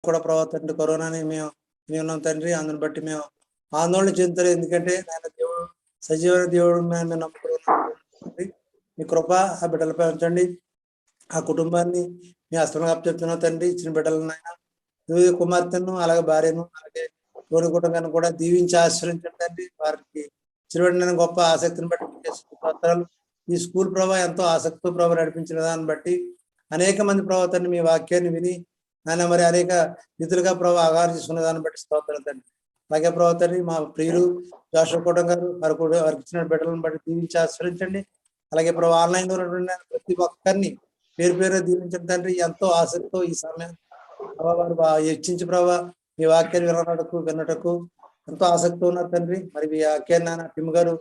కూడా ప్రభావ తండ్రి కరోనాని మేము ఉన్నాం తండ్రి. అందుని బట్టి మేము ఆందోళన చెందుతారు. ఎందుకంటే నాయన దేవుడు సజీవన దేవుడు మేము నమ్ముకున్నాం. మీ కృప ఆ బిడ్డలపై ఉంచండి. ఆ కుటుంబాన్ని మీ హస్తంగా చెప్తున్నాం తండ్రి. ఇచ్చిన బిడ్డలను ఆయన కుమార్తెను అలాగే భార్యను అలాగే తోడి కుటుంబాన్ని కూడా దీవించి ఆశ్రయించండి తండ్రి. వారికి చిరుబడిన గొప్ప ఆసక్తిని బట్టి ఈ స్కూల్ ప్రభావ ఎంతో ఆసక్తితో ప్రభావ నడిపించిన దాన్ని బట్టి అనేక మంది ప్రభావాన్ని మీ వాక్యాన్ని విని ఆయన మరి అనేక రీతులుగా ప్రభావ ఆగారం చేసుకున్న దాన్ని బట్టి స్తోత్రాలు తండ్రి. అలాగే ప్రభావాన్ని మా ప్రియులు జాషువా కోట గారు వారికి ఇచ్చిన బిడ్డలను బట్టి దీవించి ఆశ్రయించండి. అలాగే ప్రభావ ఆన్లైన్ లో ఉన్నటువంటి ప్రతి ఒక్కరిని పేరు పేరు దీవించండి తండ్రి. ఎంతో ఆసక్తితో ఈ సమయం వారు హెచ్చించి ప్రభావ మీ వాక్యాన్ని వినటకు ఎంతో ఆసక్తి ఉన్నారు తండ్రి. మరి మీ వాక్యాన్ని నాన్న టిమ్ గారు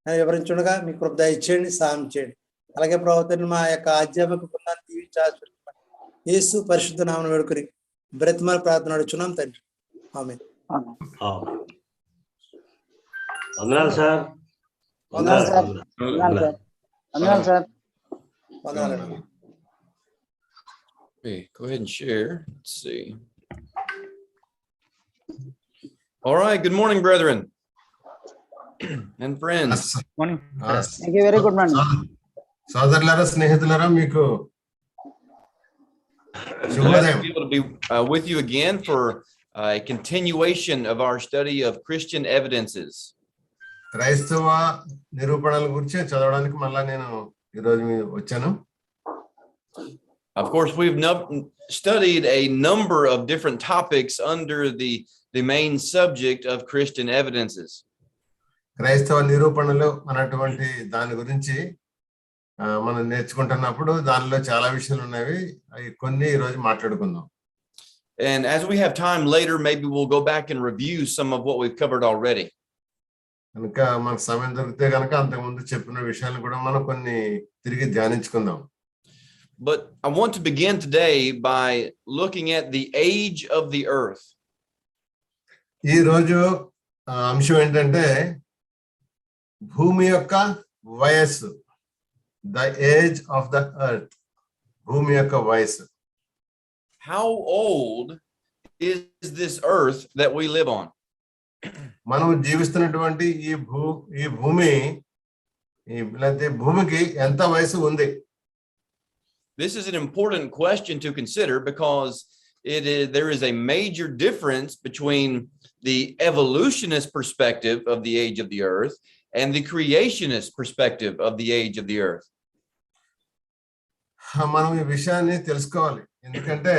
వివరించుండగా మీ కృప దయచేయండి, సాయం చేయండి. అలాగే ప్రభుత్వాన్ని మా యొక్క ఆధ్యాత్మిక బృందాన్ని దీవించి ఆశీర్వదించండి. యేసు పరిశుద్ధ నామమున వేడుకొని బ్రతిమాల ప్రార్థన అడుగుచున్నాం తండ్రి. ఆమేన్. వందనాలు sir. Okay, go ahead and share. Let's see. All right. Good morning, brethren and friends. Morning. Thank you. Very good morning. సోదరులారా, స్నేహితులారా, మీకు Glad to be able to be with you again for a continuation of our study of Christian evidences. క్రైస్తవ నిరూపణల గురించి చదవడానికి మళ్ళా నేను ఈరోజు వచ్చాను. Of course, we've studied a number of different topics under the main subject of Christian evidences. క్రైస్తవ నిరూపణలు అన్నటువంటి దాని గురించి మనం నేర్చుకుంటున్నప్పుడు దానిలో చాలా విషయాలు ఉన్నాయి. అవి కొన్ని ఈ రోజు మాట్లాడుకుందాం. And as we have time later, maybe we'll go back and review some of what we've covered already. కనుక మనకు సమయం దొరికితే కనుక అంతకుముందు చెప్పిన విషయాలు కూడా మనం కొన్ని తిరిగి ధ్యానించుకుందాం. But I want to begin today by looking at the age of the earth. ఈ రోజు అంశం ఏంటంటే భూమి యొక్క వయస్సు, the age of the earth, భూమి యొక్క వయస్సు. How old is this earth that we live on? మనం జీవిస్తున్నటువంటి ఈ భూమికి ఎంత వయసు ఉంది? This is an important question to consider because there is a major difference between the evolutionist perspective of the age of the earth and the creationist perspective of the age of the earth. మనం ఈ విషయాన్ని తెలుసుకోవాలి. ఎందుకంటే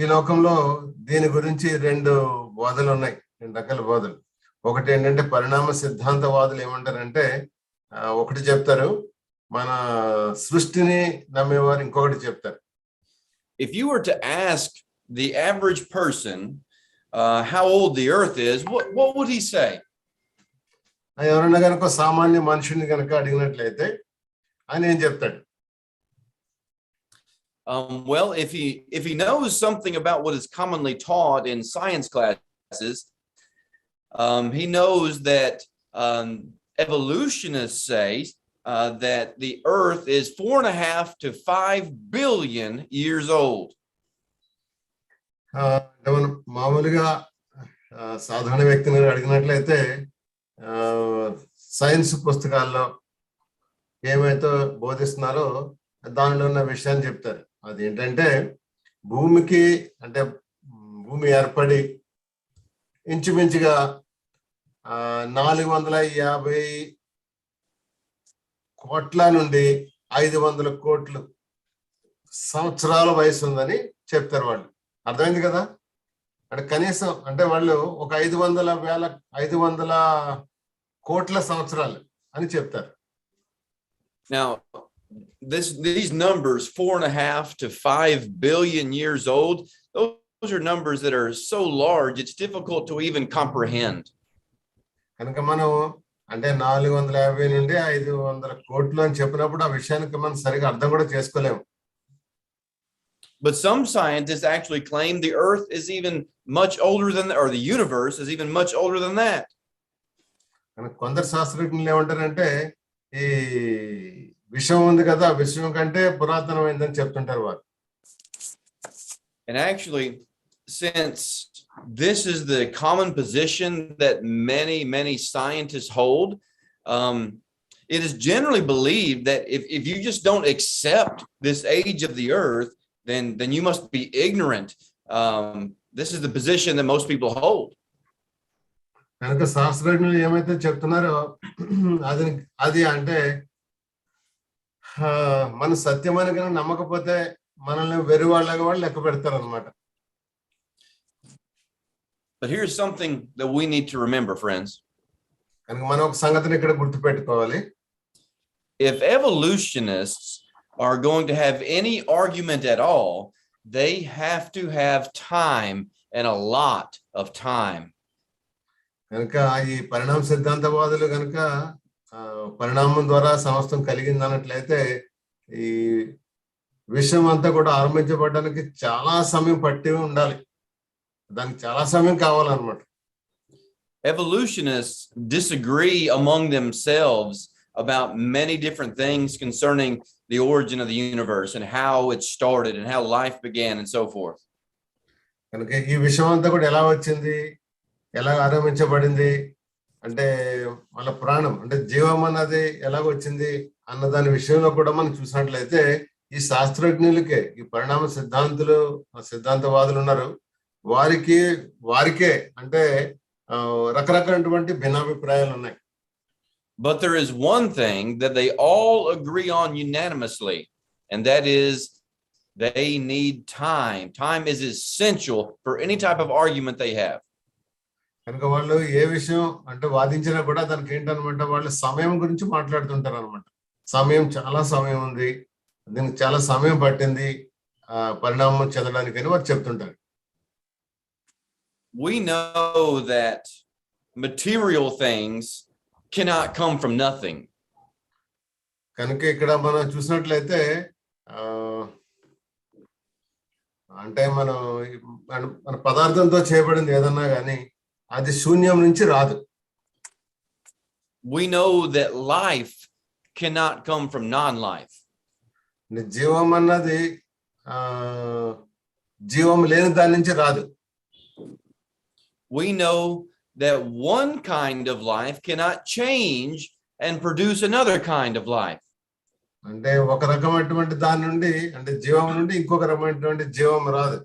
ఈ లోకంలో దీని గురించి రెండు బోధలు ఉన్నాయి, రెండు రకాల బోధలు. ఒకటి ఏంటంటే పరిణామ సిద్ధాంతవాదులు ఏమంటారంటే, ఒకటి చెప్తారు మన సృష్టిని నమ్మేవారు, ఇంకొకటి చెప్తారు. If you were to ask the average person how old the earth is, what would he say? ఎవరన్నా కనుక సామాన్య మనుషుని కనుక అడిగినట్లయితే ఆయన ఏం చెప్తాడు? Well, if he knows something about what is commonly taught in science classes, he knows that evolutionists say that the earth is 4.5 to 5 billion years old. మామూలుగా సాధారణ వ్యక్తిని అడిగినట్లయితే సైన్స్ పుస్తకాల్లో ఏమైతే బోధిస్తున్నారో దానిలో ఉన్న విషయాన్ని చెప్తారు. అదేంటంటే భూమికి అంటే భూమి ఏర్పడి ఇంచుమించుగా 450 కోట్ల నుండి 500 కోట్లు సంవత్సరాల వయసు ఉందని చెప్తారు వాళ్ళు. అర్థమైంది కదా? అంటే కనీసం అంటే వాళ్ళు ఒక 500 కోట్ల సంవత్సరాలు అని చెప్తారు. Now, these numbers, 4.5 to 5 billion years old, those are numbers that are so large, it's difficult to even comprehend. కనుక మనం అంటే 450 నుండి 500 కోట్లు అని చెప్పినప్పుడు ఆ విషయానికి మనం సరిగా అర్థం కూడా చేసుకోలేము. But some scientists actually claim the earth is even much older than, or the universe is even much older than that. కొందరు శాస్త్రజ్ఞులు ఏమంటారంటే ఈ విశ్వం ఉంది కదా, విశ్వం కంటే పురాతనమైందని చెప్తుంటారు వారు. And actually, since this is the common position that many scientists hold, it is generally believed that if you just don't accept this age of the earth, then you must be ignorant. This is the position that most people hold. కనుక శాస్త్రజ్ఞులు ఏమైతే చెప్తున్నారో అది అంటే మన సత్యమని కనుక నమ్మకపోతే మనల్ని వెర్రి వాళ్ళగా వాళ్ళు లెక్క పెడతారు అనమాట. But here's something that we need to remember, friends. కనుక మనం ఒక సంగతిని ఇక్కడ గుర్తుపెట్టుకోవాలి. If evolutionists are going to have any argument at all, they have to have time, and a lot of time. కనుక ఈ పరిణామ సిద్ధాంతవాదులు కనుక పరిణామం ద్వారా సమస్తం కలిగింది అన్నట్లయితే ఈ విషయం అంతా కూడా ఆరంభించబడడానికి చాలా సమయం పట్టి ఉండాలి, దానికి చాలా సమయం కావాలన్నమాట. Evolutionists disagree among themselves about many different things concerning the origin of the universe and how it started and how life began and so forth. కనుక ఈ విషయం అంతా కూడా ఎలా వచ్చింది, ఎలా ఆరంభించబడింది, అంటే వాళ్ళ ప్రాణం అంటే జీవం అన్నది ఎలాగొచ్చింది అన్న దాని విషయంలో కూడా మనం చూసినట్లయితే ఈ శాస్త్రజ్ఞులకే, ఈ పరిణామ సిద్ధాంతవాదులు ఉన్నారు, వారికే అంటే రకరకాలైనటువంటి భిన్నాభిప్రాయాలు ఉన్నాయి. But there is one thing that they all agree on unanimously, and that is they need time. Time is essential for any type of argument they have. కనుక వాళ్ళు ఏ విషయం అంటే వాదించినా కూడా దానికి ఏంటనమాట, వాళ్ళు సమయం గురించి మాట్లాడుతుంటారు అనమాట. చాలా సమయం ఉంది, దీనికి చాలా సమయం పట్టింది పరిణామం చెందడానికని వారు చెప్తుంటారు. We know that material things cannot come from nothing. కనుక ఇక్కడ మనం చూసినట్లయితే అంటే మన పదార్థంతో చేయబడింది ఏదన్నా కానీ అది శూన్యం నుంచి రాదు. We know that life cannot come from non-life. జీవం అన్నది జీవం లేని దాని నుంచి రాదు. We know that one kind of life cannot change and produce another kind of life. అంటే ఒక రకమైనటువంటి దాని నుండి అంటే జీవం నుండి ఇంకొక రకమైనటువంటి జీవం రాదు.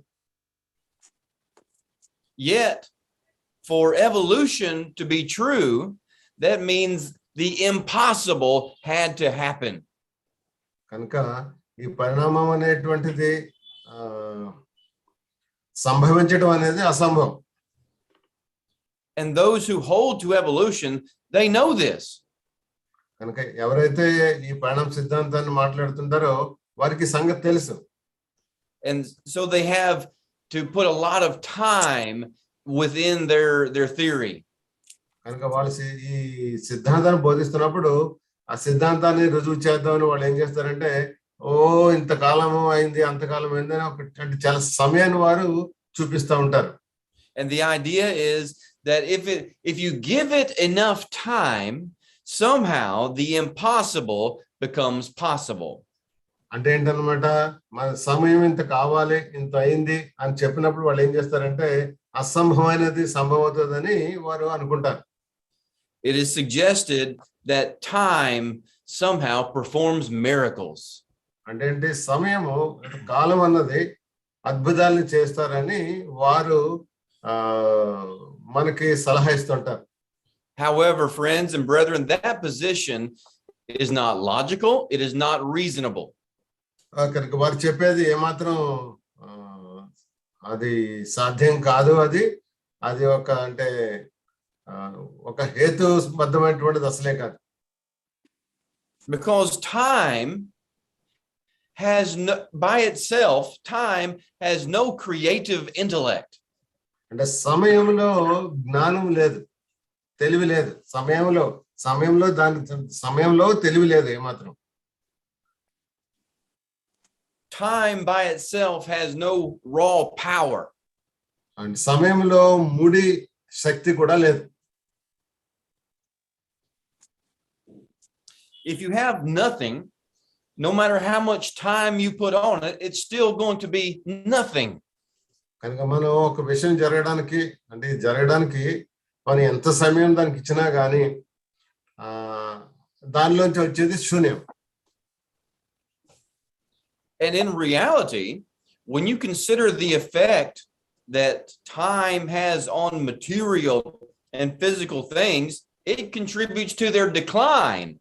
Yet for evolution to be true, that means the impossible had to happen. కనుక ఈ పరిణామం అనేటువంటిది సంభవించడం అనేది అసంభవం. And those who hold to evolution, they know this. కనుక ఎవరైతే ఈ పరిణామ సిద్ధాంతాన్ని మాట్లాడుతుంటారో వారికి సంగతి తెలుసు. And so they have to put a lot of time within their theory. కనుక వాళ్ళు ఈ సిద్ధాంతాన్ని బోధిస్తున్నప్పుడు ఆ సిద్ధాంతాన్ని రుజువు చేద్దామని వాళ్ళు ఏం చేస్తారంటే ఇంతకాలము అయింది అంతకాలం అయింది అని చాలా సమయాన్ని వారు చూపిస్తూ ఉంటారు. And the idea is that if you give it enough time, somehow the impossible becomes possible. అంటే ఏంటన్నమాట, మన సమయం ఇంత కావాలి, ఇంత అయింది అని చెప్పినప్పుడు వాళ్ళు ఏం చేస్తారంటే అసంభవమైనది సంభవవుతుందని వారు అనుకుంటారు. It is suggested that time somehow performs miracles. అంటే ఏంటి, సమయము కాలం అన్నది అద్భుతాలను చేస్తారని వారు మనకి సలహా ఇస్తుంటారు. However, friends and brethren, that position is not logical. It is not reasonable. కనుక వారు చెప్పేది ఏమాత్రం అది సాధ్యం కాదు. అది ఒక అంటే ఒక హేతుబద్ధమైనటువంటిది అసలే కాదు. Because time has no, by itself, time has no creative intellect. అంటే సమయంలో జ్ఞానం లేదు, తెలివి లేదు. సమయంలో తెలివి లేదు ఏమాత్రం. Time by itself has no raw power. And సమయంలో ముడి శక్తి కూడా లేదు. If you have nothing, no matter how much time you put on it, it's still going to be nothing. కనుక మనం ఒక విషయం జరగడానికి అంటే జరగడానికి మనం ఎంత సమయం దానికి ఇచ్చినా గానీ దానిలోంచి వచ్చేది శూన్యం. And in reality, when you consider the effect that time has on material and physical things, it contributes to their decline.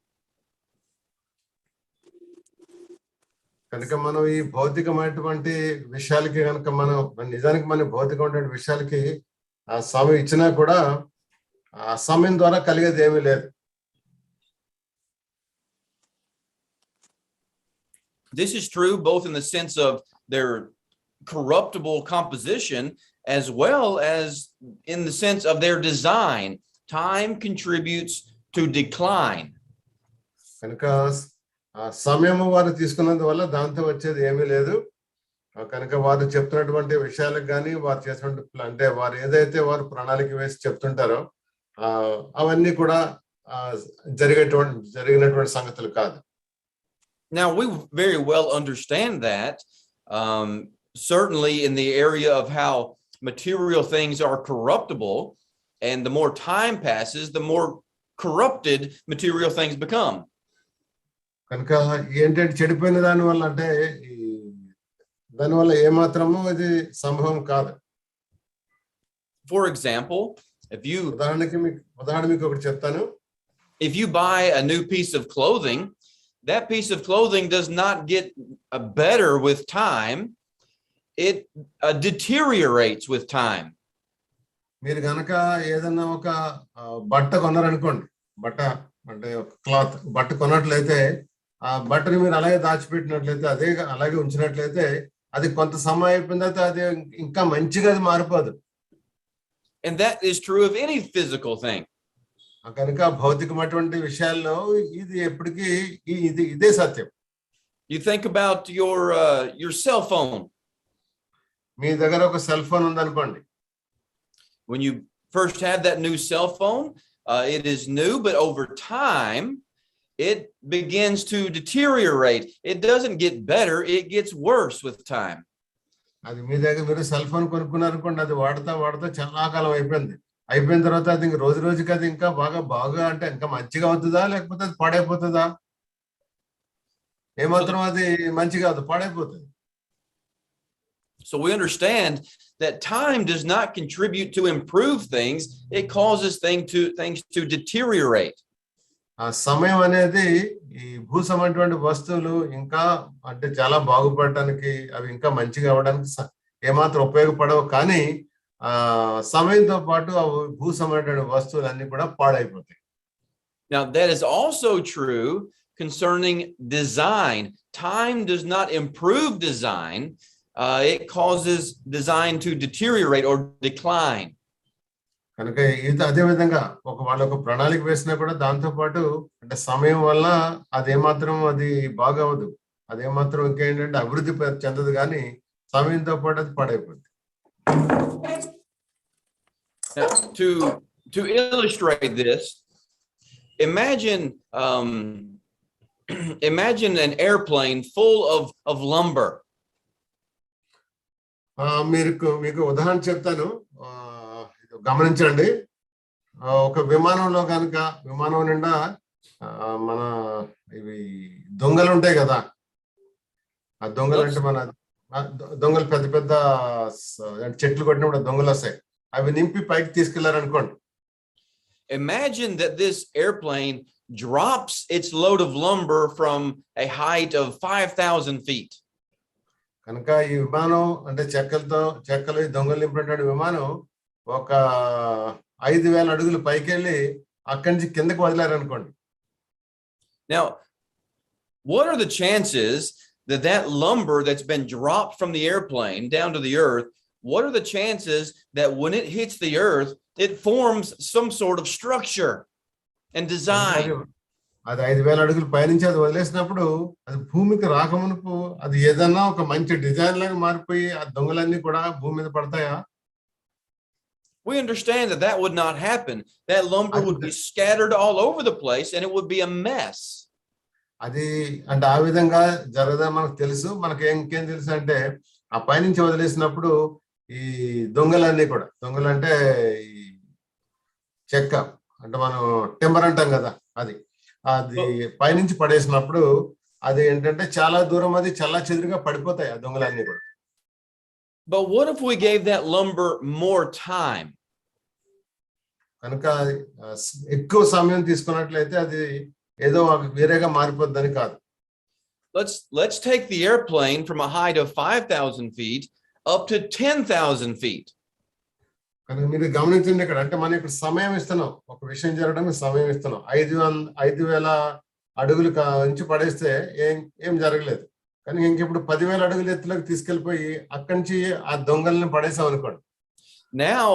కనుక మనం ఈ భౌతికమైనటువంటి విషయాలకి కనుక మనం నిజానికి మన భౌతికమైన విషయాలకి ఆ సమయం ఇచ్చినా కూడా ఆ సమయం ద్వారా కలిగేది ఏమీ లేదు. This is true both in the sense of their corruptible composition as well as in the sense of their design. Time contributes to decline. కనుక సమయము వారు తీసుకున్నందువల్ల దాంతో వచ్చేది ఏమీ లేదు. కనుక వారు చెప్తున్నటువంటి విషయాలకు కానీ వారు చేసినటువంటి అంటే వారు ఏదైతే వారు ప్రణాళిక వేసి చెప్తుంటారో అవన్నీ కూడా జరిగినటువంటి సంగతులు కాదు. Now, we very well understand that, certainly in the area of how material things are corruptible, and the more time passes, the more corrupted material things become. కనుక ఏంటంటే చెడిపోయిన దానివల్ల అంటే దానివల్ల ఏమాత్రము ఇది సంభవం కాదు. For example, ఉదాహరణకి మీకు ఒకటి చెప్తాను. If you buy a new piece of clothing, that piece of clothing does not get better with time. It deteriorates with time. మీరు గనక ఏదన్నా ఒక బట్ట కొన్నారనుకోండి, బట్ట అంటే ఒక క్లాత్ బట్ట కొన్నట్లయితే ఆ బట్టని మీరు అలాగే దాచిపెట్టినట్లయితే అదే అలాగే ఉంచినట్లయితే అది కొంత సమయం అయిపోయిన తర్వాత అది ఇంకా మంచిగా అది మారిపోదు. And that is true of any physical thing. కనుక భౌతికమైనటువంటి విషయాల్లో ఇది ఎప్పటికీ ఇదే సత్యం. You think about your cell phone. మీ దగ్గర ఒక సెల్ ఫోన్ ఉందనుకోండి. When you first have that new cell phone, it is new, but over time it begins to deteriorate. It doesn't get better, it gets worse with time. అది మీ దగ్గర మీరు cell phone కొనుక్కున్నారనుకోండి, అది వాడుతా చాలా కాలం అయిపోయిన తర్వాత అది ఇంకా రోజుకి అది ఇంకా బాగా అంటే ఇంకా మంచిగా అవుతుందా లేకపోతే అది పాడైపోతుందా? ఏమాత్రం అది మంచిగా అవుతుంది, పాడైపోతుంది. So we understand that time does not contribute to improve things, it causes things to deteriorate. ఆ సమయం అనేది ఈ భూసమైనటువంటి వస్తువులు ఇంకా అంటే చాలా బాగుపడటానికి అవి ఇంకా మంచిగా అవ్వడానికి ఏమాత్రం ఉపయోగపడవు. కానీ సమయంతో పాటు ఆ భూసమైనటువంటి వస్తువులన్నీ కూడా పాడైపోతాయి. Now that is also true concerning design. Time does not improve design. It causes design to deteriorate or decline. కనుక ఇది అదే విధంగా వాళ్ళు ఒక ప్రణాళిక వేసినా కూడా దాంతో పాటు అంటే సమయం వల్ల అదేమాత్రం అది బాగవదు, అదేమాత్రం ఇంకేంటంటే అభివృద్ధి చెందదు, కానీ సమయంతో పాటు అది పాడైపోతుంది. Now, to illustrate this, imagine an airplane full of lumber. మీకు ఉదాహరణ చెప్తాను, గమనించండి. ఒక విమానంలో కనుక విమానం నిండా మన ఇవి దొంగలు ఉంటాయి కదా, ఆ దొంగలు అంటే మన దొంగలు పెద్ద చెట్లు కొట్టినప్పుడు దొంగలు వస్తాయి, అవి నింపి పైకి తీసుకెళ్లారనుకోండి. Imagine that this airplane drops its load of lumber from a height of 5,000 feet. కనుక ఈ విమానం అంటే చెక్కలు దొంగలు నింపినటువంటి విమానం ఒక 5,000 అడుగులు పైకి వెళ్ళి అక్కడి నుంచి కిందకి వదిలారనుకోండి. Now, what are the chances that lumber that's been dropped from the airplane down to the earth, what are the chances that when it hits the earth, it forms some sort of structure and design? అది 5,000 అడుగులు పైనుంచి అది వదిలేసినప్పుడు అది భూమికి రాకమునుపు అది ఏదన్నా ఒక మంచి డిజైన్ లాగా మారిపోయి ఆ దొంగలన్నీ కూడా భూమి మీద పడతాయా? We understand that would not happen. That lumber would be scattered all over the place and it would be a mess. అది అంటే ఆ విధంగా జరగదని మనకు తెలుసు. మనకి ఇంకేం తెలుసు అంటే ఆ పైనుంచి వదిలేసినప్పుడు ఈ దొంగలన్నీ కూడా, దొంగలంటే ఈ చెక్క అంటే మనం టెంబర్ అంటాం కదా, అది పైనుంచి పడేసినప్పుడు అది ఏంటంటే చాలా దూరం అది చల్లా చెదురుగా పడిపోతాయి ఆ దొంగలన్నీ కూడా. But what if we gave that lumber more time? కనుక ఎక్కువ సమయం తీసుకున్నట్లయితే అది ఏదో వేరేగా మారిపోద్దని కాదు. Let's take the airplane from a height of 5,000 feet up to 10,000 feet. కనుక మీరు గమనించండి, ఇక్కడ అంటే మనం ఇక్కడ సమయం ఇస్తున్నాం, ఒక విషయం జరగడానికి సమయం ఇస్తున్నాం. 5,000 అడుగులు నుంచి పడేస్తే ఏం జరగలేదు, కానీ ఇంకిప్పుడు 10,000 అడుగుల ఎత్తులోకి తీసుకెళ్లిపోయి అక్కడి నుంచి ఆ దొంగల్ని పడేసాం అనుకోండి. Now,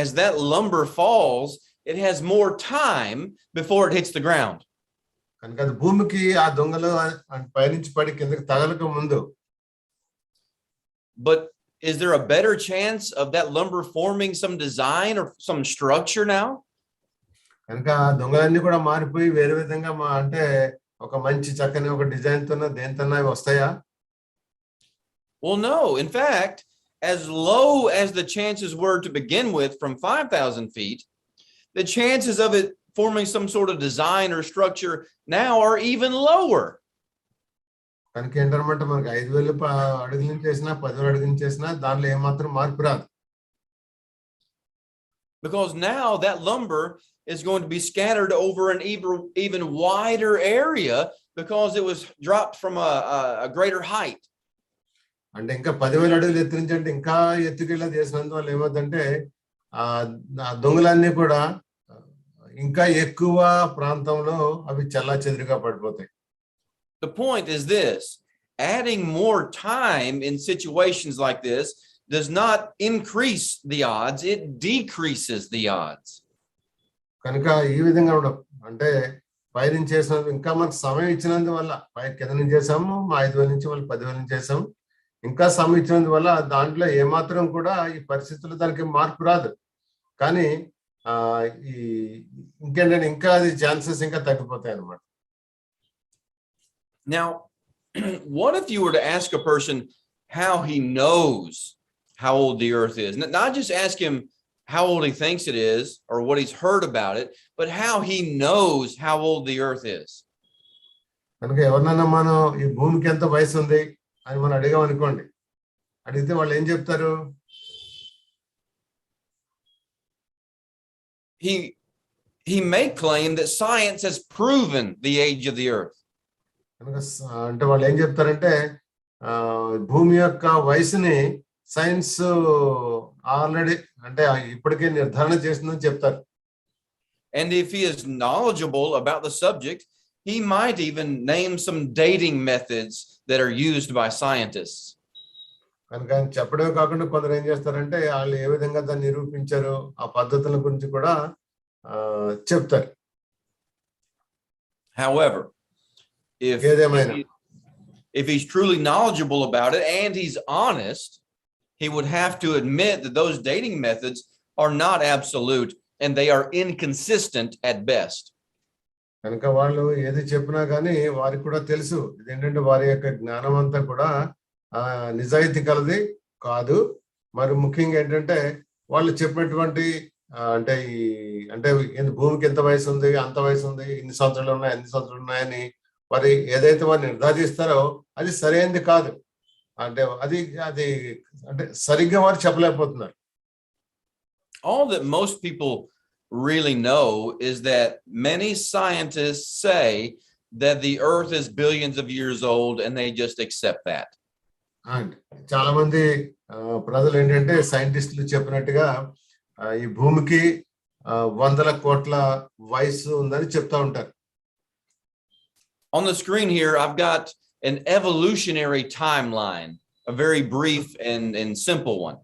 as that lumber falls, it has more time before it hits the ground. కనుక అది భూమికి ఆ దొంగలు పైనుంచి పడి కిందకి తగలక ముందు. But is there a better chance of that lumber forming some design or some structure now? కనుక దొంగలన్నీ కూడా మారిపోయి వేరే విధంగా అంటే ఒక మంచి చక్కని ఒక డిజైన్ తోన దేంతోనా వస్తాయా? Well, no. In fact, as low as the chances were to begin with from 5,000 feet, the chances of it forming some sort of design or structure now are even lower. కనుక ఏంటన్నమాట, మనకి 5,000 అడుగుల నుంచి చేసినా 10,000 అడుగుల నుంచి చేసినా దానిలో ఏమాత్రం మార్పు రాదు. Because now that lumber is going to be scattered over an even wider area because it was dropped from a greater height. అంటే ఇంకా 10,000 అడుగులు ఎత్తు నుంచి అంటే ఇంకా ఎత్తుకెళ్ళ చేసినందువల్ల ఏమవుతుందంటే ఆ దొంగలన్నీ కూడా ఇంకా ఎక్కువ ప్రాంతంలో అవి చల్లా చెదురుగా పడిపోతాయి. The point is this: adding more time in situations like this does not increase the odds, it decreases the odds. కనుక ఈ విధంగా అంటే పైనుంచి చేసినందుకు ఇంకా మనకు సమయం ఇచ్చినందువల్ల, పై కింద నుంచి చేసాము 5,000 నుంచి వాళ్ళు 10,000 నుంచి చేసాము, ఇంకా సమయం ఇచ్చినందువల్ల దాంట్లో ఏమాత్రం కూడా ఈ పరిస్థితుల్లో దానికి మార్పు రాదు. కానీ ఈ ఇంకేంటంటే ఇంకా అది ఛాన్సెస్ ఇంకా తగ్గిపోతాయి అన్నమాట. Now, what if you were to ask a person how he knows how old the earth is? Not just ask him how old he thinks it is or what he's heard about it, but how he knows how old the earth is. కనుక ఎవరినైనా మనం ఈ భూమికి ఎంత వయసు ఉంది అని మనం అడిగాం అనుకోండి, అడిగితే వాళ్ళు ఏం చెప్తారు? He may claim that science has proven the age of the earth. కనుక అంటే వాళ్ళు ఏం చెప్తారంటే భూమి యొక్క వయసుని సైన్స్ ఆల్రెడీ అంటే ఇప్పటికే నిర్ధారణ చేసిందని చెప్తారు. And if he is knowledgeable about the subject, he might even name some dating methods that are used by scientists. కనుక ఆయన చెప్పడమే కాకుండా కొందరు ఏం చేస్తారంటే వాళ్ళు ఏ విధంగా దాన్ని నిరూపించారు ఆ పద్ధతుల గురించి కూడా చెప్తారు. However, if he's truly knowledgeable about it and he's honest, he would have to admit that those dating methods are not absolute and they are inconsistent at best. కనుక వాళ్ళు ఏది చెప్పినా కానీ వారికి కూడా తెలుసు ఇదేంటంటే వారి యొక్క జ్ఞానం అంతా కూడా నిజాయితీ కలది కాదు. మరి ముఖ్యంగా ఏంటంటే వాళ్ళు చెప్పినటువంటి అంటే భూమికి ఎంత వయసు ఉంది, అంత వయసు ఉంది, ఇన్ని సంవత్సరాలు ఉన్నాయి, ఎన్ని సంవత్సరాలు ఉన్నాయని మరి ఏదైతే వారు నిర్ధారిస్తారో అది సరైనది కాదు. అంటే అది అంటే సరిగ్గా వారు చెప్పలేకపోతున్నారు. All that most people really know is that many scientists say that the earth is billions of years old and they just accept that. And చాలా మంది ప్రజలు ఏంటంటే సైంటిస్టులు చెప్పినట్టుగా ఈ భూమికి 100 కోట్ల వయసు ఉందని చెప్తా ఉంటారు. On the screen here, I've got an evolutionary timeline, a very brief and simple one.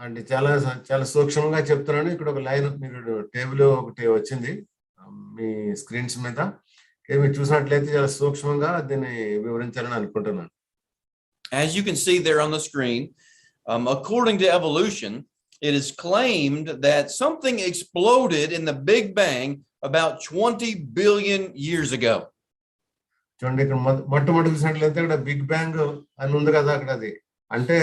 అంటే చాలా చాలా సూక్ష్మంగా చెప్తున్నాను. ఇక్కడ ఒక లైన్ మీరు టేబుల్ ఒకటి వచ్చింది మీ స్క్రీన్స్ మీద, మీరు చూసినట్లయితే చాలా సూక్ష్మంగా దీన్ని వివరించాలని అనుకుంటున్నాను. As you can see there on the screen, according to evolution, it is claimed that something exploded in the Big Bang about 20 billion years ago. చూడండి, ఇక్కడ మొట్టమొదటి చూసినట్లయితే ఇక్కడ బిగ్ బ్యాంగ్ అని ఉంది కదా, అక్కడ అది అంటే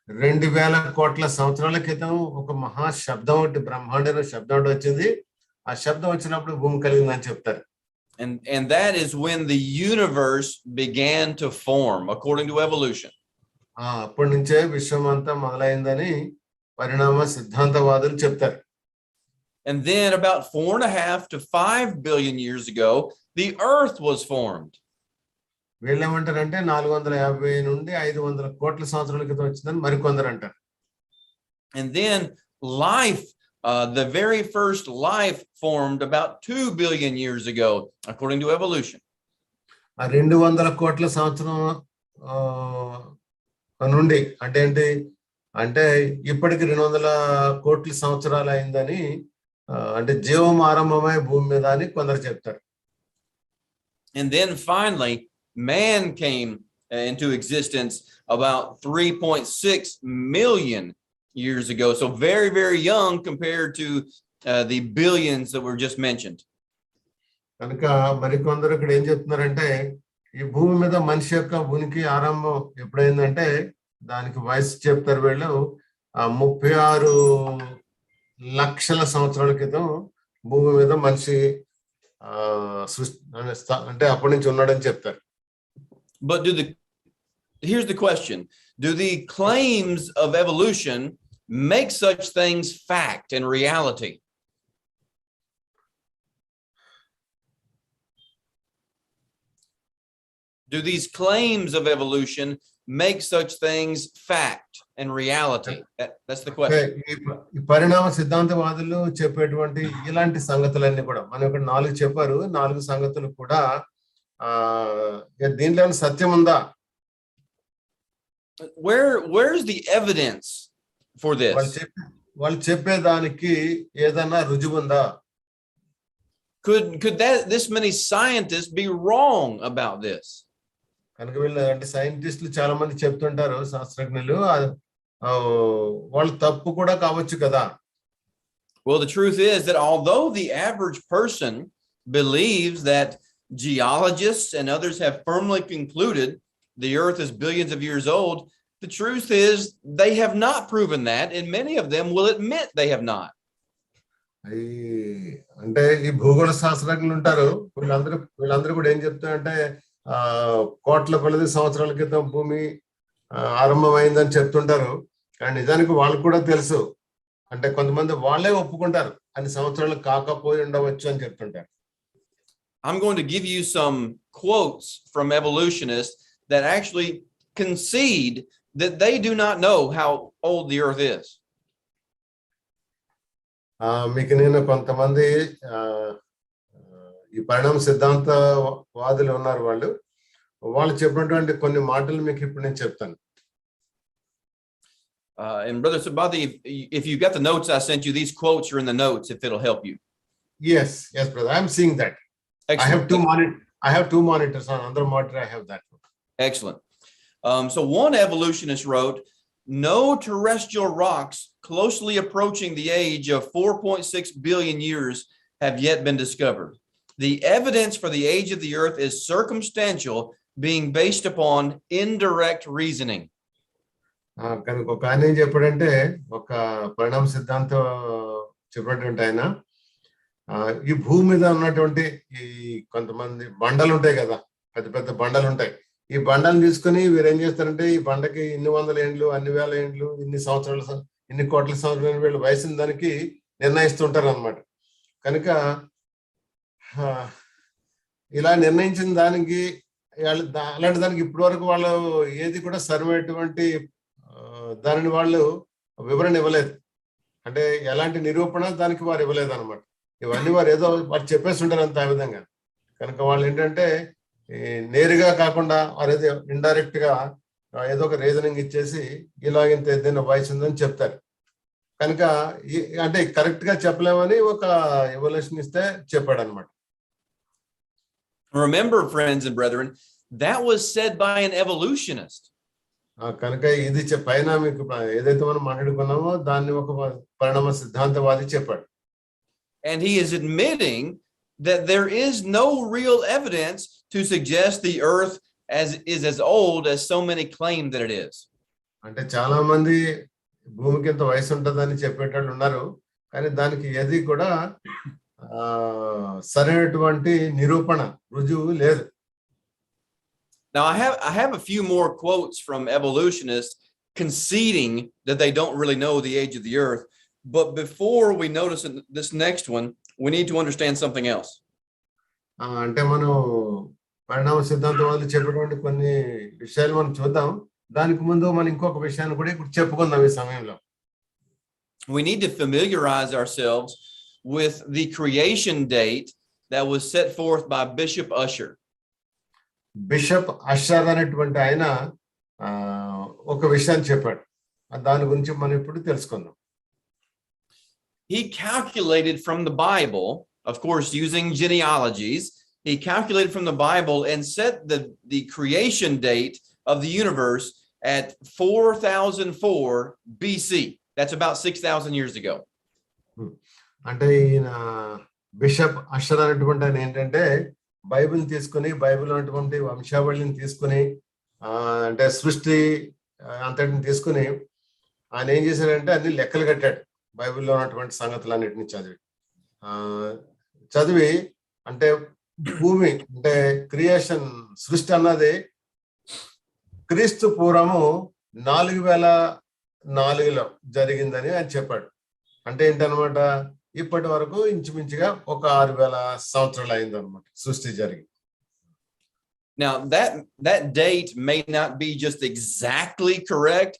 2000 కోట్ల సంవత్సరాల క్రితం ఒక మహా శబ్దం ఒకటి బ్రహ్మాండమైన శబ్దం ఒకటి వచ్చింది. ఆ శబ్దం వచ్చినప్పుడు భూమి కలిగిందని చెప్తారు. And that is when the universe began to form according to evolution. అప్పటి నుంచే విశ్వం అంతా మొదలైందని పరిణామ సిద్ధాంతవాదులు చెప్తారు. And then about 4.5 to 5 billion years ago, the earth was formed. వీళ్ళేమంటారంటే 450 నుండి 500 కోట్ల సంవత్సరాల క్రితం వచ్చిందని మరికొందరు అంటారు. And then life, the very first life formed about 2 billion years ago, according to evolution. 200 కోట్ల సంవత్సరం నుండి అంటే ఏంటి అంటే ఇప్పటికి 200 కోట్ల సంవత్సరాలు అయిందని అంటే జీవం ఆరంభమై భూమి మీద అని కొందరు చెప్తారు. And then finally, man came into existence about 3.6 million years ago. So very, very young compared to the billions that were just mentioned. కనుక మరికొందరు ఇక్కడ ఏం చెప్తున్నారంటే ఈ భూమి మీద మనిషి యొక్క ఉనికి ఆరంభం ఎప్పుడైందంటే దానికి వయసు చెప్తారు వీళ్ళు 36 లక్షల సంవత్సరాల క్రితం భూమి మీద మనిషి అంటే అప్పటి నుంచి ఉన్నాడని చెప్తారు. But here's the question. Do the claims of evolution make such things fact and reality? Do these claims of evolution make such things fact and reality? That's the question. ఈ పరిణామ సిద్ధాంతవాదులు చెప్పేటువంటి ఇలాంటి సంగతులన్నీ కూడా మనం ఇక్కడ 4 చెప్పారు. 4 సంగతులు కూడా దీంట్లో సత్యం ఉందా? Where's the evidence for this? వాళ్ళు చెప్పేదానికి ఏదైనా రుజువు ఉందా? Could this many scientists be wrong about this? కనుక వీళ్ళు అంటే సైంటిస్టులు చాలా మంది చెప్తుంటారు, శాస్త్రజ్ఞులు వాళ్ళు తప్పు కూడా కావచ్చు కదా. Well, the truth is that although the average person believes that geologists and others have firmly concluded the earth is billions of years old, the truth is they have not proven that, and many of them will admit they have not. అంటే ఈ భూగోళ శాస్త్రజ్ఞులు ఉంటారు, వీళ్ళందరూ కూడా ఏం చెప్తారంటే కోట్ల కొలది సంవత్సరాల క్రితం భూమి ఆరంభమైందని చెప్తుంటారు. కానీ నిజానికి వాళ్ళు కూడా తెలుసు, అంటే కొంతమంది వాళ్ళే ఒప్పుకుంటారు అన్ని సంవత్సరాలు కాకపోయి ఉండవచ్చు అని చెప్తుంటారు. I'm going to give you some quotes from evolutionists that actually concede that they do not know how old the earth is. మీకు నేను కొంతమంది ఈ పరిణామ సిద్ధాంతవాదులు ఉన్నారు, వాళ్ళు చెప్పినటువంటి కొన్ని మాటలు మీకు ఇప్పుడు నేను చెప్తాను. And Brother Sabati, if you got the notes I sent you, these quotes are in the notes if it'll help you. Yes, brother, I'm seeing that. Excellent. I have two monitors. On another monitor I have that. Excellent. So one evolutionist wrote, no terrestrial rocks closely approaching the age of 4.6 billion years have yet been discovered. The evidence for the age of the earth is circumstantial, being based upon indirect reasoning. కనుక ఒక ఆయన ఏం చెప్పాడంటే, ఒక పరిణామ సిద్ధాంత చెప్పినటువంటి ఆయన ఈ భూమి మీద ఉన్నటువంటి ఈ కొంతమంది బండలు ఉంటాయి కదా, పెద్ద పెద్ద బండలు ఉంటాయి. ఈ బండలు తీసుకుని వీరు ఏం చేస్తారంటే ఈ బండకి ఇన్ని 100 ఏండ్లు, అన్ని 1000 ఏండ్లు, ఇన్ని సంవత్సరాలు, ఇన్ని కోట్ల సంవత్సరాలు వీళ్ళు వయసుని దానికి నిర్ణయిస్తుంటారు అన్నమాట. కనుక ఇలా నిర్ణయించిన దానికి అలాంటి దానికి ఇప్పటి వరకు వాళ్ళు ఏది కూడా సరైనటువంటి దానిని వాళ్ళు వివరణ ఇవ్వలేదు, అంటే ఎలాంటి నిరూపణ దానికి వారు ఇవ్వలేదు అనమాట. ఇవన్నీ వారు ఏదో వారు చెప్పేస్తుంటారు అంత ఆ విధంగా. కనుక వాళ్ళు ఏంటంటే నేరుగా కాకుండా వారు ఏదో ఇండైరెక్ట్ గా ఏదో ఒక రీజనింగ్ ఇచ్చేసి ఇలాగింత ఏదైనా వయసు ఉందని చెప్తారు. కనుక అంటే కరెక్ట్ గా చెప్పలేమని ఒక ఎవల్యూషన్ ఇస్తే చెప్పాడు అనమాట. Remember, friends and brethren, that was said by an evolutionist. కనుక ఇది పైన మీకు ఏదైతే మనం మాట్లాడుకున్నామో దాన్ని ఒక పరిణామ సిద్ధాంతవాది చెప్పాడు. And he is admitting that there is no real evidence to suggest the earth is as old as so many claim that it is. అంటే చాలా మంది భూమికి ఎంత వయసు ఉంటుందని చెప్పేటట్లు ఉన్నారు, కానీ దానికి ఏది కూడా సరైనటువంటి నిరూపణ రుజువు లేదు. Now, I have a few more quotes from evolutionists conceding that they don't really know the age of the earth. But before we notice this next one, we need to understand something else. అంటే మనం పరిణామ సిద్ధాంతవాదులు చెప్పేటువంటి కొన్ని విషయాలు మనం చూద్దాం. దానికి ముందు మనం ఇంకొక విషయాన్ని కూడా ఇప్పుడు చెప్పుకుందాం ఈ సమయంలో. We need to familiarize ourselves with the creation date that was set forth by Bishop Ussher. Bishop Ashar అనేటువంటి ఆయన ఒక విషయాన్ని చెప్పాడు, దాని గురించి మనం ఇప్పుడు తెలుసుకుందాం. He calculated from the Bible, of course, using genealogies. He calculated from the Bible and set the creation date of the universe at 4004 BC. That's about 6,000 years ago. అంటే ఈయన బిషప్ అషర్ అనేటువంటి ఆయన ఏంటంటే బైబిల్ తీసుకుని, బైబిల్ అనేటువంటి వంశావళిని తీసుకుని, అంటే సృష్టి అంతటిని తీసుకుని ఆయన ఏం చేశాడంటే అన్ని లెక్కలు కట్టాడు. బైబిల్లో ఉన్నటువంటి సంగతులన్నిటిని చదివి అంటే భూమి అంటే క్రియేషన్ సృష్టి అన్నది క్రీస్తు పూర్వము 4004లో జరిగిందని ఆయన చెప్పాడు. అంటే ఏంటనమాట, ఇప్పటి వరకు ఇంచుమించుగా ఒక 6000 సంవత్సరాలు అయిందనమాట సృష్టి జరిగి. Now that date may not be just exactly correct,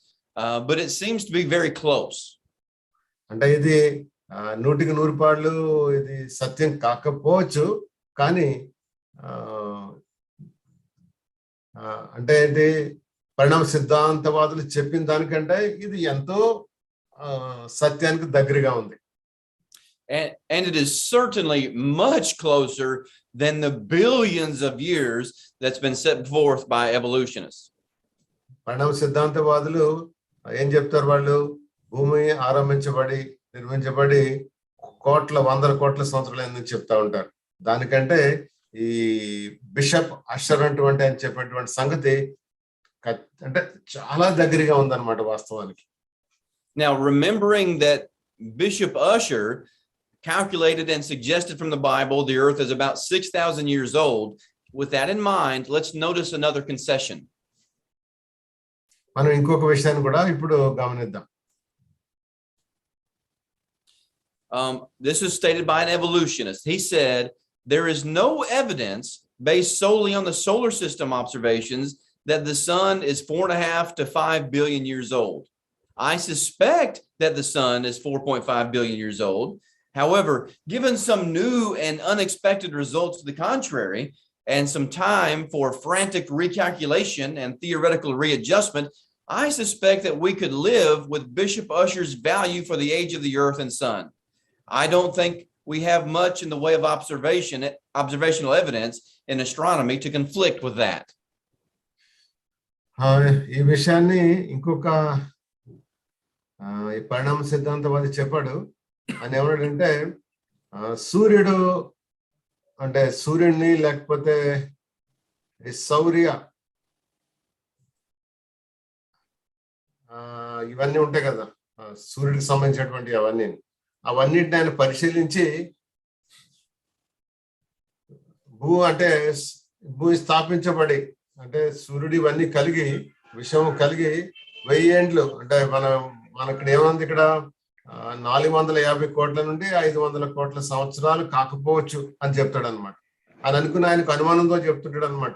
but it seems to be very close. అంటే ఇది 100% ఇది సత్యం కాకపోవచ్చు, కానీ అంటే ఇది పరిణామ సిద్ధాంతవాదులు చెప్పిన దానికంటే ఇది ఎంతో సత్యానికి దగ్గరగా ఉంది. And it is certainly much closer than the billions of years that's been set forth by evolutionists. పరిణామ సిద్ధాంతవాదులు ఏం చెప్తారు, వాళ్ళు భూమి నిర్మించబడి వందల కోట్ల సంవత్సరాలు ఎందుకు చెప్తా ఉంటారు. దానికంటే ఈ బిషప్ అషర్ అటువంటి ఆయన చెప్పేటువంటి సంగతి అంటే చాలా దగ్గరగా ఉందన్నమాట వాస్తవానికి. Now, remembering that Bishop Ussher calculated and suggested from the Bible the earth is about 6,000 years old, with that in mind, let's notice another concession. మనం ఇంకొక విషయాన్ని కూడా ఇప్పుడు గమనిద్దాం. This is stated by an evolutionist. He said, there is no evidence based solely on the solar system observations that the sun is 4.5 to 5 billion years old. I suspect that the sun is 4.5 billion years old. However, given some new and unexpected results to the contrary, and some time for frantic recalculation and theoretical readjustment, I suspect that we could live with Bishop Ussher's value for the age of the earth and sun. I don't think we have much in the way of observational evidence in astronomy to conflict with that. ఈ విషయాన్ని ఇంకొక ఈ పరిణామ సిద్ధాంతవాది చెప్పాడు. అని ఏమన్నాడంటే సూర్యుడు అంటే సూర్యుడిని లేకపోతే సౌర్య ఇవన్నీ ఉంటాయి కదా సూర్యుడికి సంబంధించినటువంటి అవన్నిటిని ఆయన పరిశీలించి భూమి స్థాపించబడి అంటే సూర్యుడు ఇవన్నీ కలిగి విషయం కలిగి 1000 ఏండ్లు అంటే మనకి ఏమంది ఇక్కడ 450 కోట్ల నుండి 500 కోట్ల సంవత్సరాలు కాకపోవచ్చు అని చెప్తాడు అనమాట. అని అనుకుని ఆయనకు అనుమానంతో చెప్తుంటాడు అనమాట.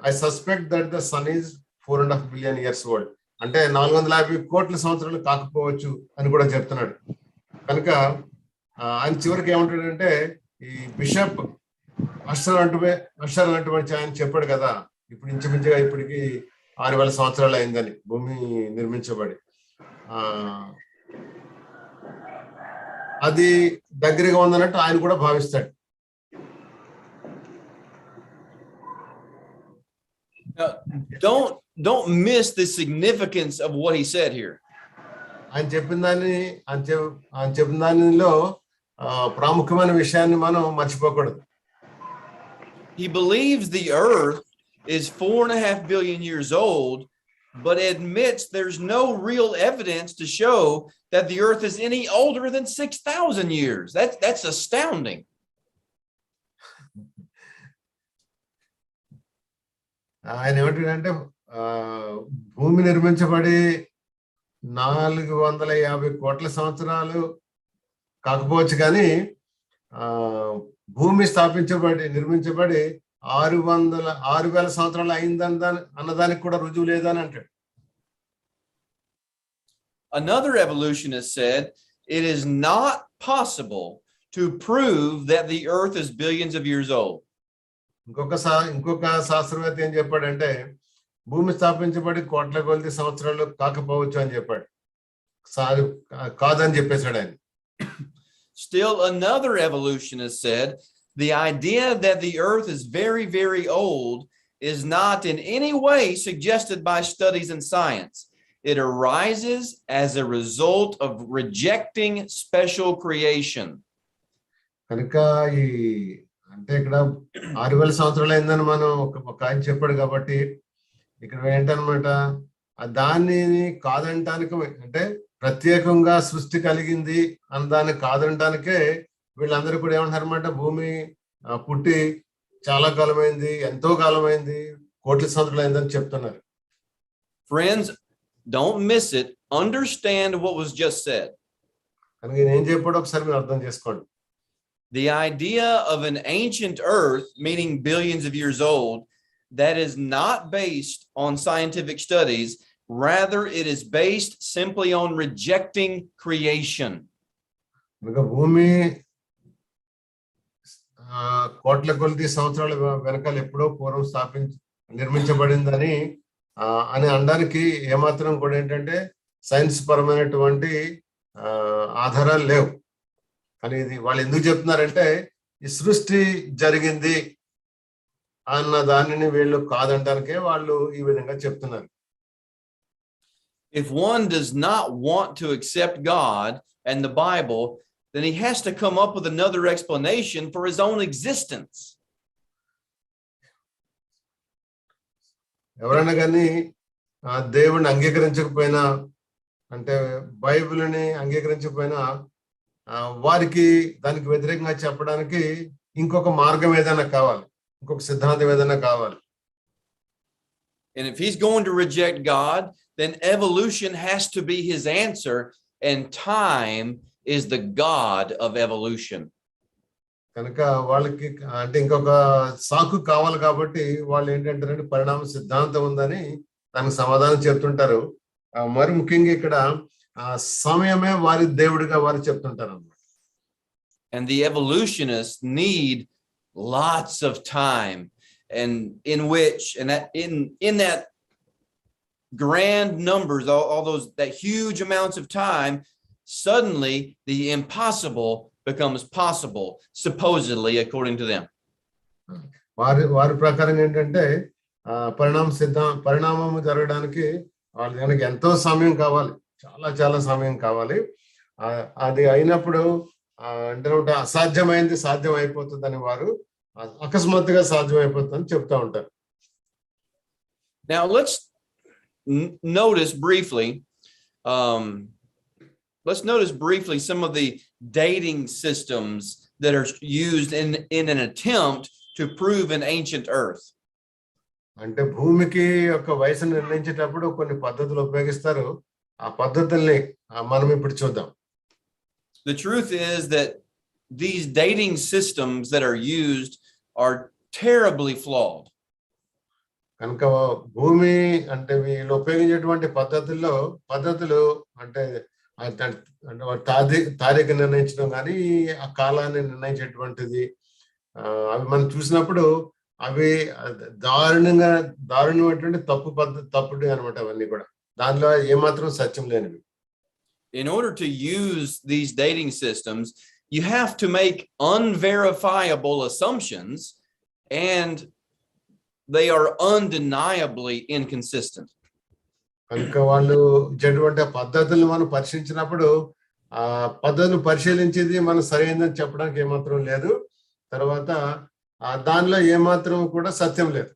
I suspect that the sun is 4.5 billion years old అంటే 450 కోట్ల సంవత్సరాలు కాకపోవచ్చు అని కూడా చెప్తున్నాడు. కనుక ఆయన చివరికి ఏమంటాడంటే ఈ బిషప్ అషర్ అన్నటువంటి ఆయన చెప్పాడు కదా ఇప్పుడు ఇంచుమించుగా ఇప్పటికి 6000 సంవత్సరాలు అయిందని భూమి నిర్మించబడి అది దగ్గరగా ఉందన్నట్టు ఆయన కూడా భావిస్తాడు. Don't miss the significance of what he said here. ఆయన చెప్పిన దానిలో ప్రాముఖ్యమైన విషయాన్ని మనం మర్చిపోకూడదు. He believes the earth is 4.5 billion years old but admits there's no real evidence to show that the earth is any older than 6,000 years. That's astounding. ఆయన ఏమంటాడంటే భూమి నిర్మించబడి 450 కోట్ల సంవత్సరాలు కాకపోవచ్చు కానీ భూమి నిర్మించబడి 6,000 సంవత్సరాలు అయిందని అన్నదానికి కూడా రుజువు లేదని అంటాడు. Another evolutionist said it is not possible to prove that the earth is billions of years old. ఇంకొక శాస్త్రవేత్త ఏం చెప్పాడంటే భూమి స్థాపించబడి కోట్ల కొలది సంవత్సరాలు కాకపోవచ్చు అని చెప్పాడు. కాదని చెప్పేశాడు ఆయన. Still another evolutionist said the idea that the earth is very, very old is not in any way suggested by studies in science. It arises as a result of rejecting special creation. కనుక అంటే ఇక్కడ 6,000 సంవత్సరాలు అయిందని మనం ఒక ఆయన చెప్పాడు కాబట్టి ఇక్కడ ఏంటనమాట దాన్ని కాదంటానికి అంటే ప్రత్యేకంగా సృష్టి కలిగింది అని దాన్ని కాదంటానికే వీళ్ళందరూ కూడా ఏమంటారనమాట భూమి పుట్టి చాలా కాలమైంది, ఎంతో కాలమైంది, కోట్ల సంవత్సరాలు అయిందని చెప్తున్నారు. Friends, don't miss it. Understand what was just said. కనుక ఏం చెప్పాడో ఒకసారి మీరు అర్థం చేసుకోండి. The idea of an ancient earth, meaning billions of years old, that is not based on scientific studies. Rather, it is based simply on rejecting creation. కనుక భూమి కోట్ల కొలది సంవత్సరాల వెనకాల ఎప్పుడో పూర్వం నిర్మించబడిందని అని అనడానికి ఏమాత్రం కూడా ఏంటంటే సైన్స్ పరమైనటువంటి ఆధారాలు లేవు. కానీ ఇది వాళ్ళు ఎందుకు చెప్తున్నారంటే ఈ సృష్టి జరిగింది అన్న దానిని వీళ్ళు కాదంటానికే వాళ్ళు ఈ విధంగా చెప్తున్నారు. If one does not want to accept God and the Bible, then he has to come up with another explanation for his own existence. ఎవరైనా కానీ దేవుణ్ణి అంగీకరించకపోయినా అంటే బైబిల్ని అంగీకరించకపోయినా వారికి దానికి వ్యతిరేకంగా చెప్పడానికి ఇంకొక మార్గం ఏదైనా కావాలి, ఇంకొక సిద్ధాంతం ఏదైనా కావాలి. And if he's going to reject God, then evolution has to be his answer, and time is the god of evolution. కనుక వాళ్ళకి అంటే ఇంకొక సాకు కావాలి కాబట్టి వాళ్ళు ఏంటంటారంటే పరిణామ సిద్ధాంతం ఉందని దానికి సమాధానం చెప్తుంటారు. మరి ముఖ్యంగా ఇక్కడ సమయమే వారి దేవుడిగా వారు చెప్తుంటారు అన్నమాట. And the evolutionists need lots of time, and in which and that in that grand numbers, all those that huge amounts of time, suddenly the impossible becomes possible, supposedly according to them. వారి ప్రకారం ఏంటంటే పరిణామం జరగడానికి వాళ్ళకి ఎంతో సమయం కావాలి, చాలా సమయం కావాలి. అది అయినప్పుడు అంటే అసాధ్యమైంది సాధ్యం అయిపోతుందని వారు అకస్మాత్తుగా సాధ్యం అయిపోతుందని చెప్తా ఉంటారు. Now let's notice briefly some of the dating systems that are used in an attempt to prove an ancient earth. అంటే భూమికి ఒక వయసు నిర్ణయించేటప్పుడు కొన్ని పద్ధతులు ఉపయోగిస్తారు. ఆ పద్ధతుల్ని మనం ఇప్పుడు చూద్దాం. The truth is that these dating systems that are used are terribly flawed. కనుక భూమి అంటే వీళ్ళు ఉపయోగించేటువంటి పద్ధతులు అంటే తారీఖు నిర్ణయించడం కానీ ఆ కాలాన్ని నిర్ణయించేటువంటిది అవి మనం చూసినప్పుడు అవి దారుణమైనటువంటి తప్పుడు అనమాట. అవన్నీ కూడా దానిలో ఏమాత్రం సత్యం లేనివి. In order to use these dating systems, you have to make unverifiable assumptions, and they are undeniably inconsistent. కనుక వాళ్ళు ఇచ్చేటువంటి పద్ధతులు మనం పరిశీలించినప్పుడు ఆ పద్ధతులు పరిశీలించేది మనం సరైనదని చెప్పడానికి ఏమాత్రం లేదు. తర్వాత దానిలో ఏమాత్రం కూడా సత్యం లేదు.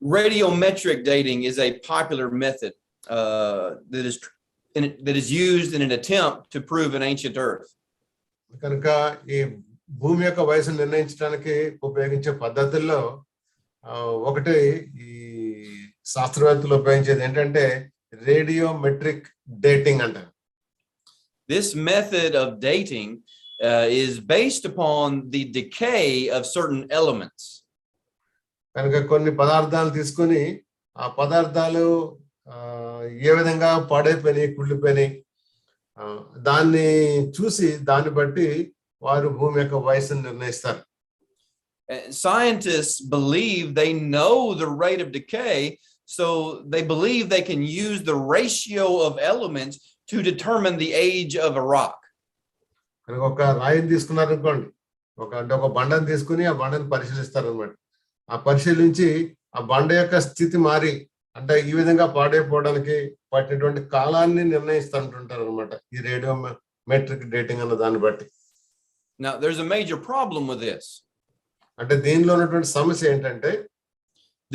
Radiometric dating is a popular method that is used in an attempt to prove an ancient Earth. కనుక ఈ భూమి యొక్క వయసును నిర్ణయించడానికి ఉపయోగించే పద్ధతుల్లో ఒకటి ఈ శాస్త్రవేత్తలు ఉపయోగించేది ఏంటంటే రేడియోమెట్రిక్ డేటింగ్ అంటారు. This method of dating is based upon the decay of certain elements. కనుక కొన్ని పదార్థాలు తీసుకొని ఆ పదార్థాలు ఏ విధంగా పాడైపోయినాయి, కుళ్ళిపోయినాయి, దాన్ని చూసి దాన్ని బట్టి వారు భూమి యొక్క వయసును నిర్ణయిస్తారు. Scientists believe they know the rate of decay, so they believe they can use the ratio of elements to determine the age of a rock. కనుక ఒక రాయిని తీసుకున్నారు అనుకోండి, ఒక బండను తీసుకుని ఆ బండను పరిశీలిస్తారు అన్నమాట. ఆ పరిశీలించి ఆ బండ యొక్క స్థితి మారి అంటే ఈ విధంగా పాడైపోవడానికి పట్టినటువంటి కాలాన్ని నిర్ణయిస్తుంటారు అనమాట ఈ రేడియోమెట్రిక్ డేటింగ్ అన్న దాన్ని బట్టి. Now there's a major problem with this. అంటే దీనిలో ఉన్నటువంటి సమస్య ఏంటంటే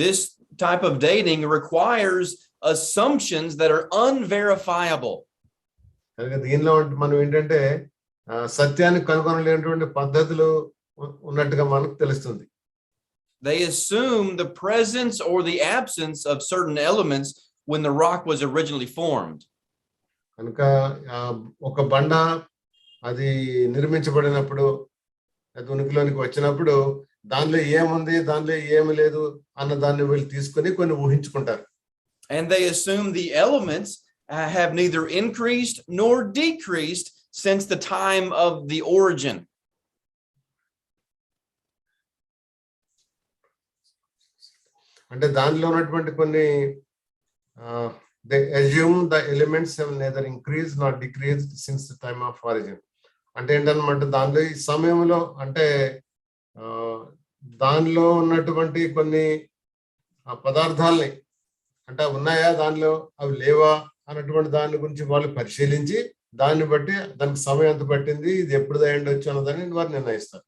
this type of dating requires assumptions that are unverifiable. కనుక దీనిలో మనం ఏంటంటే సత్యాన్ని కనుగొనలేనటువంటి పద్ధతులు ఉన్నట్టుగా మనకు తెలుస్తుంది. They assume the presence or the absence of certain elements when the rock was originally formed. కనుక ఒక బండ అది నిర్మించబడినప్పుడు అది ఉనికిలోనికి వచ్చినప్పుడు దానిలో ఏముంది దానిలో ఏమి లేదు అన్న దాన్ని వీళ్ళు తీసుకొని కొన్ని ఊహించుకుంటారు. And they assume the elements have neither increased nor decreased since the time of the origin. అంటే దానిలో ఉన్నటువంటి కొన్ని they assume the elements have neither increased nor decreased since the time of origin. అంటే ఏంటన్నమాట దానిలో ఈ సమయంలో అంటే దానిలో ఉన్నటువంటి కొన్ని పదార్థాలని అంటే ఉన్నాయా దానిలో అవి లేవా అన్నటువంటి దాని గురించి వాళ్ళు పరిశీలించి దాన్ని బట్టి దానికి సమయం ఎంత పట్టింది ఇది ఎప్పుడు అయ్యుండొచ్చు అన్నదాన్ని వారు నిర్ణయిస్తారు.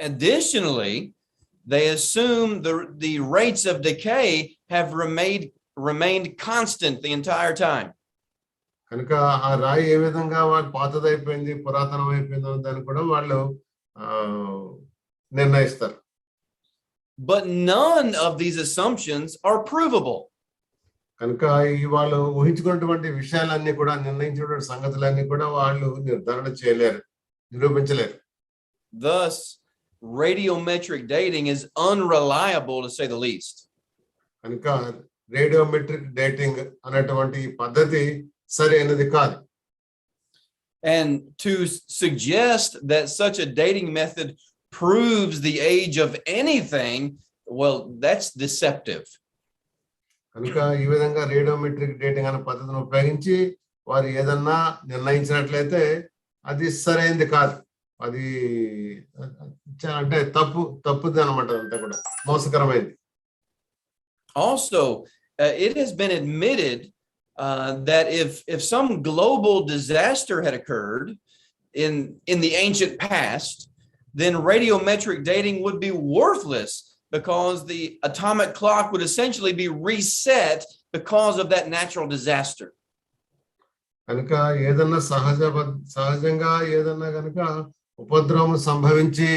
Additionally, they assume the rates of decay have remained constant the entire time. కనుక ఆ రాయి ఏ విధంగా వాళ్ళు పాతదైపోయింది పురాతనం అయిపోయిందో దాన్ని కూడా వాళ్ళు నిర్ణయిస్తారు. But none of these assumptions are provable. కనుక ఈ వాళ్ళు ఊహించుకున్నటువంటి విషయాలన్నీ కూడా నిర్ణయించినటువంటి సంగతులన్నీ కూడా వాళ్ళు నిర్ధారణ చేయలేరు, నిరూపించలేరు. Thus, radiometric dating is unreliable to say the least. కనుక రేడియోమెట్రిక్ డేటింగ్ అనేటువంటి పద్ధతి సరైనది కాదు. And to suggest that such a dating method proves the age of anything, well, that's deceptive. కనుక ఈ విధంగా రేడియోమెట్రిక్ డేటింగ్ అనే పద్ధతిని ఉపయోగించి వారు ఏదన్నా నిర్ణయించినట్లయితే అది సరైనది కాదు, అది అంటే తప్పుది అనమాట, అంతా కూడా మోసకరమైంది. Also, it has been admitted that if some global disaster had occurred in the ancient past, then radiometric dating would be worthless because the atomic clock would essentially be reset because of that natural disaster. కనుక ఏదన్నా సహజంగా ఏదన్నా కనుక ఉపద్రవం సంభవించి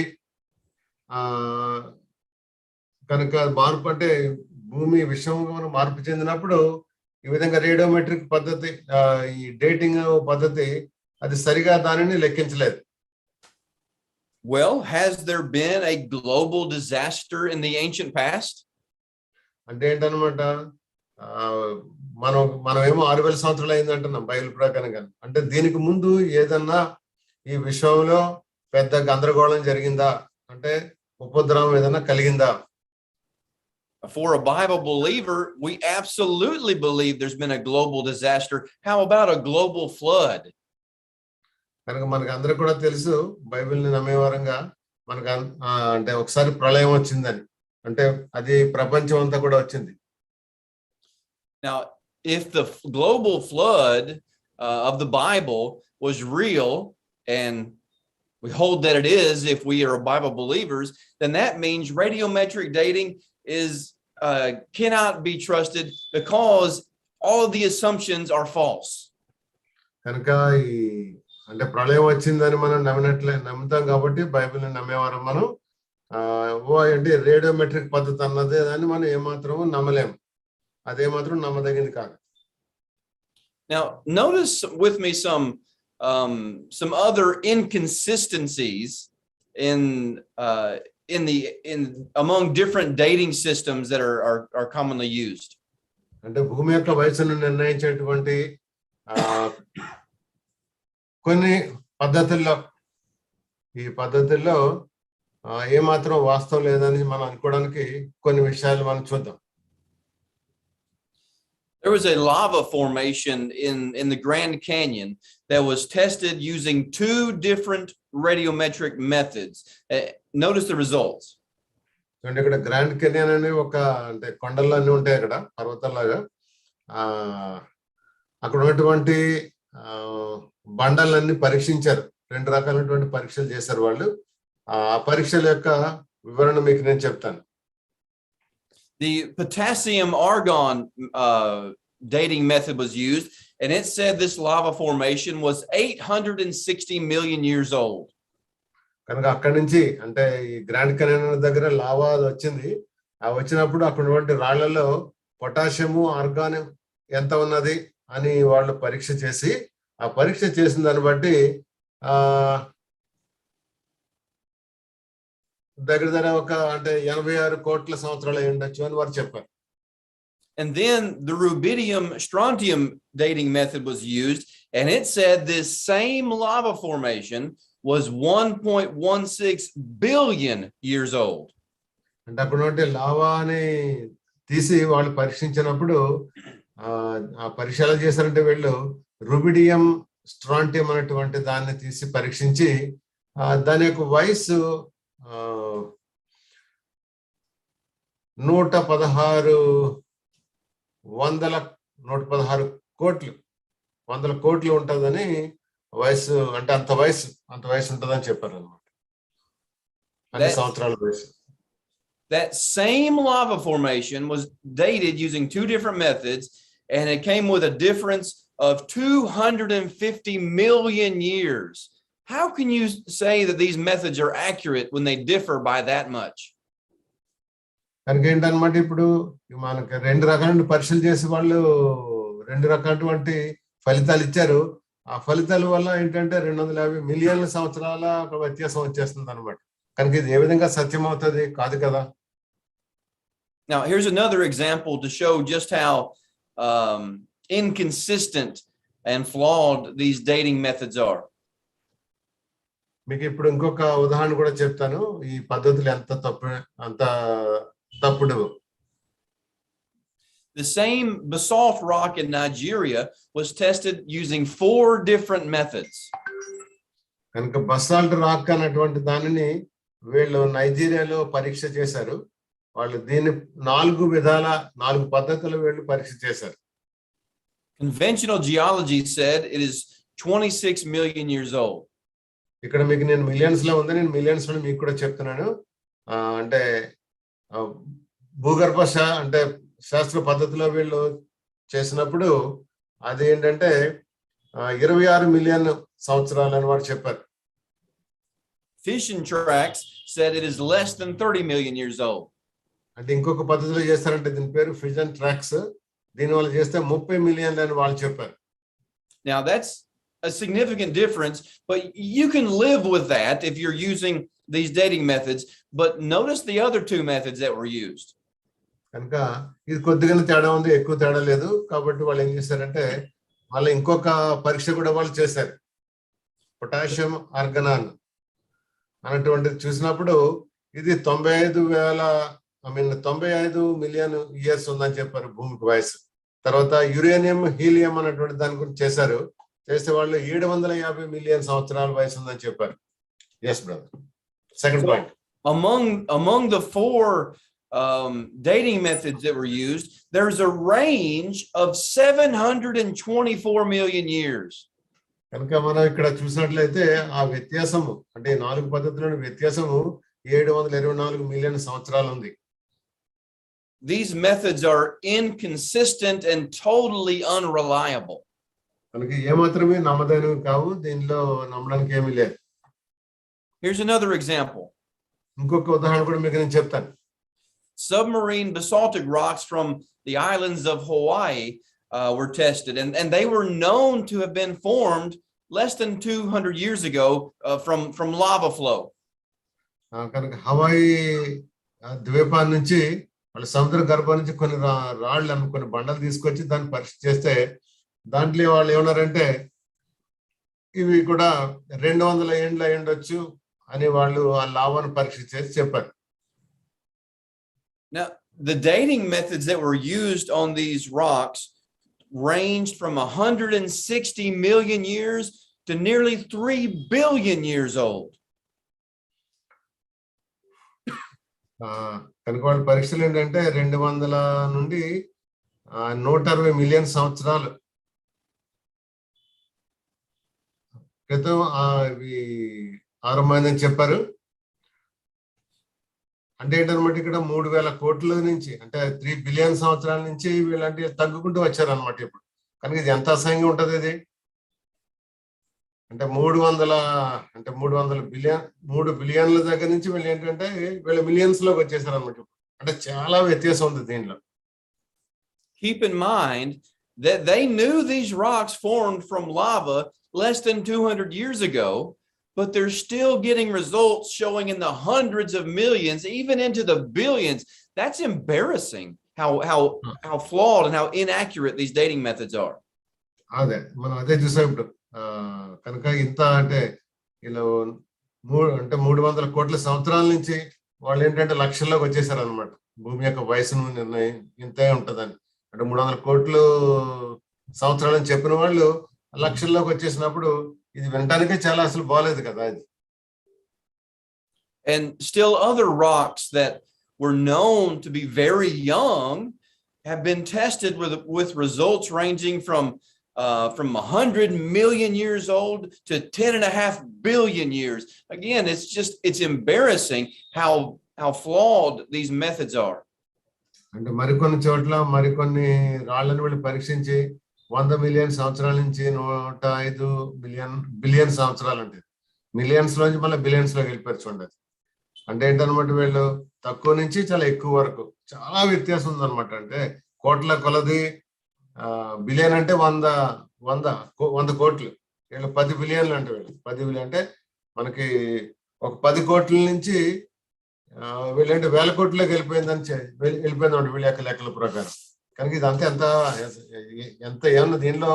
కనుక మార్పు అంటే భూమి విషయంగా మార్పు చెందినప్పుడు ఈ విధంగా రేడియోమెట్రిక్ పద్ధతి ఈ డేటింగ్ పద్ధతి అది సరిగా దానిని లెక్కించలేదు. Well, has there been a global disaster in the ancient past? అంటే ఏంటన్నమాట మనమేమో 6000 సంవత్సరాలు అయింది అంటున్నాం బైబిల్ ప్రకారంగా. అంటే దీనికి ముందు ఏదన్నా ఈ విషయంలో పెద్ద గందరగోళం జరిగిందా, అంటే ఉపద్రవం ఏదన్నా కలిగిందా? For a Bible believer, we absolutely believe there's been a global disaster. How about a global flood? కనుక మనకు అందరూ కూడా తెలుసు బైబిల్ని నమ్మేవారంగా మనకు అంటే ఒకసారి ప్రళయం వచ్చిందని, అంటే అది ప్రపంచం అంతా కూడా వచ్చింది. Now, if the global flood of the Bible was real, and we hold that it is if we are Bible believers, then that means radiometric dating is cannot be trusted because all of the assumptions are false. కనుక ఈ అంటే ప్రళయం వచ్చిందని మనం నమ్ముతాం కాబట్టి బైబిల్ని నమ్మేవారు మనం అంటే రేడియోమెట్రిక్ పద్ధతి అన్నదే అని మనం ఏమాత్రము నమ్మలేము, అదేమాత్రం నమ్మదగింది కాదు. Now notice with me some other inconsistencies in among different dating systems that are commonly used. అంటే భూమి యొక్క వయసును నిర్ణయించేటువంటి కొన్ని పద్ధతుల్లో ఈ పద్ధతుల్లో ఏమాత్రం వాస్తవం లేదని మనం అనుకోవడానికి కొన్ని విషయాలు మనం చూద్దాం. There was a lava formation in the Grand Canyon that was tested using two different radiometric methods. Notice the results. అంటే ఇక్కడ గ్రాండ్ కెనియన్ అనే ఒక అంటే కొండలు అన్నీ ఉంటాయి అక్కడ పర్వతాలాగా, అక్కడ ఉన్నటువంటి బండలన్నీ పరీక్షించారు, రెండు రకాలైనటువంటి పరీక్షలు చేశారు వాళ్ళు. ఆ పరీక్షల యొక్క వివరణ మీకు నేను చెప్తాను. The potassium argon dating method was used, and it said this lava formation was 860 million years old. కనుక అక్కడి నుంచి అంటే ఈ గ్రాండ్ కెనియన్ దగ్గర లావా వచ్చింది, ఆ వచ్చినప్పుడు అక్కడ ఉన్నటువంటి రాళ్లలో పొటాషియము ఆర్గాన్ ఎంత ఉన్నది అని వాళ్ళు పరీక్ష చేసి, ఆ పరీక్ష చేసిన దాన్ని బట్టి దగ్గర ఒక అంటే 86 కోట్ల సంవత్సరాలు అయి ఉండొచ్చు అని వారు చెప్పారు. And then the rubidium strontium dating method was used, and it said this same lava formation was 1.16 billion years old. అంటే అక్కడ నుండి లావాని తీసి వాళ్ళు పరీక్షించినప్పుడు ఆ పరీక్షలు చేశారంటే వీళ్ళు రుబిడియం స్ట్రాంటియం అనేటువంటి దాన్ని తీసి పరీక్షించి దాని యొక్క వయసు 116 కోట్లు ఉంటుందని వయసు, అంటే అంత వయసు ఉంటుందని చెప్పారు అన్నమాట, అన్ని సంవత్సరాల వయసు. That same lava formation was dated using two different methods, and it came with a difference of 250 million years. How can you say that these methods are accurate when they differ by that much? కనుక ఏంటన్నమాట, ఇప్పుడు మనకి రెండు రకాల పరీక్షలు చేసి వాళ్ళు రెండు రకాలటువంటి ఫలితాలు ఇచ్చారు. ఆ ఫలితాల వల్ల ఏంటంటే 250 మిలియన్ల సంవత్సరాల వ్యత్యాసం వచ్చేస్తుంది అనమాట. కనుక ఇది ఏ విధంగా సత్యం అవుతుంది? కాదు కదా. Now here's another example to show just how inconsistent and flawed these dating methods are. మీకు ఇప్పుడు ఇంకొక ఉదాహరణ కూడా చెప్తాను, ఈ పద్ధతులు ఎంత తప్పుడు. The same basalt rock in Nigeria was tested using 4 different methods. కనుక బసాల్ట్ రాక్ అనేటువంటి దానిని వీళ్ళు నైజీరియాలో పరీక్ష చేశారు. వాళ్ళు దీన్ని 4 పద్ధతులు వీళ్ళు పరీక్ష చేశారు. Conventional geology said it is 26 million years old. ఇక్కడ మీకు నేను మిలియన్స్ లో ఉంది, నేను మిలియన్స్ లో మీకు కూడా చెప్తున్నాను. అంటే భూగర్భ అంటే శాస్త్ర పద్ధతిలో వీళ్ళు చేసినప్పుడు అది ఏంటంటే 26 మిలియన్ సంవత్సరాలు అని వారు చెప్పారు. Fission tracks said it is less than 30 million years old. అంటే ఇంకొక పద్ధతిలో చేస్తారంటే దీని పేరు ఫిజన్ ట్రాక్స్, దీని వల్ల చేస్తే 30 మిలియన్ అని వాళ్ళు చెప్పారు. Now that's a significant difference, but you can live with that if you're using these dating methods. But notice the other 2 methods that were used. కనుక ఇది కొద్దిగానే తేడా ఉంది, ఎక్కువ తేడా లేదు. కాబట్టి వాళ్ళు ఏం చేశారంటే మళ్ళీ ఇంకొక పరీక్ష కూడా వాళ్ళు చేశారు. పొటాషియం ఆర్గనాన్ అనేటువంటిది చూసినప్పుడు ఇది 95 మిలియన్ ఇయర్స్ ఉందని చెప్పారు భూమికి వయసు. తర్వాత యురేనియం హీలియం అనేటువంటి దాని గురించి చేశారు, చేస్తే వాళ్ళు 750 మిలియన్ సంవత్సరాల వయసు ఉందని చెప్పారు. Yes brother, second point. Among the 4 dating methods that were used, there's a range of 724 million years. కనుక మనం ఇక్కడ చూసినట్లయితే ఆ వ్యత్యాసము అంటే 4 పద్ధతులను వ్యత్యాసము 724 మిలియన్ సంవత్సరాలు ఉంది. these methods are inconsistent and totally unreliable. మనకి ఏమాత్రమే నమ్మదైనవి కావు, దీనిలో నమ్మడానికి ఏమీ లేదు. Here's another example. ఇంకొక ఉదాహరణ కూడా మీకు నేను చెప్తాను. Submarine basaltic rocks from the islands of Hawaii were tested, and they were known to have been formed less than 200 years ago from lava flow. కనుక హవాయి ద్వీపాల నుంచి వాళ్ళ సముద్ర గర్భం నుంచి కొన్ని రాళ్ళు కొన్ని బండలు తీసుకొచ్చి దాన్ని పరీక్ష చేస్తే దాంట్లో వాళ్ళు ఏమన్నారంటే ఇవి కూడా 200 ఏండ్లు అయి ఉండొచ్చు అని వాళ్ళు ఆ లావాను పరీక్ష చేసి చెప్పారు. Now, the dating methods that were used on these rocks ranged from 160 million years to nearly 3 billion years old. కనుక వాళ్ళ పరీక్షలు ఏంటంటే 200 నుండి 160 మిలియన్ సంవత్సరాలు క్రితం ఇవి ఆరంభమైందని చెప్పారు. అంటే ఏంటనమాట ఇక్కడ 3,000 కోట్ల నుంచి అంటే 3 బిలియన్ సంవత్సరాల నుంచి వీళ్ళంటే తగ్గుకుంటూ వచ్చారనమాట. ఇప్పుడు కనుక ఇది ఎంత అసహ్యంగా ఉంటది ఇది అంటే 300 బిలియన్ 3 బిలియన్ల దగ్గర నుంచి వీళ్ళు ఏంటంటే వీళ్ళ మిలియన్స్ లోకి వచ్చేసారు అనమాట. అంటే చాలా వ్యత్యాసం ఉంది దీనిలో. Keep in mind that they knew these rocks formed from lava less than 200 years ago, but they're still getting results showing in the hundreds of millions, even into the billions. That's embarrassing how flawed and how inaccurate these dating methods are. అదే మనం అదే చూసాం ఇప్పుడు. కనుక ఇంత అంటే ఇలా 300 కోట్ల సంవత్సరాల నుంచి వాళ్ళు ఏంటంటే లక్షల్లోకి వచ్చేసారు అనమాట. భూమి యొక్క వయసును నిర్ణయం ఇంతే ఉంటదని అంటే 300 కోట్లు సంవత్సరాలని చెప్పిన వాళ్ళు లక్షల్లోకి వచ్చేసినప్పుడు ఇది వినటానికే చాలా అసలు బాలేదు కదా ఇది. And still other rocks that were known to be very young have been tested with results ranging from 100 million years old to 10.5 billion years. Again, it's embarrassing how flawed these methods are. అంటే మరికొన్ని చోట్ల మరికొన్ని రాళ్ళను వీళ్ళు పరీక్షించి 100 million సంవత్సరాల నుంచి 105 billion సంవత్సరాలు అంటే మిలియన్స్ లోంచి మళ్ళీ బిలియన్స్ లోకి వెళ్ళిపోయి చూడండి. అంటే ఏంటనమాట వీళ్ళు తక్కువ నుంచి చాలా ఎక్కువ వరకు చాలా వ్యత్యాసం ఉందన్నమాట. అంటే కోట్ల కొలది బిలియన్ అంటే 100 కోట్లు, వీళ్ళు 10 బిలియన్లు అంటే వీళ్ళు 10 బిలియన్ అంటే మనకి ఒక 10 కోట్ల నుంచి వీళ్ళంటే 1000 కోట్లకి వెళ్ళిపోయిందండి వీళ్ళ యొక్క లెక్కల ప్రకారం. కనుక ఇదంతా ఎంత ఏమన్నా దీనిలో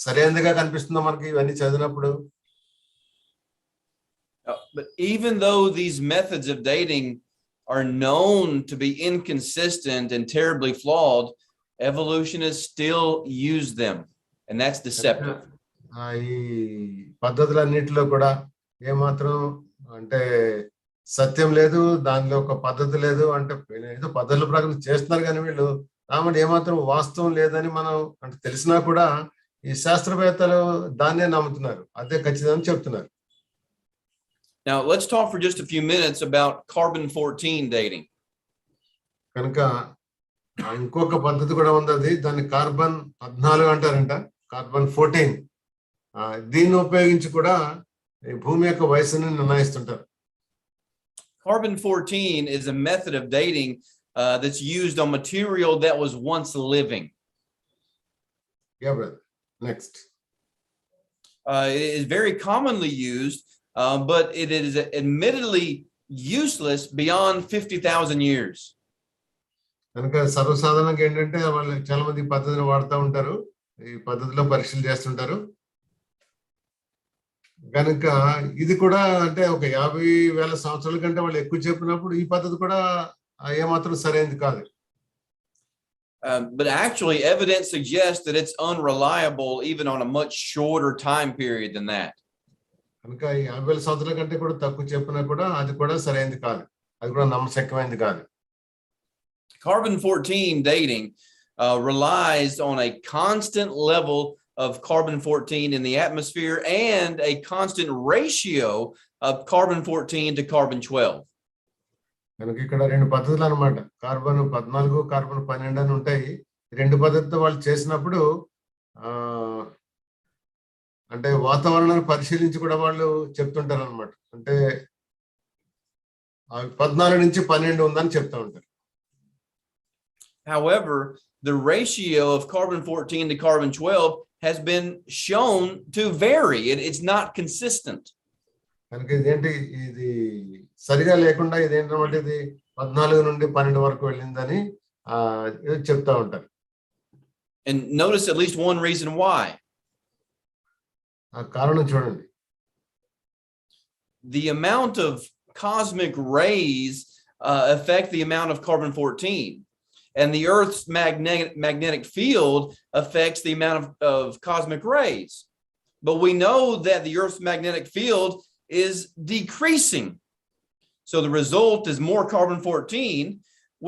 సరైనదిగా కనిపిస్తుందో మనకి ఇవన్నీ చదివినప్పుడు. But even though these methods of dating are known to be inconsistent and terribly flawed, evolutionists still use them, and that's deceptive. ఈ పద్ధతులన్నిటిలో కూడా ఏమాత్రం అంటే సత్యం లేదు, దానిలో ఒక పద్ధతి లేదు. అంటే ఏదో పద్ధతుల ప్రకారం చేస్తున్నారు కానీ వీళ్ళు కాబట్టి ఏమాత్రం వాస్తవం లేదని మనం అంటే తెలిసినా కూడా ఈ శాస్త్రవేత్తలు దాన్నే నమ్ముతున్నారు, అదే ఖచ్చితంగా చెప్తున్నారు. Now let's talk for just a few minutes about carbon-14 dating. కనుక ఇంకొక పద్ధతి కూడా ఉంది, దాన్ని కార్బన్ 14 అంటారంట, కార్బన్ 14. దీన్ని ఉపయోగించి కూడా ఈ భూమి యొక్క వయసుని నిర్ణయిస్తుంటారు. Carbon-14 is a method of dating that's used on material that was once living. Yeah, brother. Next. It is very commonly used, but it is admittedly useless beyond 50,000 years. కనుక సర్వసాధారణంగా ఏంటంటే వాళ్ళు చాలా మంది పద్ధతిని వాడుతూ ఉంటారు, ఈ పద్ధతిలో పరీక్షలు చేస్తుంటారు. కనుక ఇది కూడా అంటే ఒక 50,000 సంవత్సరాల కంటే వాళ్ళు ఎక్కువ చెప్పినప్పుడు ఈ పద్ధతి కూడా ఏమాత్రం సరైనది కాదు. But actually evidence suggests that it's unreliable even on a much shorter time period than that. కనుక 50,000 సంవత్సరాల కంటే కూడా తక్కువ చెప్పినా కూడా అది కూడా సరైనది కాదు, అది కూడా నమ్మశక్యమైనది కాదు. Carbon-14 dating relies on a constant level of carbon-14 in the atmosphere and a constant ratio of carbon-14 to carbon-12. కనుక ఇక్కడ రెండు పద్ధతులు అన్నమాట. కార్బన్ 14, కార్బన్ 12 అని ఉంటాయి. రెండు పద్ధతితో వాళ్ళు చేసినప్పుడు అంటే వాతావరణాన్ని పరిశీలించి కూడా వాళ్ళు చెప్తుంటారు అనమాట. అంటే 14 నుంచి 12 ఉందని చెప్తా ఉంటారు. However, the ratio of carbon 14 to carbon 12 has been shown to vary. It's not consistent. కనుక ఇదేంటి, ఇది సరిగా లేకుండా ఇదేంటంటే ఇది 14 నుండి 12 వరకు వెళ్ళిందని చెప్తా ఉంటారు. And notice at least one reason why. ఆ కారణం చూడండి. The amount of cosmic rays affect the amount of carbon 14, and the Earth's magnetic field affects the amount of cosmic rays. But we know that the Earth's magnetic field is decreasing. So the result is more carbon 14,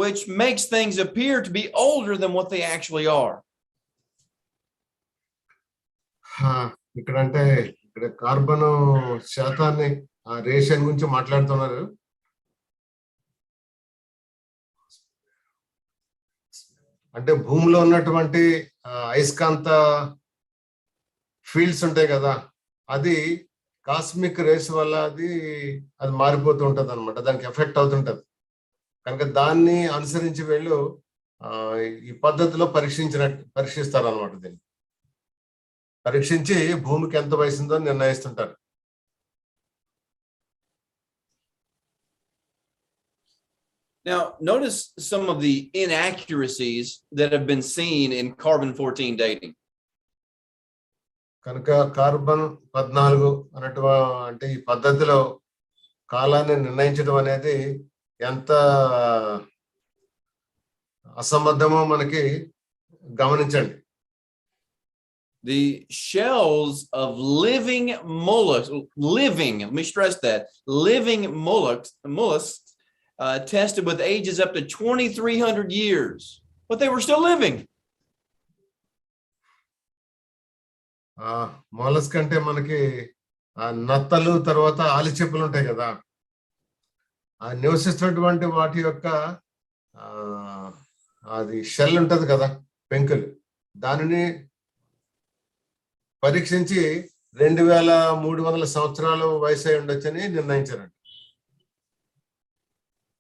which makes things appear to be older than what they actually are. ఇక్కడ అంటే ఇక్కడ carbon శాతాన్ని ration గురించి మాట్లాడుతున్నారు. అంటే భూమిలో ఉన్నటువంటి అయస్కాంత ఫీల్డ్స్ ఉంటాయి కదా, అది కాస్మిక్ రేస్ వల్ల అది మారిపోతూ ఉంటది అనమాట, దానికి ఎఫెక్ట్ అవుతుంటది. కనుక దాన్ని అనుసరించి వీళ్ళు ఈ పద్ధతిలో పరీక్షిస్తారు అనమాట. దీన్ని పరీక్షించి భూమికి ఎంత వయసుందో నిర్ణయిస్తుంటారు. Now, notice some of the inaccuracies that have been seen in carbon 14 dating. కనుక కార్బన్ 14 అంటే ఈ పద్ధతిలో కాలాన్ని నిర్ణయించడం అనేది ఎంత అసంబద్ధమో మనకి గమనించండి. The shells of living mollusks, let me stress that, living mollusks tested with ages up to 2,300 years, but they were still living. Mollusc అంటే మనకి నత్తలు తర్వాత ఆలిచెప్పులు ఉంటాయి కదా, నివసిస్తున్నటువంటి వాటి యొక్క అది షెల్ ఉంటది కదా, పెంకులు, దానిని పరీక్షించి 2,300 సంవత్సరాలు వయసు అయి ఉండొచ్చని నిర్ణయించారండి.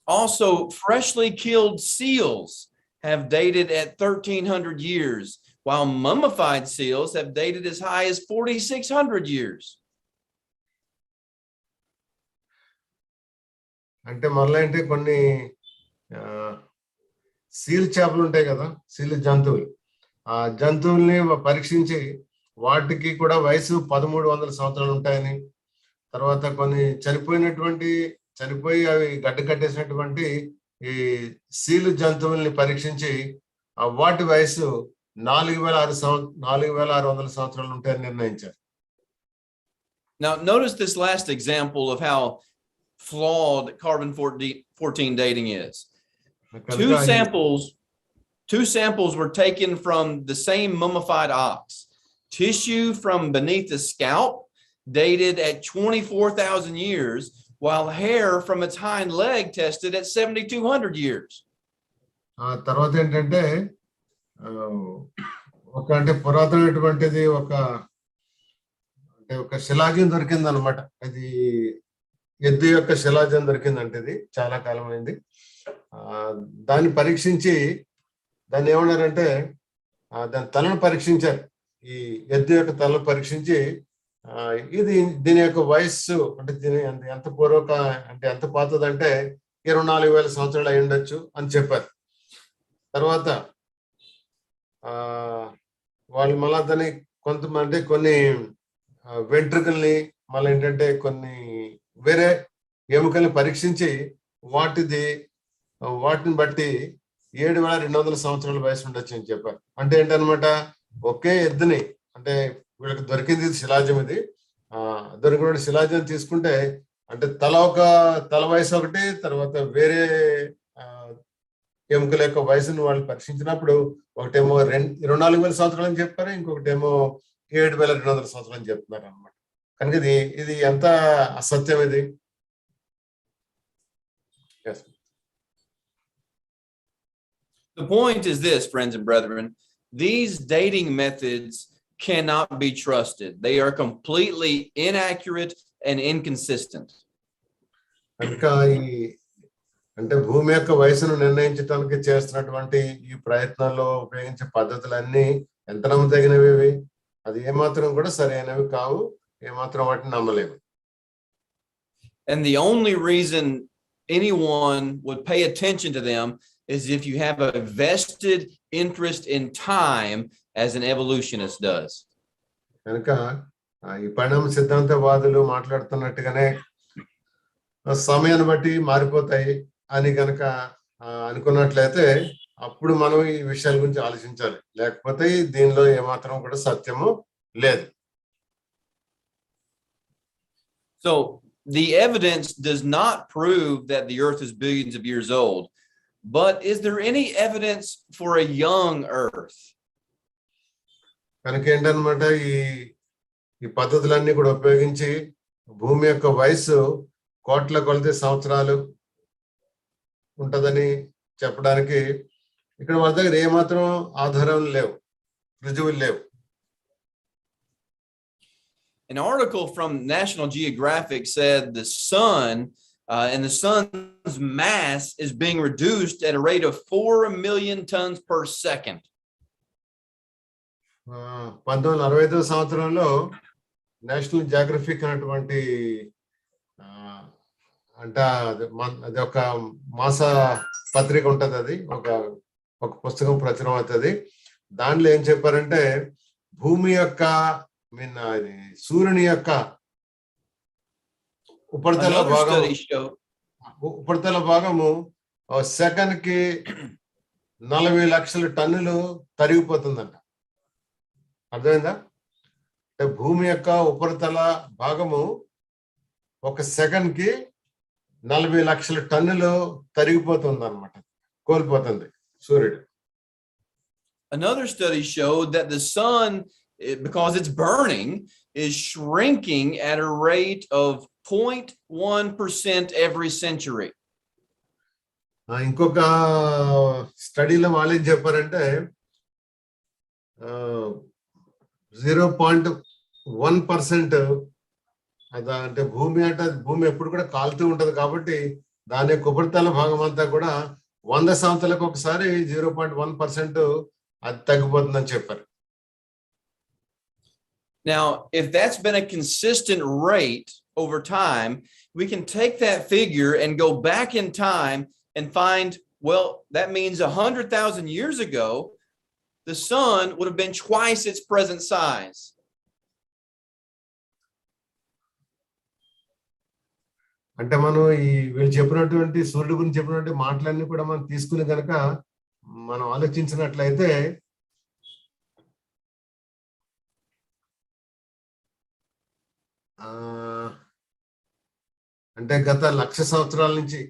Also, freshly killed seals have dated at 1,300 years, while mummified seals have dated as high as 4,600 years. అంటే మళ్ళీ అంటే కొన్ని సీల్ చేపలు ఉంటాయి కదా, సీల్ జంతువులు, ఆ జంతువుల్ని పరీక్షించి వాటికి కూడా వయసు 1,300 సంవత్సరాలు ఉంటాయని, తర్వాత కొన్ని చనిపోయి అవి గడ్డ కట్టేసినటువంటి ఈ సీలు జంతువుల్ని పరీక్షించి వాటి వయసు 4,600 సంవత్సరాలు ఉంటాయని నిర్ణయించారు. Now, notice this last example of how flawed carbon 14 dating is. Two samples were taken from the same mummified ox. Tissue from beneath the scalp dated at 24,000 years, while hair from its hind leg tested at 7,200 years. తర్వాత ఏంటంటే అంటే పురాతనమైనటువంటిది ఒక శిలాజం దొరికింది అనమాట. అది ఎద్దు యొక్క శిలాజం దొరికిందంటే ఇది చాలా కాలం అయింది. దాన్ని పరీక్షించి దాన్ని ఏమన్నారంటే దాని తలను పరీక్షించారు. ఈ ఎద్దు యొక్క తలను పరీక్షించి దీని యొక్క వయస్సు అంటే దీని ఎంత ఎంత పాతదంటే 24,000 సంవత్సరాలు అయి ఉండొచ్చు అని చెప్పారు. తర్వాత వాళ్ళు మళ్ళా దాన్ని కొంతమంది కొన్ని వెంట్రుకల్ని మళ్ళీ ఏంటంటే కొన్ని వేరే ఎముకల్ని పరీక్షించి వాటిని బట్టి 7,200 సంవత్సరాల వయసు ఉండొచ్చు అని చెప్పారు. అంటే ఏంటనమాట, ఒకే ఎద్దుని అంటే వీళ్ళకి దొరికింది శిలాజం, ఇది దొరికిన శిలాజం తీసుకుంటే అంటే తల వయసు ఒకటి, తర్వాత వేరే ఎముకల యొక్క వయసును వాళ్ళు పరీక్షించినప్పుడు ఒకటేమో 24,000 సంవత్సరాలు అని చెప్పారు, ఇంకొకటేమో 7,200 సంవత్సరాలు అని చెప్తున్నారు అనమాట. కనుక ఇది ఎంత అసత్యం ఇది. The point is this, friends and brethren, these dating methods cannot be trusted. They are completely inaccurate and inconsistent. కనుక ఈ అంటే భూమి యొక్క వయసును నిర్ణయించడానికి చేస్తున్నటువంటి ఈ ప్రయత్నాల్లో ఉపయోగించే పద్ధతులన్నీ ఎంత నమ్మదగినవి ఇవి? అది ఏమాత్రం కూడా సరైనవి కావు, ఏమాత్రం వాటిని నమ్మలేము. And the only reason anyone would pay attention to them is if you have a vested interest in time as an evolutionist does. కనుక ఈ పరిణామ సిద్ధాంతవాదులు మాట్లాడుతున్నట్టుగానే సమయాన్ని బట్టి మారిపోతాయి అని కనుక అనుకున్నట్లయితే అప్పుడు మనం ఈ విషయాల గురించి ఆలోచించాలి, లేకపోతే దీనిలో ఏమాత్రం కూడా సత్యము లేదు. So the evidence does not prove that the earth is billions of years old, but is there any evidence for a young earth? కనుక ఏంటన్నమాట, ఈ పద్ధతులన్నీ కూడా ఉపయోగించి భూమి యొక్క వయసు కోట్ల కొలది సంవత్సరాలు ఉంటదని చెప్పడానికి ఇక్కడ వాళ్ళ దగ్గర ఏమాత్రం ఆధారాలు లేవు, రుజువులు లేవు. An article from National Geographic said the sun and the sun's mass is being reduced at a rate of 4 million tons per second. 1965 సంవత్సరంలో నేషనల్ జాగ్రఫిక్ అనేటువంటి అంటే అది ఒక మాస పత్రిక ఉంటది, అది ఒక పుస్తకం ప్రచురం అవుతుంది. దాంట్లో ఏం చెప్పారంటే భూమి యొక్క సూర్యుని యొక్క ఉపరితల భాగము సెకండ్ కి 40 లక్షల టన్నులు తరిగిపోతుందంట. అర్థమైందా? అంటే భూమి యొక్క ఉపరితల భాగము ఒక సెకండ్ కి 40 లక్షల టన్నులు తరిగిపోతుంది అన్నమాట, కోల్పోతుంది సూర్యుడు. Another study showed that the sun, because it's burning, is shrinking at a rate of 0.1% every century. ఇంకొక స్టడీలో వాళ్ళు ఏం చెప్పారంటే 0.1% అంటే భూమి ఎప్పుడు కూడా కాలుతూ ఉంటది కాబట్టి దాని యొక్క ఉపరితల భాగం అంతా కూడా 100 సంవత్సరాలకు ఒకసారి 0.1% అది తగ్గిపోతుందని చెప్పారు. Now, if that's been a consistent rate over time, we can take that figure and go back in time and find, well, that means 100,000 years ago, the sun would have been twice its present size. అంటే మనం వీళ్ళు చెప్పినటువంటి సూర్యుడు గురించి చెప్పినటువంటి మాటలన్నీ కూడా మనం తీసుకుని కనుక మనం ఆలోచించినట్లయితే అంటే గత 1,00,000 సంవత్సరాల నుంచి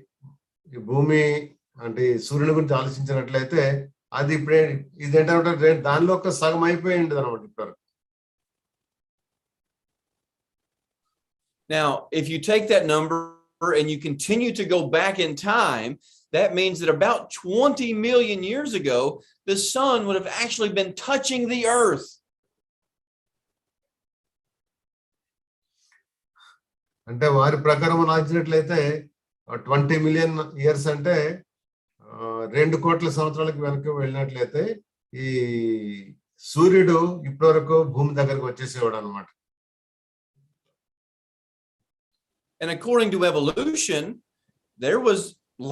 ఈ భూమి అంటే సూర్యుని గురించి ఆలోచించినట్లయితే అది ఇప్పుడే ఇదేంటంటే దానిలో ఒక సగం అయిపోయింది అనమాట ఇప్పుడు. Now, if you take that number and you continue to go back in time, that means that about 20 million years ago, the sun would have actually been touching the earth. అంటే వారి ప్రకారం రాసినట్లయితే 20 మిలియన్ ఇయర్స్ అంటే 2 కోట్ల సంవత్సరాలకు వెనక్కి వెళ్ళినట్లయితే ఈ సూర్యుడు ఇప్పటి వరకు భూమి దగ్గరకు వచ్చేసేవాడు అన్నమాట. And according to evolution, there was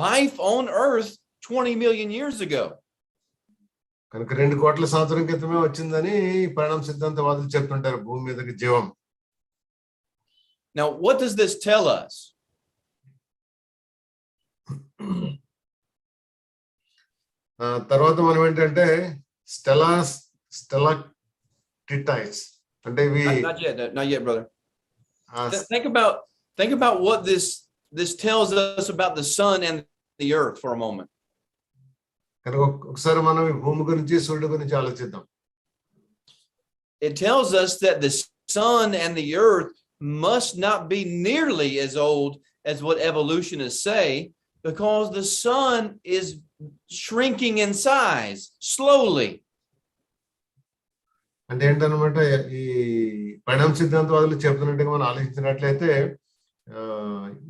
life on earth 20 million years ago. కనుక 2 కోట్ల సంవత్సరం క్రితమే వచ్చిందని పరిణామ సిద్ధాంతవాదులు చెప్తుంటారు భూమి మీదకి జీవం. Now, what does this tell us? తర్వాత మనం ఏంటంటే స్టెలాక్టిటైట్స్ అంటే ఇవి not yet, brother. Think about what this tells us about the sun and the earth for a moment. కనుక ఒకసారి మనం ఈ భూమి గురించి సూర్యుడి గురించి ఆలోచిద్దాం. It tells us that the sun and the earth must not be nearly as old as what evolutionists say, because the sun is shrinking in size slowly. అంటే ఏంటన్నమాట, ఈ పరిణామ సిద్ధాంతవాదులు చెప్తున్నట్టుగా మనం ఆలోచించినట్లయితే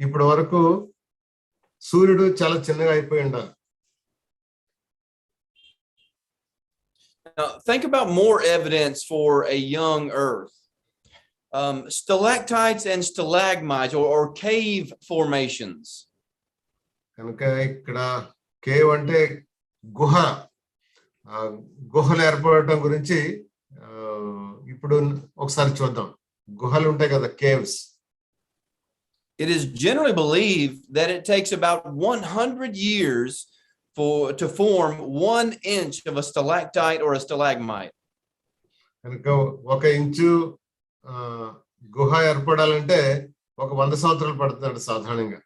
ఇప్పటి వరకు సూర్యుడు చాలా చిన్నగా అయిపోయి ఉండాలి. Now, think about more evidence for a young Earth. Stalactites and stalagmites or cave formations. కనుక ఇక్కడ కేవ్ అంటే గుహలు ఏర్పడటం గురించి ఇప్పుడు ఒకసారి చూద్దాం. గుహలు ఉంటాయి కదా, caves. It is generally believed that it takes about 100 years to form 1 inch of a stalactite or a stalagmite. కనుక 1 ఇంచు గుహ ఏర్పడాలంటే 100 సంవత్సరాలు పడుతుంది సాధారణంగా.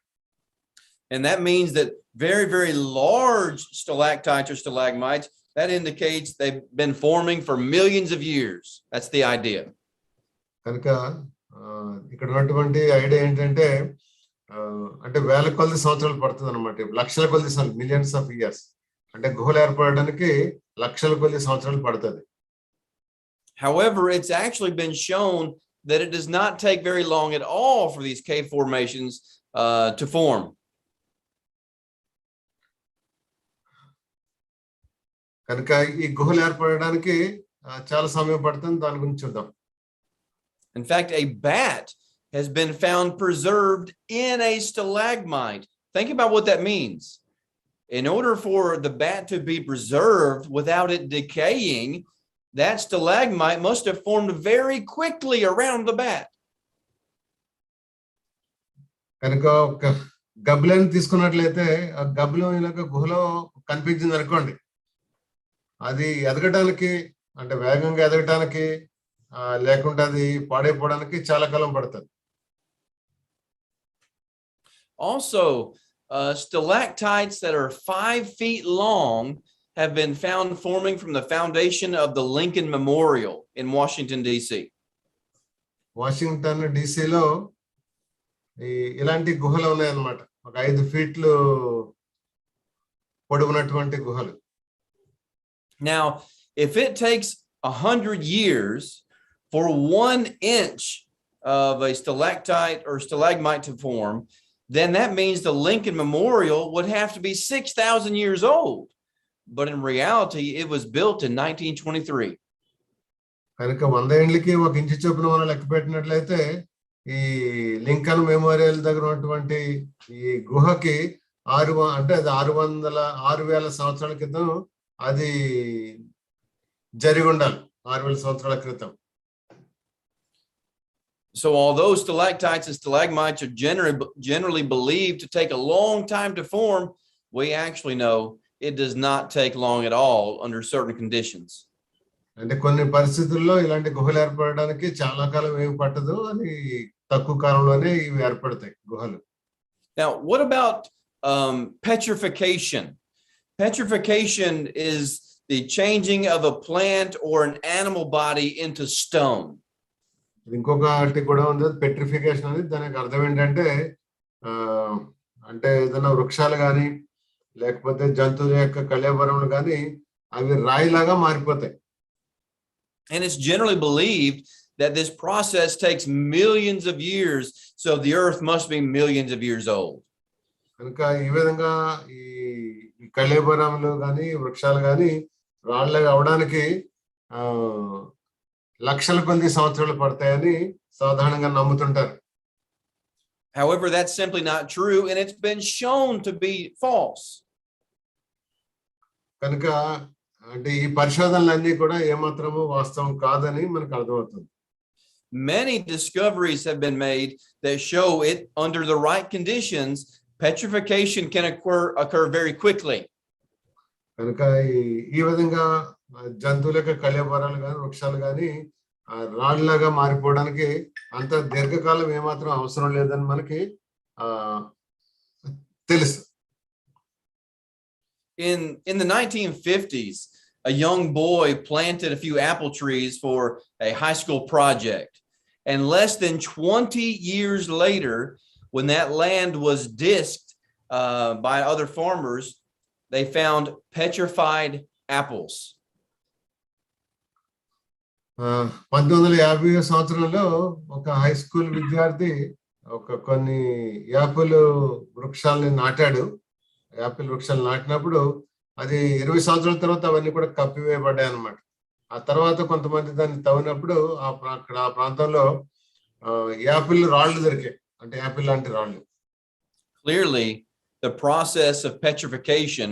And that means that very, very large stalactites or stalagmites, that indicates they've been forming for millions of years. That's the idea. కనుక ఇక్కడ ఉన్నటువంటి idea ఏంటంటే అంటే వేల కొలది సంవత్సరాలు పడుతుంది అనమాట, లక్షల కొలది మిలియన్స్ ఆఫ్ ఇయర్స్. అంటే గుహలు ఏర్పడడానికి లక్షల కొలది సంవత్సరాలు పడుతుంది. However, it's actually been shown that it does not take very long at all for these cave formations to form. కనుక ఈ గుహలు ఏర్పడడానికి చాలా సమయం పడుతుంది. దాని గురించి చూద్దాం. In fact, a bat has been found preserved in a stalagmite. Think about what that means. In order for the bat to be preserved without it decaying, that stalagmite must have formed very quickly around the bat. కనుక ఒక గబ్బిలాన్ని తీసుకున్నట్లయితే ఆ గబ్బిలం ఇలాగ గుహలో కనిపించింది అనుకోండి, అది ఎదగడానికి అంటే వేగంగా ఎదగడానికి లేకుంటే అది పాడైపోవడానికి చాలా కాలం పడుతుంది. Also, stalactites that are 5 feet long have been found forming from the foundation of the Lincoln Memorial in Washington, D.C. Washington డిసిలో ఇలాంటి గుహలు ఉన్నాయన్నమాట. 5 ఫీట్లు పొడవునటువంటి గుహలు. Now, if it takes 100 years for 1 inch of a stalactite or stalagmite to form, then that means the Lincoln Memorial would have to be 6,000 years old. But in reality, it was built in 1923. కనుక 100 ఏళ్ళకి 1 inch చొప్పున మనం లెక్క పెట్టినట్లయితే ఈ Lincoln memorial దగ్గర ఉన్నటువంటి ఈ గుహకి 6,000 సంవత్సరాల క్రితం అది జరిగి ఉండాలి. 6,000 సంవత్సరాల క్రితం. So although stalactites and stalagmites are generally believed to take a long time to form, we actually know it does not take long at all under certain conditions. అంటే కొన్ని పరిస్థితుల్లో ఇలాంటి గుహలు ఏర్పడడానికి చాలా కాలం ఏమి పట్టదు, అని తక్కువ కాలంలోనే ఇవి ఏర్పడతాయి గుహలు. Now, what about petrification? Petrification is the changing of a plant or an animal body into stone. ఇంకొకటి కూడా ఉంది, పెట్రిఫికేషన్ అని. దానికి అర్థం ఏంటంటే అంటే ఏదైనా వృక్షాలు కానీ లేకపోతే జంతువుల యొక్క కళేబరములు కానీ అవి రాయిలాగా మారిపోతాయి. And it's generally believed that this process takes millions of years, so the earth must be millions of years old. కనుక ఈ విధంగా ఈ కళేబరములు కానీ వృక్షాలు కానీ రాళ్ళగా అవడానికి లక్షల కొద్ది సంవత్సరాలు పడతాయని సాధారణంగా నమ్ముతుంటారు. However, that's simply not true, and it's been shown to be false. కనుక అంటే ఈ పరిశోధనలన్నీ కూడా ఏమాత్రము వాస్తవం కాదని మనకు అర్థమవుతుంది. Many discoveries have been made that show it under the right conditions, petrification can occur very quickly. కనుక ఈ విధంగా జంతువుల యొక్క కళేబరాలు కానీ వృక్షాలు కానీ రాళ్ళలాగా మారిపోవడానికి అంత దీర్ఘకాలం ఏమాత్రం అవసరం లేదని మనకి తెలుసు. In the 1950s, a young boy planted a few apple trees for a high school project. And less than 20 years later, when that land was disked by other farmers, they found petrified apples. 1950 సంవత్సరంలో ఒక high school విద్యార్థి కొన్ని Apple వృక్షాలని నాటాడు. Apple వృక్షాలు నాటినప్పుడు అది 20 సంవత్సరాల తర్వాత అవన్నీ కూడా కప్పివేయబడ్డాయి అన్నమాట. ఆ తర్వాత కొంతమంది దాన్ని తవ్వినప్పుడు అక్కడ ఆ ప్రాంతంలో యాపిల్ రాళ్ళు దొరికాయి, అంటే యాపిల్ లాంటి రాళ్ళు. Clearly, the process of petrification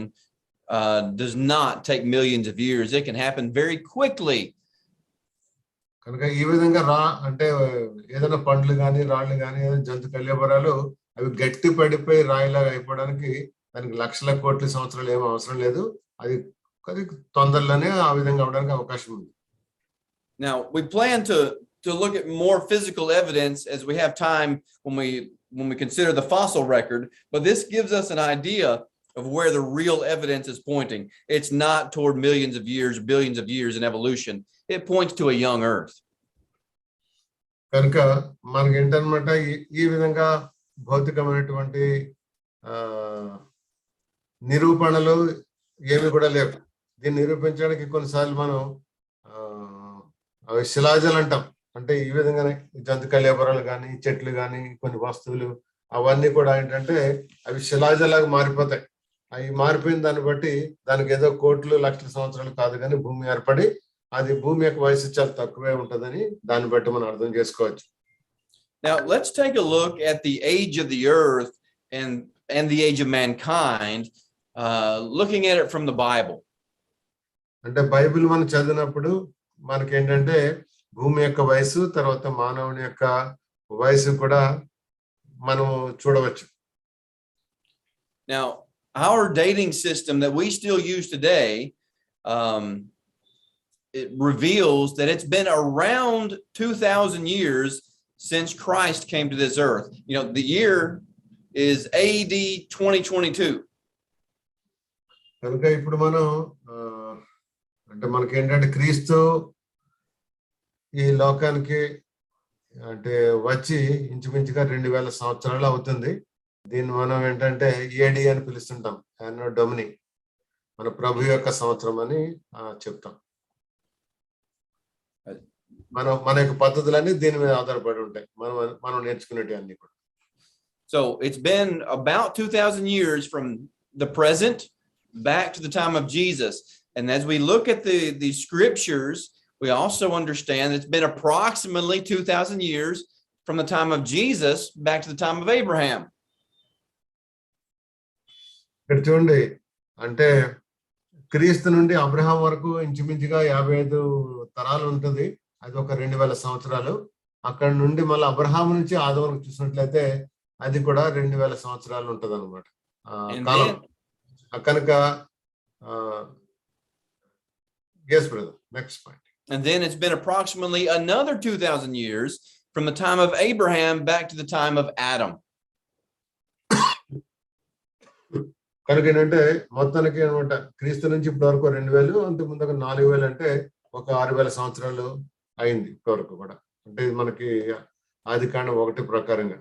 does not take millions of years. It can happen very quickly. కనుక ఈ విధంగా అంటే ఏదైనా పండ్లు కానీ రాళ్ళు కానీ ఏదైనా జంతు కళ్యాబరాలు అవి గట్టి పడిపోయి రాయిలాగా అయిపోవడానికి దానికి లక్షల కోట్ల సంవత్సరాలు ఏమీ అవసరం లేదు. అది తొందరలోనే ఆ విధంగా అవడానికి అవకాశం ఉంది. Now, we plan to look at more physical evidence as we have time when we consider the fossil record, but this gives us an idea of where the real evidence is pointing. It's not toward millions of years, billions of years in evolution. It points to a young Earth. కనుక మనకి ఏంటన్నమాట ఈ విధంగా భౌతికమైనటువంటి నిరూపణలు ఏమి కూడా లేవు. దీన్ని నిరూపించడానికి కొన్నిసార్లు మనం శిలాజాలు అంటాం. అంటే ఈ విధంగానే జంతు కళ్యాబరాలు కానీ చెట్లు కానీ కొన్ని వస్తువులు అవన్నీ కూడా ఏంటంటే అవి శిలాజలాగా మారిపోతాయి. అవి మారిపోయిన దాన్ని బట్టి దానికి ఏదో కోట్లు లక్షల సంవత్సరాలు కాదు కానీ భూమి ఏర్పడి అది భూమి యొక్క వయసు చాలా తక్కువే ఉంటుందని దాన్ని బట్టి మనం అర్థం చేసుకోవచ్చు. Now let's take a look at the age of the earth and the age of mankind, looking at it from the Bible. అంటే బైబిల్ మనం చదివినప్పుడు మనకి ఏంటంటే భూమి యొక్క వయసు తర్వాత మానవుని యొక్క వయసు కూడా మనం చూడవచ్చు. Now our dating system that we still use today, it reveals that it's been around 2,000 years since Christ came to this earth. You know, the year is AD 2022. కనుక ఇప్పుడు మనం అంటే మనకి ఏంటంటే క్రీస్తు ఈ లోకానికి అంటే వచ్చి ఇంచుమించుగా 2000 సంవత్సరాలు అవుతుంది. దీన్ని మనం ఏంటంటే ఏడి అని పిలుస్తుంటాం, యానో డొమిని, మన ప్రభు యొక్క సంవత్సరం అని చెప్తాం. మన యొక్క పద్ధతులన్నీ దీని మీద ఆధారపడి ఉంటాయి, మనం నేర్చుకునేటి అన్ని కూడా. So it's been about 2,000 years from the present back to the time of Jesus. And as we look at the scriptures, we also understand it's been approximately 2,000 years from the time of Jesus back to the time of Abraham. ఇక్కడ చూడండి, అంటే క్రీస్తు నుండి Abraham వరకు ఇంచుమించుగా 55 తరాలు ఉంటుంది. అది ఒక 2000 సంవత్సరాలు. అక్కడ నుండి మళ్ళీ అబ్రహాం నుంచి ఆది వరకు చూసినట్లయితే అది కూడా 2000 సంవత్సరాలు ఉంటది అనమాట కాలం. కనుక yes brother, next point. And then it's been approximately another 2,000 years from the time of Abraham back to the time of Adam. కనుక ఏంటంటే మొత్తానికి అనమాట క్రీస్తు నుంచి ఇప్పటి వరకు 2000, అంతకు ముందు 4000, అంటే ఒక 6000 సంవత్సరాలు అయింది ఇప్పటివరకు కూడా. అంటే మనకి ఆదికాండం 1 ప్రకారంగా.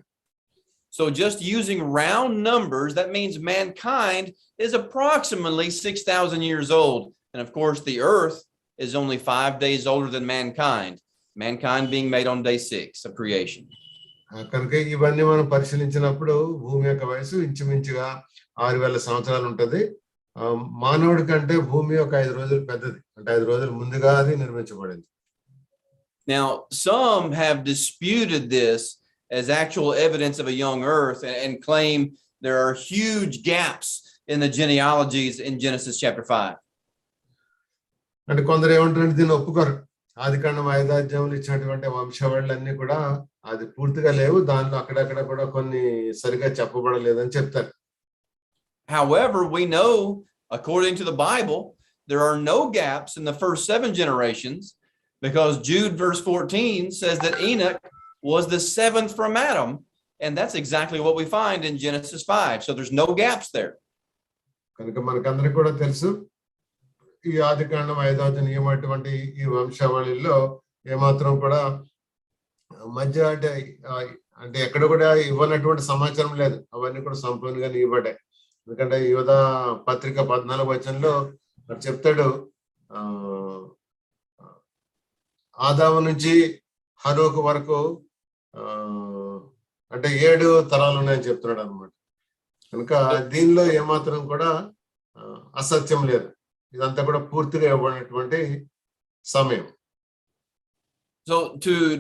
So just using round numbers, that means mankind is approximately 6,000 years old. And of course, the earth is only 5 days older than mankind. Mankind being made on day 6 of creation. కనుక ఇవన్నీ మనం పరిశీలించినప్పుడు భూమి యొక్క వయసు ఇంచుమించుగా 6000 సంవత్సరాలు ఉంటది. మానవుడి కంటే భూమి ఒక 5 రోజులు పెద్దది, అంటే 5 రోజులు ముందుగా అది నిర్మించబడింది. Now, some have disputed this as actual evidence of a young earth and claim there are huge gaps in the genealogies in Genesis chapter 5. అంటే కొందరు ఏమంటారంటే దీన్ని ఒప్పుకోరు. ఆదికాండం 5వ అధ్యాయంలో ఇచ్చినటువంటి వంశావళులన్నీ కూడా అది పూర్తిగా లేవు, దాంట్లో అక్కడక్కడ కూడా కొన్ని సరిగా చెప్పబడలేదని చెప్తారు. However, we know, according to the Bible, there are no gaps in the first 7 generations, because Jude verse 14 says that Enoch was the 7th from Adam, and that's exactly what we find in Genesis 5. So there's no gaps there. కనుక మనకందరికీ కూడా తెలుసు, ఈ ఆదికాండం 5వ అధ్యాయం ఈ వంశావళిలో ఏమాత్రం కూడా మధ్య అంటే ఎక్కడ కూడా ఇవ్వనటువంటి సమాచారం లేదు. అవన్నీ కూడా సంపూర్ణంగా ఇవ్వబడ్డాయి. ఎందుకంటే యోధ పత్రిక 14 వచనంలో అక్కడ చెప్తాడు, ఆదాము నుంచి హనోకు వరకు అంటే 7 తరాలు ఉన్నాయని చెప్తున్నాడు అనమాట. కనుక దీనిలో ఏమాత్రం కూడా అసత్యం లేదు. ఇదంతా కూడా పూర్తిగా ఇవ్వబడినటువంటి సమయం. So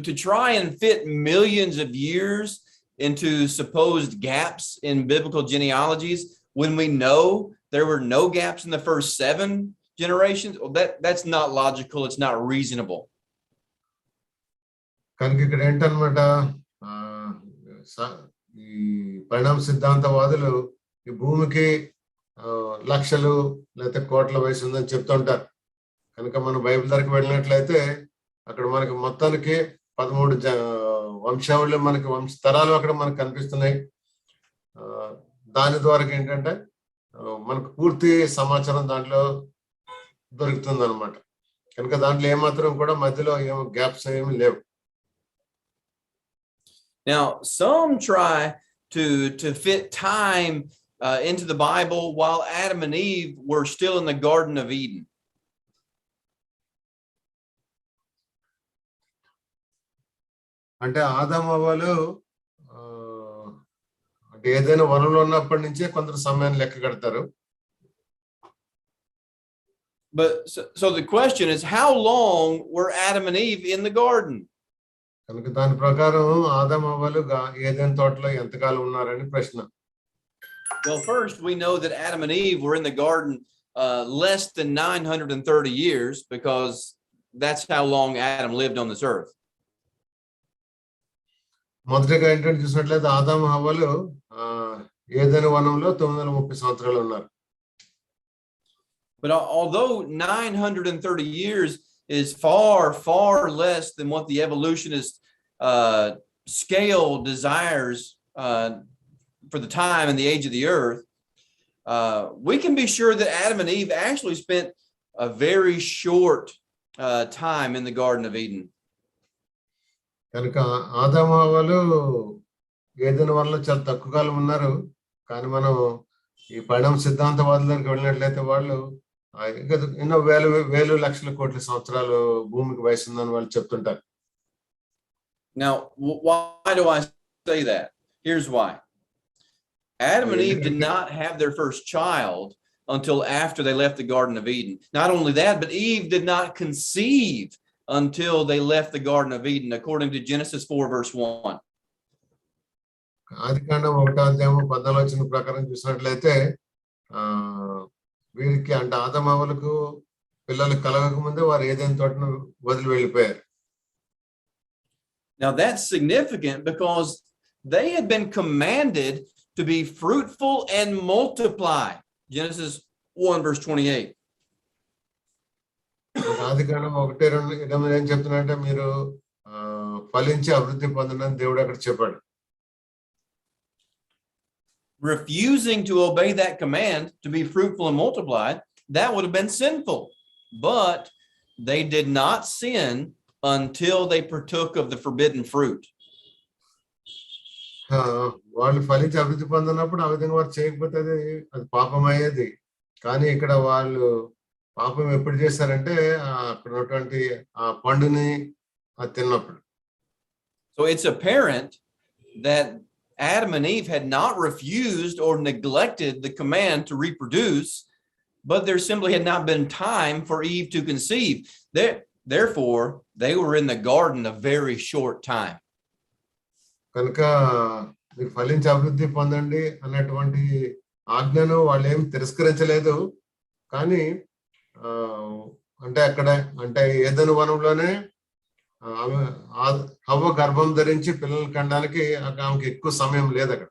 to try and fit millions of years into supposed gaps in biblical genealogies when we know there were no gaps in the first 7 generations, well, that's not logical, it's not reasonable. కనుక ఇక్కడ ఏంటన్నమాట, ఈ పరిణామ సిద్ధాంతవాదులు ఈ భూమికి లక్షలు లేకపోతే కోట్ల వయసు ఉందని చెప్తుంటారు. కనుక మనం బైబిల్ దగ్గరికి వెళ్ళినట్లయితే అక్కడ మనకి మొత్తానికి 13 వంశావళి మనకి తరాలు అక్కడ మనకు కనిపిస్తున్నాయి. దాని ద్వారా ఏంటంటే మనకు పూర్తి సమాచారం దాంట్లో దొరుకుతుంది అనమాట. కనుక దాంట్లో ఏమాత్రం కూడా మధ్యలో ఏమో గ్యాప్స్ ఏమి లేవు. Now, some try to fit time into the Bible while Adam and Eve were still in the Garden of Eden. అంటే ఆదాము హవ్వలు అంటే ఏదైనా వనంలో ఉన్నప్పటి నుంచే కొంత సమయాన్ని లెక్క కడతారు. But so the question is, how long were Adam and Eve in the garden? కనుక దాని ప్రకారం ఆదాము హవ్వలు ఏదైనా తోటలో ఎంతకాలం ఉన్నారని ప్రశ్న. Well, first we know that Adam and Eve were in the garden less than 930 years, because that's how long Adam lived on this earth. మొదటిగా ఏంటంటే చూసినట్లయితే ఆదాము హవ్వలు ఏదైనా వనంలో 930 సంవత్సరాలు ఉన్నారు. But although 930 years is far less than what the evolutionist scale desires for the time and the age of the earth, we can be sure that Adam and Eve actually spent a very short time in the Garden of Eden. కనుక ఆదాము హవ్వలు ఏదైనా వల్ల చాలా తక్కువ కాలం ఉన్నారు. కానీ మనం ఈ పరిణామ సిద్ధాంతవాదులకు వెళ్ళినట్లయితే వాళ్ళు ఎన్నో వేలు లక్షల కోట్ల సంవత్సరాలు భూమికి వయసు ఉందని వాళ్ళు చెప్తుంటారు. Now, why do I say that? Here's why. Adam and Eve did not have their first child until after they left the Garden of Eden. Not only that, but Eve did not conceive until they left the Garden of Eden, according to Genesis 4 verse 1. ఆదికాండం 1:14 ప్రకారం చూసినట్లయితే వీరికి అంటే ఆదాము హవ్వలకు పిల్లలు కలగక ముందే వారు ఏదైనా తోటను వదిలి వెళ్ళిపోయారు. Now that's significant because they had been commanded to be fruitful and multiply. Genesis 1 verse 28. ఆదికాండం 1:2 ఏం చెప్తున్నారంటే మీరు ఫలించి అభివృద్ధి పొందనని దేవుడు అక్కడ చెప్పాడు. Refusing to obey that command to be fruitful and multiply, that would have been sinful. But they did not sin until they partook of the forbidden fruit. వాళ్ళు ఫలించి అభివృద్ధి పొందినప్పుడు ఆ విధంగా వారు చేయకపోతే అది పాపం అయ్యేది. కానీ ఇక్కడ వాళ్ళు పాపం ఎప్పుడు చేశారంటే అక్కడ ఉన్నటువంటి ఆ పండుని తిన్నప్పుడు. So it's apparent that Adam and Eve had not refused or neglected the command to reproduce, but there simply had not been time for Eve to conceive. Therefore, they were in the garden a very short time. కనుక మీరు ఫలించి అభివృద్ధి పొందండి అన్నటువంటి ఆజ్ఞను వాళ్ళు ఏం తిరస్కరించలేదు. కానీ అంటే అక్కడ అంటే ఏదైనా వనంలోనే హవ్వ గర్భం ధరించి పిల్లలు కనడానికి ఆమెకి ఎక్కువ సమయం లేదు. అక్కడ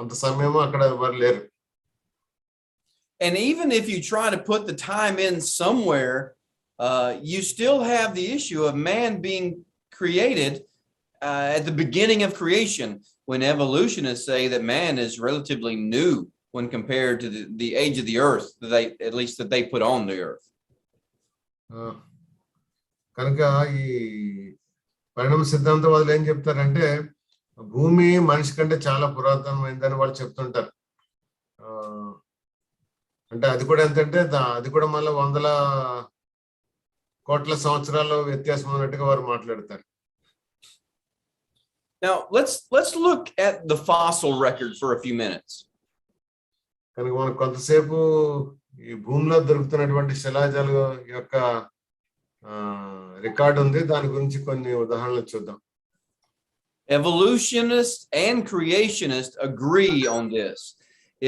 అంత సమయం అక్కడ ఎవరు లేరు. And even if you try to put the time in somewhere, you still have the issue of man being created at the beginning of creation, when evolutionists say that man is relatively new when compared to the age of the earth, that they put on the earth. కనుక ఈ పరిణామ సిద్ధాంతవాదులు ఏం చెప్తారంటే భూమి మనిషి కంటే చాలా పురాతనమైందని వాళ్ళు చెప్తుంటారు. అంటే అది కూడా ఎంతంటే అది కూడా మళ్ళీ 100 కోట్ల సంవత్సరాలు వ్యత్యాసం ఉన్నట్టుగా వారు మాట్లాడతారు. Now let's look at the fossil record for a few minutes. కనుక మనం కొంతసేపు ఈ భూమిలో దొరుకుతున్నటువంటి శిలాజాల యొక్క రికార్డు ఉంది, దాని గురించి కొన్ని ఉదాహరణలు చూద్దాం. Evolutionists and creationists agree on this.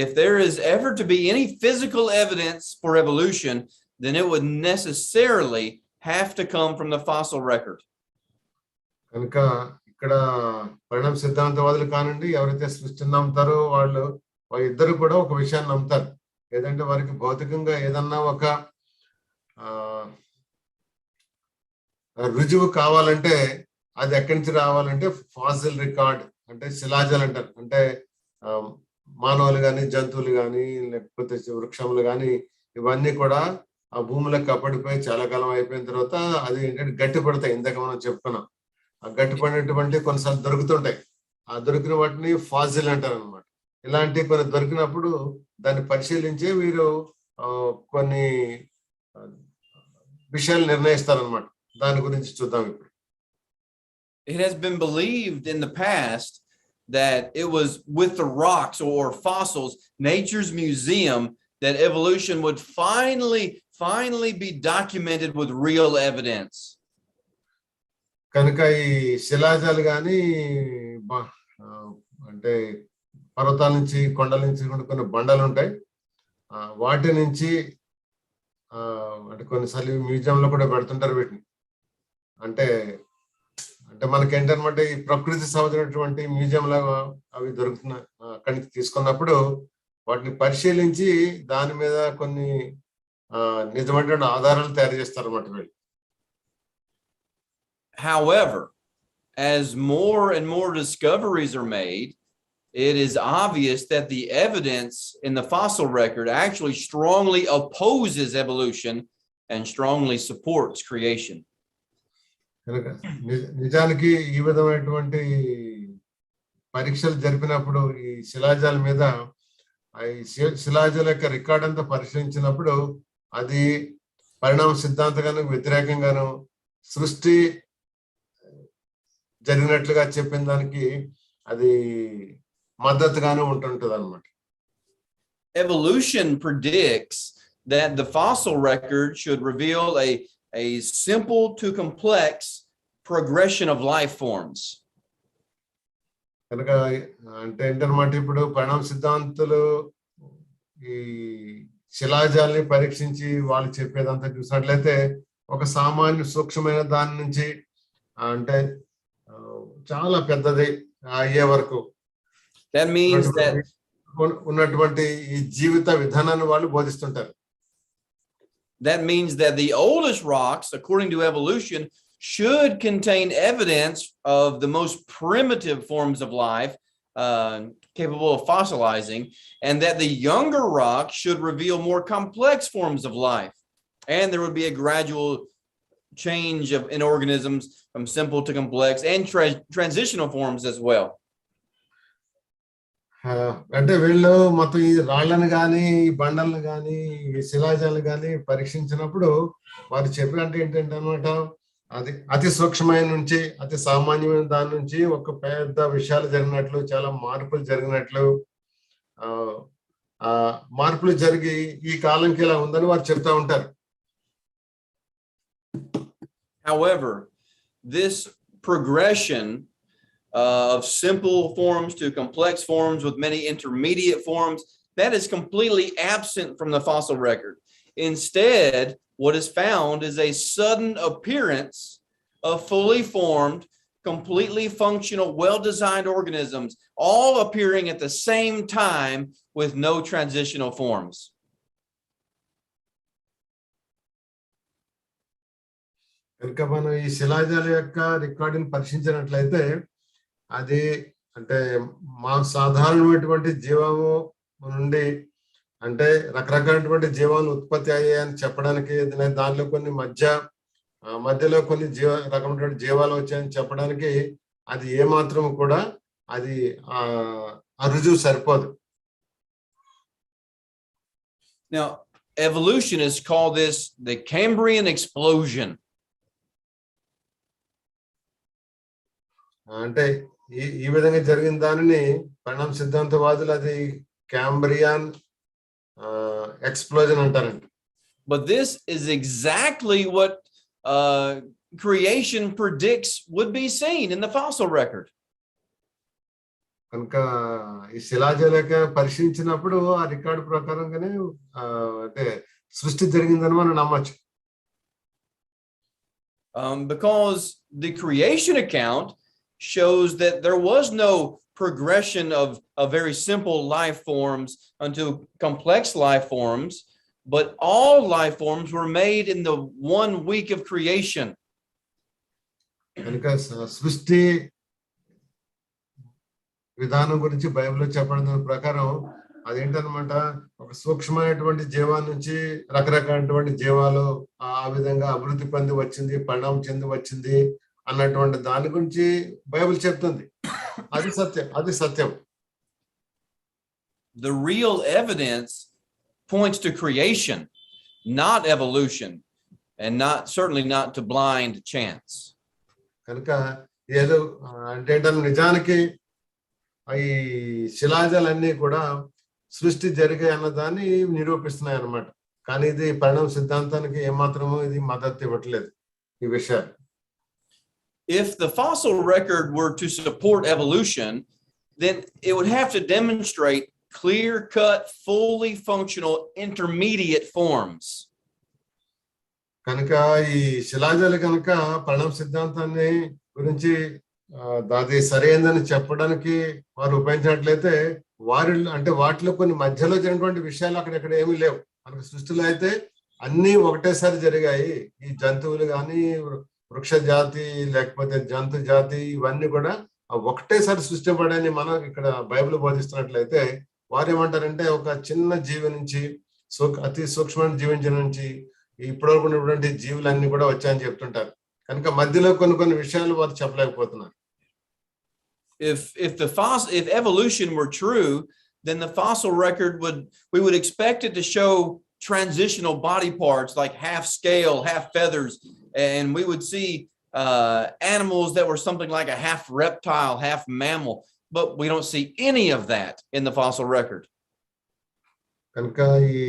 If there is ever to be any physical evidence for evolution, then it would necessarily have to come from the fossil record. కనుక ఇక్కడ పరిణామ సిద్ధాంతవాదులు కానండి, ఎవరైతే సృష్టిని నమ్ముతారో వాళ్ళు ఇద్దరు కూడా ఒక విషయాన్ని నమ్ముతారు. ఏదంటే వారికి భౌతికంగా ఏదన్నా ఒక రుజువు కావాలంటే అది ఎక్కడి నుంచి రావాలంటే ఫాసిల్ రికార్డ్ అంటే శిలాజాలు అంటారు. అంటే మానవులు కానీ జంతువులు కానీ లేకపోతే వృక్షములు కానీ ఇవన్నీ కూడా ఆ భూమిలో కప్పడిపోయి చాలా కాలం అయిపోయిన తర్వాత అది ఏంటంటే గట్టి పడతాయి. ఇందాక మనం చెప్పుకున్నాం, ఆ గట్టి పడినటువంటి కొన్నిసార్లు దొరుకుతుంటాయి. ఆ దొరికిన వాటిని ఫాసిల్ అంటారు అనమాట. ఇలాంటి కొన్ని దొరికినప్పుడు దాన్ని పరిశీలించి వీరు కొన్ని విషయాలు నిర్ణయిస్తారనమాట. దాని గురించి చూద్దాం ఇప్పుడు. It has been believed in the past that it was with the rocks or fossils, nature's museum, that evolution would finally be documented with real evidence. కనుక ఈ శిలాజాలు కానీ అంటే పర్వతాల నుంచి కొండల నుంచి కొన్ని బండలు ఉంటాయి, వాటి నుంచి అంటే కొన్నిసార్లు మ్యూజియంలో కూడా పెడుతుంటారు వీటిని. అంటే అంటే మనకి ఏంటనమాట ఈ ప్రకృతి సంబంధించినటువంటి మ్యూజియం లాగా అవి దొరుకుతున్న అక్కడి నుంచి తీసుకున్నప్పుడు వాటిని పరిశీలించి దాని మీద కొన్ని నిజమైనటువంటి ఆధారాలు తయారు చేస్తారు అన్నమాట వీళ్ళు. However, as more and more discoveries are made, it is obvious that the evidence in the fossil record actually strongly opposes evolution and strongly supports creation. నిజానికి ఈ విధమైనటువంటి పరీక్షలు జరిపినప్పుడు ఈ శిలాజాల మీద ఈ శిలాజాల యొక్క రికార్డ్ అంతా పరిశీలించినప్పుడు అది పరిణామ సిద్ధాంతానికి వ్యతిరేకంగాను సృష్టి జరిగినట్లుగా చెప్పిన దానికి అది మద్దతుగానే ఉంటుంటది అన్నమాట. Evolution predicts that the fossil record should reveal a simple to complex progression of life forms. కనుక అంటే ఏంటన్నమాట, ఇప్పుడు పరిణామ సిద్ధాంతులు ఈ శిలాజాలని పరీక్షించి వాళ్ళు చెప్పేదంతా చూసినట్లయితే ఒక సామాన్య సూక్ష్మమైన దాని నుంచి అంటే చాలా పెద్దది అయ్యే వరకు That means that ఉన్నటువంటి ఈ జీవిత విధానాన్ని వాళ్ళు బోధిస్తుంటారు. That means that the oldest rocks, according to evolution, should contain evidence of the most primitive forms of life capable of fossilizing, and that the younger rocks should reveal more complex forms of life. And there would be a gradual change in organisms from simple to complex and transitional forms as well. అంటే వీళ్ళు మొత్తం ఈ రాళ్లను కానీ ఈ బండలను కానీ ఈ శిలాజాలను కానీ పరీక్షించినప్పుడు వారు చెప్పినట్టు ఏంటంటే అనమాట, అది అతి సూక్ష్మమైన నుంచి అతి సామాన్యమైన దాని నుంచి ఒక పెద్ద విషయాలు జరిగినట్లు, చాలా మార్పులు జరిగినట్లు, మార్పులు జరిగి ఈ కాలంకి ఇలా ఉందని వారు చెప్తా ఉంటారు. However, this progression of simple forms to complex forms with many intermediate forms, that is completely absent from the fossil record. Instead, what is found is a sudden appearance of fully formed, completely functional, well-designed organisms, all appearing at the same time with no transitional forms. కనుక మనం ఈ శిలాజాల యొక్క రికార్డుని పరిశీలించినట్లయితే అది అంటే మా సాధారణమైనటువంటి జీవము నుండి అంటే రకరకాలైనటువంటి జీవాలు ఉత్పత్తి అయ్యాయని చెప్పడానికి, దానిలో కొన్ని మధ్యలో కొన్ని రకమైనటువంటి జీవాలు వచ్చాయని చెప్పడానికి అది ఏమాత్రం కూడా అది ఆ రుజువు సరిపోదు. Now, evolutionists call this the Cambrian Explosion. అంటే ఈ విధంగా జరిగిన దానిని పరిణామ సిద్ధాంతవాదులు అది క్యాంబ్రియన్ ఎక్స్ప్లోజన్ అంటారండి. But this is exactly what creation predicts would be seen in the fossil record. కనుక ఈ శిలాజాలేఖ పరిశీలించినప్పుడు ఆ రికార్డు ప్రకారంగానే అంటే సృష్టి జరిగిందని మనం నమ్మచ్చు. Because the creation account shows that there was no progression of very simple life forms unto complex life forms, but all life forms were made in the 1 week of creation. కనుక సృష్టి విధానం గురించి బైబిల్లో చెప్పడం ప్రకారం అదేంటనమాట, ఒక సూక్ష్మమైనటువంటి జీవాల నుంచి రకరకాలైనటువంటి జీవాలు ఆ విధంగా అభివృద్ధి పొంది వచ్చింది, పరిణామం చెంది వచ్చింది అన్నటువంటి దాని గురించి బైబిల్ చెప్తుంది. అది సత్యం. The real evidence points to creation, not evolution, and certainly not to blind chance. కనుక ఏదో అంటే నిజానికి ఈ శిలాజాలన్నీ కూడా సృష్టి జరిగాయి అన్నదాన్ని నిరూపిస్తున్నాయి అన్నమాట. కానీ ఇది పరిణామ సిద్ధాంతానికి ఏమాత్రము ఇది మద్దతు ఇవ్వట్లేదు ఈ విషయాలు. If the fossil record were to support evolution, then it would have to demonstrate clear-cut, fully functional intermediate forms. కనుక ఈ శిలాజాలు కనుక పరిణామ సిద్ధాంతాన్ని గురించి అది సరైనదని చెప్పడానికి వారు ఉపయోగించినట్లయితే వాటిలో కొన్ని మధ్యలో జరిగినటువంటి విషయాలు అక్కడెక్కడ ఏమీ లేవు. మనకు సృష్టిలో అయితే అన్ని ఒకటేసారి జరిగాయి. ఈ జంతువులు కానీ, వృక్ష జాతి లేకపోతే జంతు జాతి, ఇవన్నీ కూడా ఒకటేసారి సృష్టింపడని మనం ఇక్కడ బైబిల్ బోధిస్తున్నట్లయితే వారు ఏమంటారంటే ఒక చిన్న జీవి నుంచి అతి సూక్ష్మమైన జీవించిన నుంచి ఇప్పటివరకు ఉన్నటువంటి జీవులన్నీ కూడా వచ్చాయని చెప్తుంటారు. కనుక మధ్యలో కొన్ని విషయాలు వారు చెప్పలేకపోతున్నారు. If evolution were true, then the fossil record we would expect it to show transitional body parts like half scale, half feathers, and we would see animals that were something like a half reptile, half mammal, but we don't see any of that in the fossil record. కనుక ఈ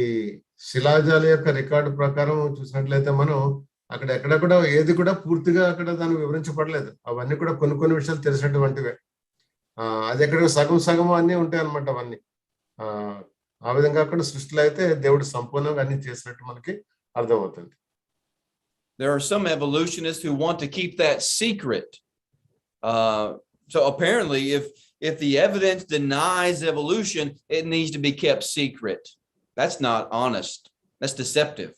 శిలాజాల యొక్క record ప్రకారం చూసినట్లయితే మనం అక్కడ ఎక్కడెక్కడ ఏది కూడా పూర్తిగా అక్కడ దాన్ని వివరించబడలేదు. అవన్నీ కూడా కొన్ని విషయాలు తెలిసినటువంటివే. అది ఎక్కడ సగం అన్నీ ఉంటాయి అన్నమాట. అవన్నీ ఆ విధంగా అక్కడ సృష్టిలో అయితే దేవుడు సంపూర్ణంగా అన్ని చేసినట్టు మనకి అర్థమవుతుంది. There are some evolutionists who want to keep that secret. So apparently if the evidence denies evolution, it needs to be kept secret. That's not honest. That's deceptive.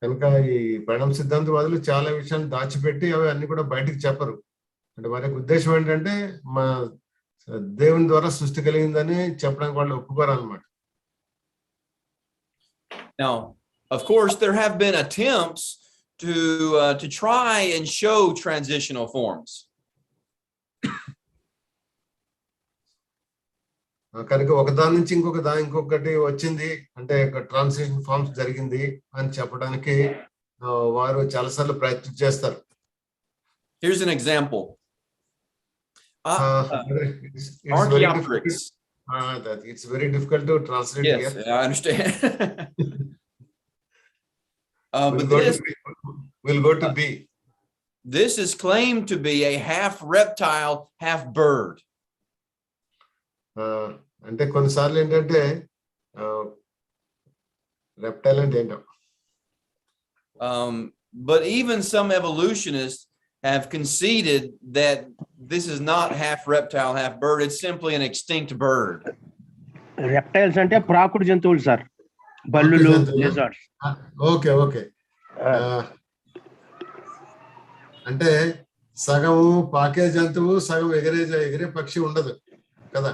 కనుక ఈ పరిణామ సిద్ధాంతవాదులు చాలా విషయాలు దాచిపెట్టి అవి అన్ని కూడా బయటికి చెప్పరు. అంటే వారి ఉద్దేశం ఏంటంటే మా దేవుని ద్వారా సృష్టి కలిగిందని చెప్పడానికి వాళ్ళు ఒప్పుకోరు అన్నమాట. Now, of course, there have been attempts to try and show transitional forms. కనుక ఒకదాని నుంచి ఇంకొకటి వచ్చింది అంటే ట్రాన్సిషన్ ఫార్మ్స్ జరిగింది అని చెప్పడానికి వారు చాలాసార్లు ప్రయత్నం చేస్తారు. Here's an example. Archaeopteryx. It's very difficult to translate. Yes, here. I understand. We'll go to B. This is claimed to be a half reptile, half bird. అంటే కొన్నిసార్లు ఏంటంటే రెప్టైల్ అంటే ఏంటో. But even some evolutionists have conceded that this is not half reptile, half bird. It's simply an extinct bird. Reptiles అంటే ప్రాకుడు జంతువులు sir, బల్లులు, lizards. Okay. అంటే సగము పాకే జంతువు, సగం ఎగిరే పక్షి ఉండదు కదా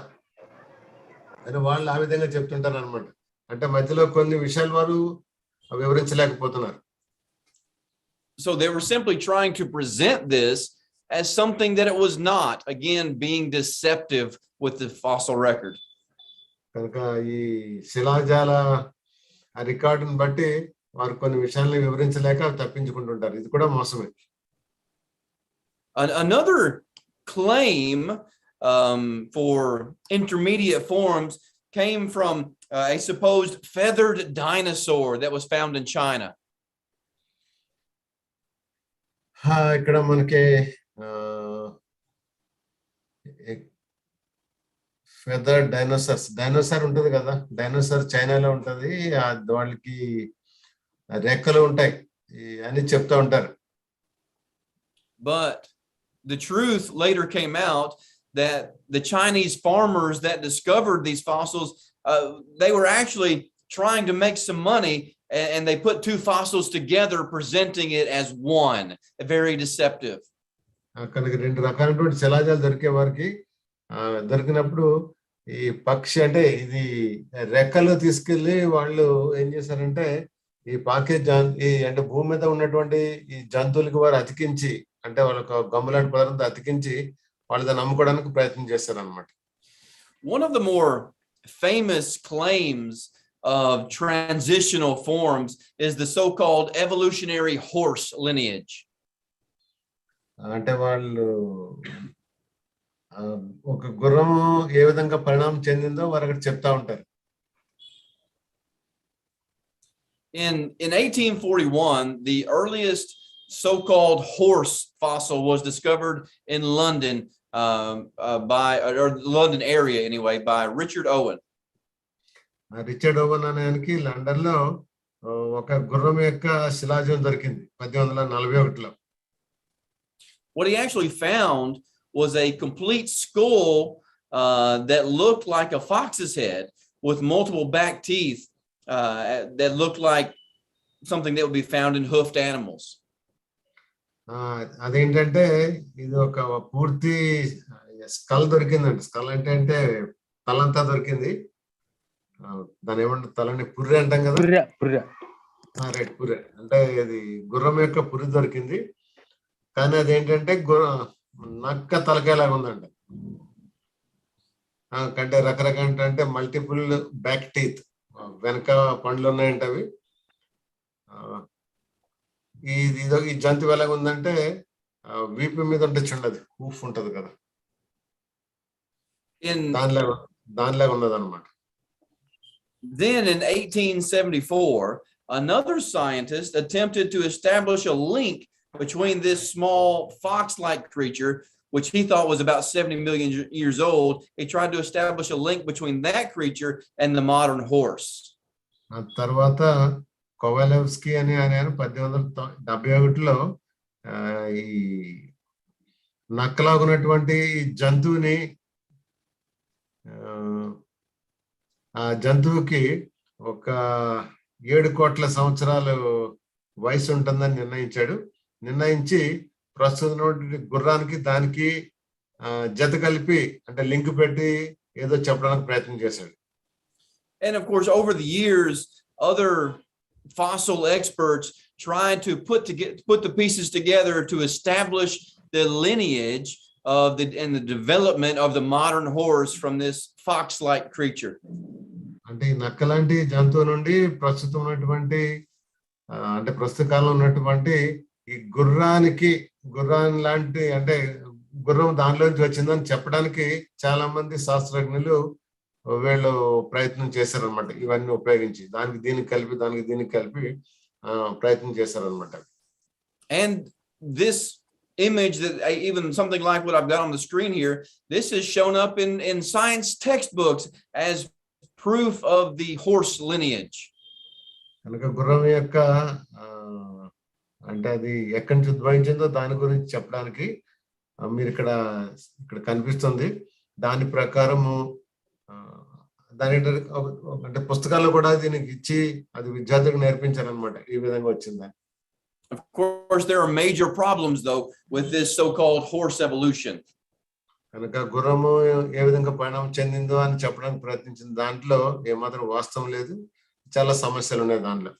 అని వాళ్ళు ఆ విధంగా చెప్తుంటారు అనమాట. అంటే మధ్యలో కొన్ని విషయాలు వారు వివరించలేకపోతున్నారు. So they were simply trying to present this as something that it was not, again being deceptive with the fossil record. కనుక ఈ శిలాజాల ఆ రికార్డుని బట్టి వారు కొన్ని విషయాలను వివరించలేక తప్పించుకుంటుంటారు. ఇది కూడా మోసమే. Another claim for intermediate forms came from a supposed feathered dinosaur that was found in China. ఇక్కడ మనకి ఫెదర్ డైనోసార్ ఉంటది కదా, డైనోసార్ చైనాలో ఉంటది, వాళ్ళకి రెక్కలు ఉంటాయి అని చెప్తా ఉంటారు. But the truth later came out that the Chinese farmers that discovered these fossils, they were actually trying to make some money, and they put two fossils together, presenting it as one. Very deceptive. అక్కడికి రెండు రకాలైనటువంటి శిలాజాలు దొరికే వారికి దొరికినప్పుడు ఈ పక్షి అంటే ఇది రెక్కలు తీసుకెళ్లి వాళ్ళు ఏం చేశారంటే ఈ అంటే భూమి మీద ఉన్నటువంటి ఈ జంతువులకి వారు అతికించి, అంటే వాళ్ళకు గమ్ములాంటి పదార్థం అతికించి వాళ్ళు దాన్ని అమ్ముకోవడానికి ప్రయత్నం చేశారు అన్నమాట. One of the more famous claims of transitional forms is the so-called evolutionary horse lineage. అంటే వాళ్ళు ఒక గుర్రం ఏ విధంగా పరిణామం చెందిందో వారు అక్కడ చెప్తా ఉంటారు. In 1841, the earliest so-called horse fossil was discovered in London or London area anyway, by Richard Owen. Richard Owen అనే ఆయనకి లండన్ లో ఒక గుర్రం యొక్క శిలాజం దొరికింది 1841లో. What he actually found was a complete skull that looked like a fox's head with multiple back teeth that looked like something that would be found in hoofed animals. అదేంటంటే ఇది ఒక పూర్తి స్కల్ దొరికిందండి. స్కల్ అంటే తలంతా దొరికింది. దాని ఏమంటారు, తలని పుర్రె అంటాం కదా, రైట్, పుర్రె అంటే ఇది గుర్రం యొక్క పుర్రె దొరికింది. కానీ అదేంటంటే నక్క తలకాయలాగా ఉందంట. అంటే రకరకాల అంటే మల్టిపుల్ బ్యాక్ టీత్, వెనక పండ్లు ఉన్నాయంట అవి. ఈ జంతువు ఎలాగ ఉందంటే వీపు మీద ఉంటే చుండదు, ఊఫ్ ఉంటది కదా, దానిలాగా ఉన్నది అనమాట. Then in 1874, another scientist attempted to establish a link between this small fox-like creature, which he thought was about 70 million years old. He tried to establish a link between that creature and the modern horse. తర్వాత కొవాలెవ్స్కీ అని ఆయన 1871లో ఈ నక్కలాగున్నటువంటి జంతువుని ఆ జంతువుకి ఒక 7 కోట్ల సంవత్సరాలు వయసు ఉంటుందని నిర్ణయించి ప్రస్తుతం గుర్రానికి దానికి జత కలిపి అంటే లింక్ పెట్టి ఏదో చెప్పడానికి ప్రయత్నం చేశాడు. And of course, over the years, other fossil experts tried to put the pieces together to establish the lineage of the development of the modern horse from this fox-like creature. అంటే ఈ నక్కలాంటి జంతువు నుండి ప్రస్తుతం ఉన్నటువంటి అంటే ప్రస్తుత కాలంలో ఉన్నటువంటి ఈ గుర్రం లాంటి అంటే గుర్రం దానిలోంచి వచ్చిందని చెప్పడానికి చాలా మంది శాస్త్రజ్ఞులు వీళ్ళు ప్రయత్నం చేశారనమాట. ఇవన్నీ ఉపయోగించి దానికి దీనికి కలిపి ప్రయత్నం చేశారనమాట. And this image that even something like what I've got on the screen here, this is shown up in science textbooks as proof of the horse lineage. కనుక గుర్రం యొక్క అంటే అది ఎక్కడి నుంచి ఉద్భవించిందో దాని గురించి చెప్పడానికి మీరు ఇక్కడ కనిపిస్తుంది. దాని ప్రకారము దాని అంటే పుస్తకాల్లో కూడా దీనికి ఇచ్చి అది విద్యార్థులకు నేర్పించారనమాట. ఈ విధంగా వచ్చిందని. Of course, there are major problems though with this so-called horse evolution. కనుక గుర్రము ఏ విధంగా పరిణామం చెందిందో అని చెప్పడానికి ప్రయత్నించిన దాంట్లో ఏమాత్రం వాస్తవం లేదు, చాలా సమస్యలు ఉన్నాయి దాంట్లో.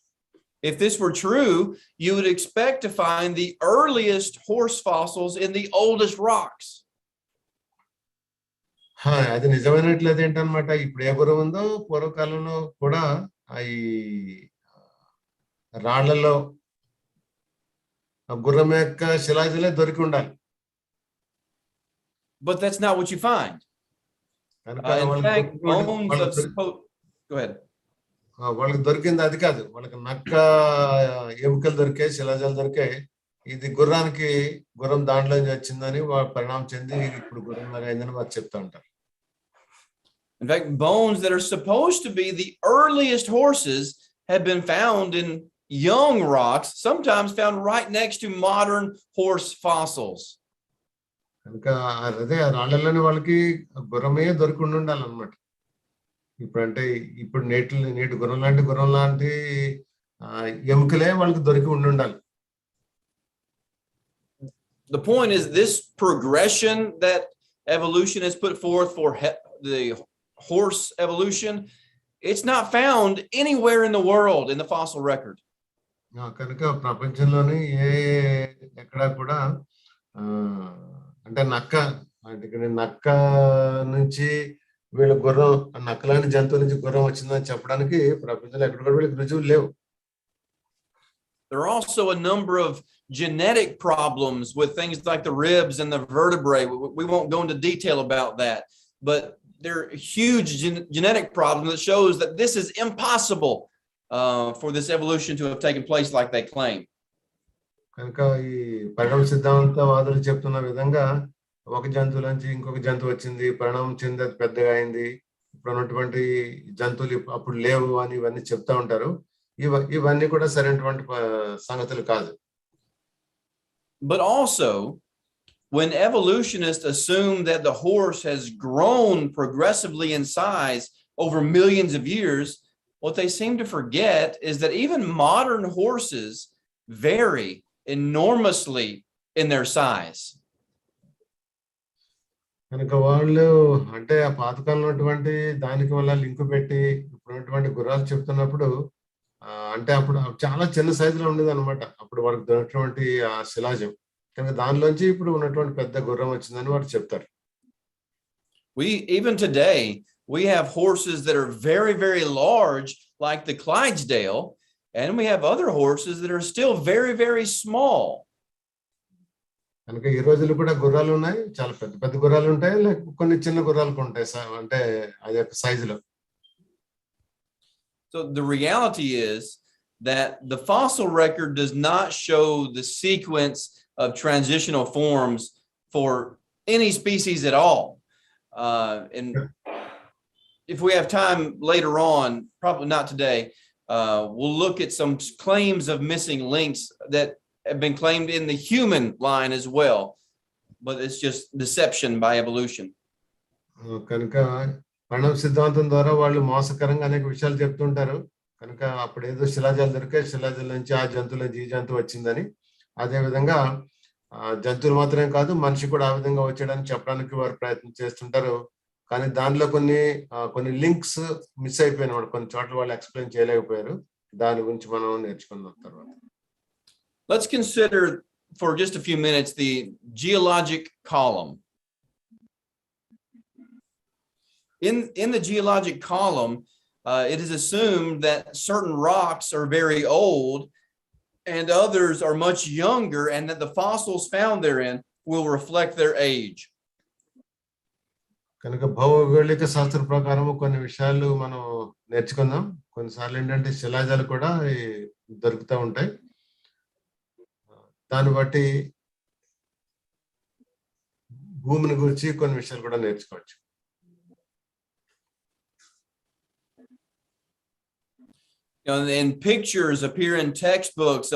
If this were true, you would expect to find the earliest horse fossils in the oldest rocks. అది నిజమైనట్లయితే ఏంటనమాట, ఇప్పుడు ఏ గుర్రం ఉందో పూర్వకాలంలో కూడా ఈ రాళ్లలో గుర్రం యొక్క శిలాజులే దొరికి ఉండాలి. But that's not what you find. In fact, bones of go ahead. వాళ్ళకి దొరికింది అది కాదు, వాళ్ళకి నక్క ఎముకలు దొరికాయి, శిలాజాలు దొరికాయి. ఇది గుర్రం దాంట్లో వచ్చిందని పరిణామం చెంది ఇప్పుడు గుర్రం లాగా అయిందని వారు చెప్తా ఉంటారు. In fact, bones that are supposed to be the earliest horses have been found in young rocks, sometimes found right next to modern horse fossils. కనుక అదే రాళ్లలోనే వాళ్ళకి గుర్రమే దొరికి ఉండాలన్నమాట. ఇప్పుడు నేటి గుర్రం లాంటి ఎముకలే వాళ్ళకి దొరికి ఉండాలి. The point is, this progression that evolution has put forth for the horse evolution, it's not found anywhere in the world in the fossil record. కనుక ప్రపంచంలోని ఎక్కడా కూడా అంటే నక్క నుంచి వీళ్ళ గుర్రం, నక్కలాంటి జంతువు నుంచి గుర్రం వచ్చిందని చెప్పడానికి ప్రపంచంలో ఎక్కడ కూడా వీళ్ళకి రుజువులు లేవు. There are also a number of genetic problems with things like the ribs and the vertebrae. We won't go into detail about that, but there are huge genetic problems that shows that this is impossible for this evolution to have taken place like they claim. కనుక ఈ పరిణామ సిద్ధాంతవాదులు చెప్తున్న విధంగా ఒక జంతువు నుంచి ఇంకొక జంతువు వచ్చింది, పరిణామం చెంది అది పెద్దగా అయింది, ఇప్పుడు ఉన్నటువంటి జంతువులు అప్పుడు లేవు అని ఇవన్నీ చెప్తా ఉంటారు. ఇవన్నీ కూడా సరైనటువంటి సంగతులు కాదు. But also, when evolutionists assume that the horse has grown progressively in size over millions of years, what they seem to forget is that even modern horses vary enormously in their size. కనుక వాళ్ళు అంటే ఆ పాతకాలంలో ఉన్నటువంటి దానికి వల్ల link పెట్టి ఇప్పుడున్నటువంటి గుర్రాలు చెప్తున్నప్పుడు అంటే అప్పుడు చాలా చిన్న సైజులో ఉండేది అనమాట అప్పుడు వాళ్ళకి దొరికినటువంటి ఆ శిలాజం. కనుక దానిలోంచి ఇప్పుడు ఉన్నటువంటి పెద్ద గుర్రం వచ్చిందని వారు చెప్తారు. Even today we have horses that are very, very large, like the Clydesdale, and we have other horses that are still very, very small. కనుక ఈ రోజుల్లో కూడా గుర్రాలు ఉన్నాయి, చాలా పెద్ద పెద్ద గుర్రాలు ఉంటాయి, లేక కొన్ని చిన్న గుర్రాలు ఉంటాయి అంటే అది యొక్క సైజులో. So the reality is that the fossil record does not show the sequence of transitional forms for any species at all. And if we have time later on, probably not today, we'll look at some claims of missing links that have been claimed in the human line as well, but it's just deception by evolution. కనుక పరిణామ సిద్ధాంతం ద్వారా వాళ్ళు మోసకరంగా అనేక విషయాలు చెప్తుంటారు. కనుక అప్పుడు ఏదో శిలాజాలు దొరికాయి, శిలాజాల నుంచి ఆ జంతువుల నుంచి ఈ జంతువు వచ్చిందని, అదే విధంగా జంతువులు మాత్రమే కాదు మనిషి కూడా ఆ విధంగా వచ్చాడని చెప్పడానికి వారు ప్రయత్నం చేస్తుంటారు. కానీ దానిలో కొన్ని లింక్స్ మిస్ అయిపోయినాడు, కొన్ని చోట్ల వాళ్ళు ఎక్స్ప్లెయిన్ చేయలేకపోయారు. దాని గురించి మనం నేర్చుకున్న తర్వాత let's consider for just a few minutes the geologic column. In the geologic column, it is assumed that certain rocks are very old and others are much younger, and that the fossils found therein will reflect their age. కనుక భౌగోళిక శాస్త్ర ప్రకారం కొన్ని విషయాలు మనం నేర్చుకుందాం. కొన్నిసార్లు ఏంటంటే శిలాజాలు కూడా దొరుకుతూ ఉంటాయి, దాన్ని బట్టి భూమిని గురించి కొన్ని విషయాలు కూడా నేర్చుకోవచ్చు. And pictures appear in textbooks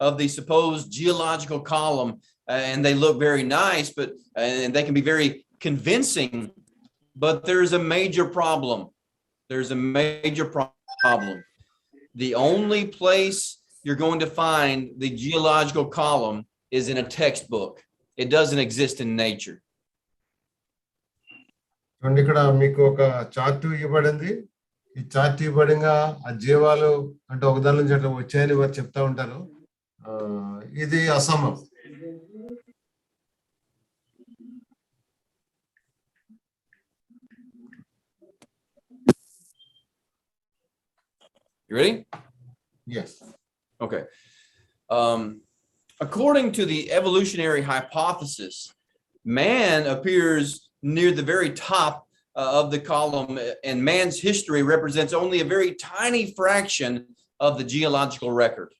of the supposed geological column, and they look very nice, and they can be very convincing, but there's a major problem. There's a major problem. The only place you're going to find the geological column is in a textbook. It doesn't exist in nature. చూడండి, ఇక్కడ మీకు ఒక chart ఇవ్వబడింది. ఈ chart ఇవ్వడంగా ఆ జీవాలు అంటే ఒకదాని నుంచి అట్లా వచ్చాయని వారు చెప్తా ఉంటారు. ఇది అసంభవం. You ready? Yes. Okay. According to the evolutionary hypothesis, man appears near the very top of the column, and man's history represents only a very tiny fraction of the geological record.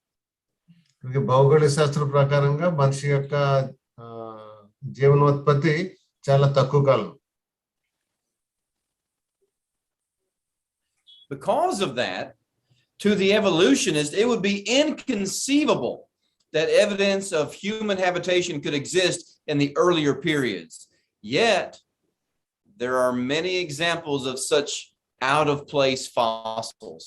భౌగోళిక శాస్త్ర ప్రకారంగా మనిషి యొక్క జీవనోత్పత్తి చాలా తక్కువ కాలం. Because of that, to the evolutionist, it would be inconceivable that evidence of human habitation could exist in the earlier periods. Yet, there are many examples of such out-of-place fossils.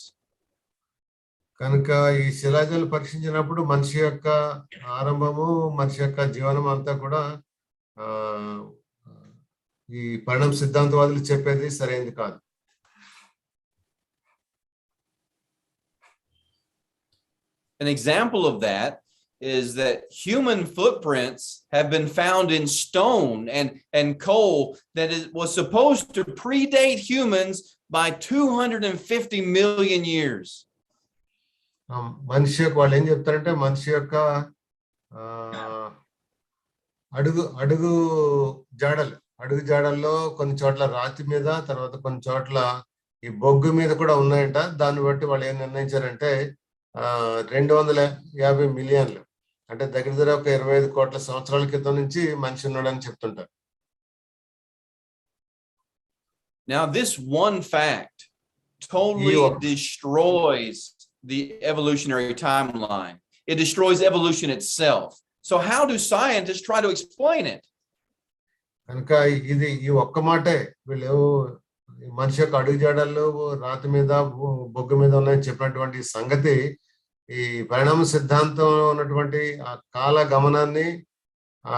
కనుక ఈ శిలాజాలు పరీక్షించినప్పుడు మనిషి యొక్క ఆరంభము, మనిషి యొక్క జీవనం అంతా కూడా ఈ పరిణామ సిద్ధాంతవాదులు చెప్పేది సరైనది కాదు. An example of that is that human footprints have been found in stone and coal that was supposed to predate humans by 250 million years. మనిషి యొక్క వాళ్ళు ఏం చెప్తారంటే మనిషి యొక్క అడుగు జాడల్లో కొన్ని చోట్ల రాతి మీద, తర్వాత కొన్ని చోట్ల ఈ బొగ్గు మీద కూడా ఉన్నాయంట. దాన్ని బట్టి వాళ్ళు ఏం నిర్ణయించారంటే 250 మిలియన్లు అంటే దగ్గర ఒక 25 కోట్ల సంవత్సరాల క్రితం నుంచి మనిషి ఉన్నాడని చెప్తుంటారు. Now this one fact totally destroys the evolutionary timeline. It destroys evolution itself. So how do scientists try to explain it? కనుక ఇది ఈ ఒక్క మాటే వీళ్ళు మనిషి యొక్క అడుగు జాడల్లో రాతి మీద బొగ్గు మీద ఉన్నాయని చెప్పినటువంటి సంగతి ఈ పరిణామ సిద్ధాంతంలో ఉన్నటువంటి ఆ కాల గమనాన్ని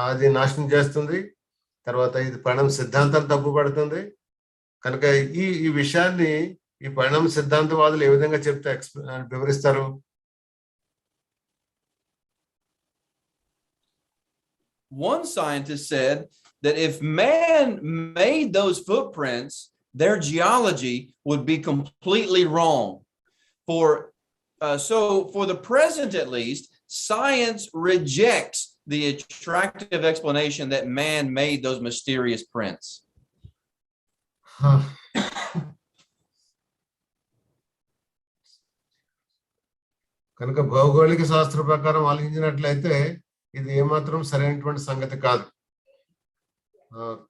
అది నాశనం చేస్తుంది. తర్వాత ఇది పరిణామ సిద్ధాంతాన్ని తప్పుపడుతుంది. కనుక ఈ విషయాన్ని ఈ పరిణామ సిద్ధాంతవాదులు ఏ విధంగా చెప్తే వివరిస్తారు? One scientist said that if man made those footprints, their geology would be completely wrong. So for the present, at least, science rejects the attractive explanation that man made those mysterious prints. కనుక భౌగోళిక శాస్త్ర ప్రకారం ఆలోచించినట్లయితే ఇది ఏమాత్రం సరైనటువంటి సంగతి కాదు.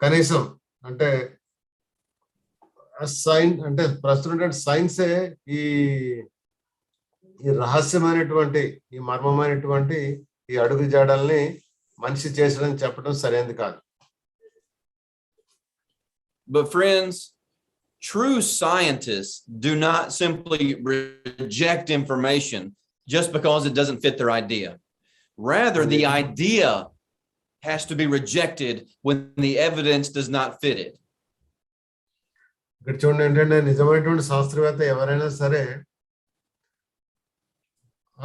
కనీసం అంటే ప్రస్తుతం సైన్సే ఈ రహస్యమైనటువంటి ఈ మర్మమైనటువంటి ఈ అడుగు జాడల్ని మనిషి చేసడని చెప్పడం సరైనది కాదు. But friends, true scientists do not simply reject information just because it doesn't fit their idea. Rather, the idea has to be rejected when the evidence does not fit it. ఇక్కడ చూడండి, ఏంటంటే నిజమైనటువంటి శాస్త్రవేత్త ఎవరైనా సరే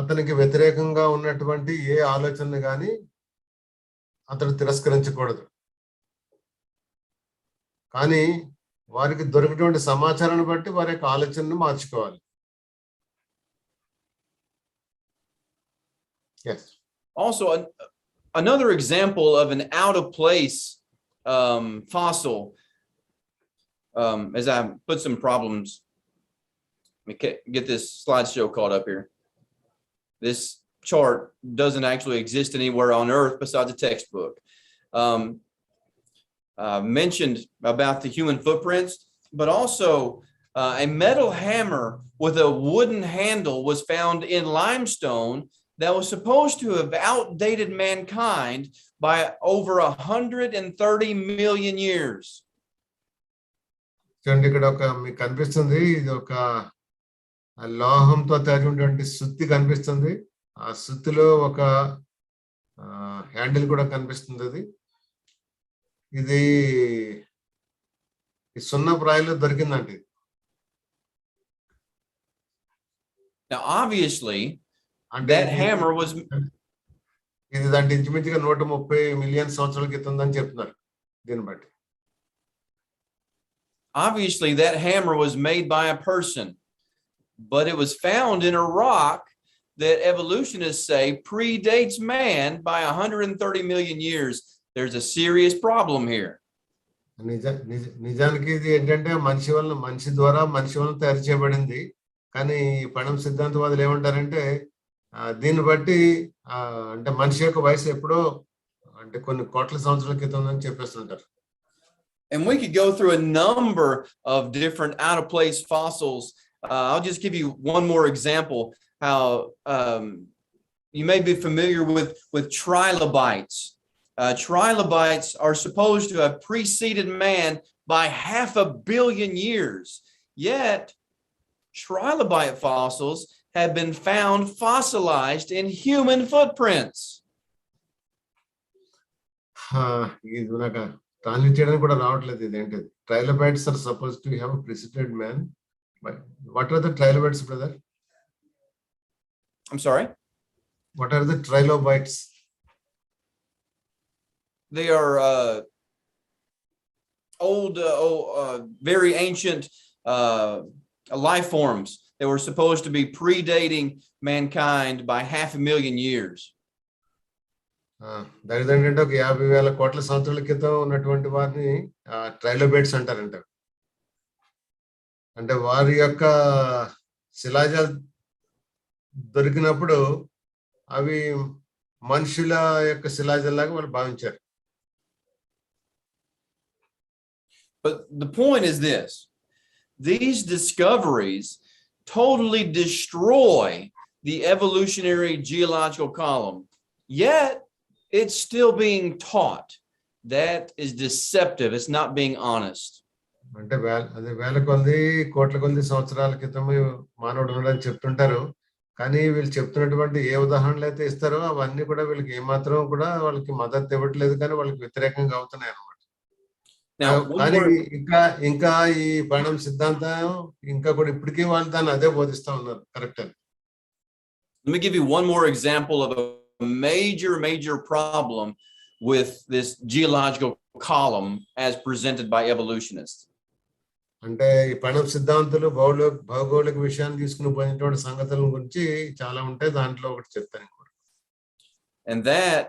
అతనికి వ్యతిరేకంగా ఉన్నటువంటి ఏ ఆలోచన కానీ అతడు తిరస్కరించకూడదు. కానీ వారికి దొరికినటువంటి సమాచారాన్ని బట్టి వారి యొక్క ఆలోచనను మార్చుకోవాలి. Yes. Also, another example of an out-of-place fossil, as I put some problems, let me get this slideshow caught up here. This chart doesn't actually exist anywhere on Earth besides a textbook. Mentioned about the human footprints, but also a metal hammer with a wooden handle was found in limestone that was supposed to have outdated mankind by over 130 million years. చూడండి, ఇక్కడ మీకు కనిపిస్తుంది, ఇది ఒక లోహంతో తయారైనటువంటి సుత్తి కనిపిస్తుంది. ఆ సుత్తిలో ఒక హ్యాండిల్ కూడా కనిపిస్తుంది. ఇది సున్నప్రాయంలో దొరికిందండి. Now, obviously, that hammer was. ఇది దాంట్లో ఇంచుమించుగా 130 మిలియన్ సంవత్సరాల క్రితం అని చెప్తున్నారు దీన్ని బట్టి. Obviously, that hammer was made by a person. but it was found in a rock that evolutionists say predates man by 130 million years. There's a serious problem here. నిజానికి ఇది ఏంటంటే మనిషి ద్వారా మనిషి వలన తయారు చేయబడింది. కానీ పణం సిద్ధాంతవాదులు ఏమంటారంటే దీన్ని బట్టి అంటే మనిషి యొక్క వయసు ఎప్పుడో అంటే కొన్ని కోట్ల సంవత్సరాల క్రితం అని చెప్పేస్తుంటారు. And we could go through a number of different out of place fossils. I'll just give you one more example. How you may be familiar with trilobites. Trilobites are supposed to have preceded man by 500 million years. Yet, trilobite fossils have been found fossilized in human footprints. ఇది నాకు translate చేయడానికి కూడా రావట్లేదు. ఇదేంటిది? Trilobites are supposed to have preceded man. But what are the trilobites, brother? I'm sorry? What are the trilobites? They are old, very ancient life forms that were supposed to be predating mankind by 500,000 years. దాని ఏంటంటే ఒక 50,000 కోట్ల సంవత్సరాల క్రితం ఉన్నటువంటి వారిని trilobites అంటారంట. అంటే వారి యొక్క శిలాజాలు దొరికినప్పుడు అవి మనుషుల యొక్క శిలాజాలాగా వాళ్ళు భావించారు. But the point is this: these discoveries totally destroy the evolutionary geological column, yet it's still being taught. That is deceptive. It's not being honest. అంటే అదే వేల కొద్ది కోట్ల కొద్ది సంవత్సరాల క్రితం మానవుడు ఉన్నాడని చెప్తుంటారు. కానీ వీళ్ళు చెప్తున్నటువంటి ఏ ఉదాహరణలు అయితే ఇస్తారో అవన్నీ కూడా వీళ్ళకి ఏమాత్రం కూడా వాళ్ళకి మద్దతు ఇవ్వట్లేదు, కానీ వాళ్ళకి వ్యతిరేకంగా అవుతున్నాయి అన్నమాట. కానీ ఇంకా ఈ పణం సిద్ధాంతం ఇంకా కూడా ఇప్పటికీ వాళ్ళు దాన్ని అదే బోధిస్తా ఉన్నారు. కరెక్ట్ అని. Let me give you one more example of a major problem with this geological column as presented by evolutionists. అంటే ఈ పణం సిద్ధాంతులు భౌగోళిక విషయాన్ని తీసుకుని పోయినటువంటి సంగతుల గురించి చాలా ఉంటాయి. దాంట్లో ఒకటి చెప్తాను. And that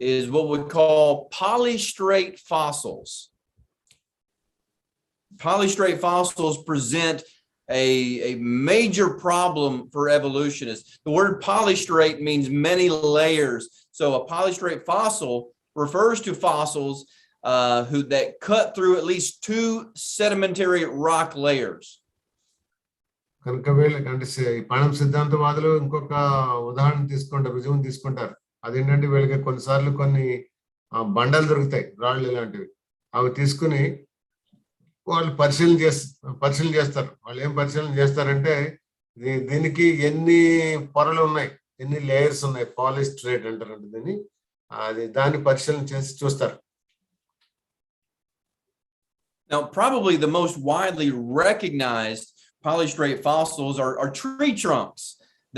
is what we call polystrate fossils. Polystrate fossils present a major problem for evolutionists. The word polystrate means many layers. So a polystrate fossil refers to fossils that cut through at least 2 sedimentary rock layers. కనుక వీళ్ళకంటే ఈ పణం సిద్ధాంతవాదులు ఇంకొక ఉదాహరణ తీసుకుంటారు. అదేంటంటే వీళ్ళకి కొన్నిసార్లు కొన్ని బండలు దొరుకుతాయి, రాళ్ళు ఇలాంటివి. అవి తీసుకుని వాళ్ళు పరిశీలన చేస్తారు. వాళ్ళు ఏం పరిశీలన చేస్తారంటే దీనికి ఎన్ని పొరలు ఉన్నాయి, ఎన్ని లేయర్స్ ఉన్నాయి, పాలిస్ట్రేట్ అంటారంట దీన్ని. దాన్ని పరిశీలన చేసి చూస్తారు. Now, probably the most widely recognized polystrate fossils are tree trunks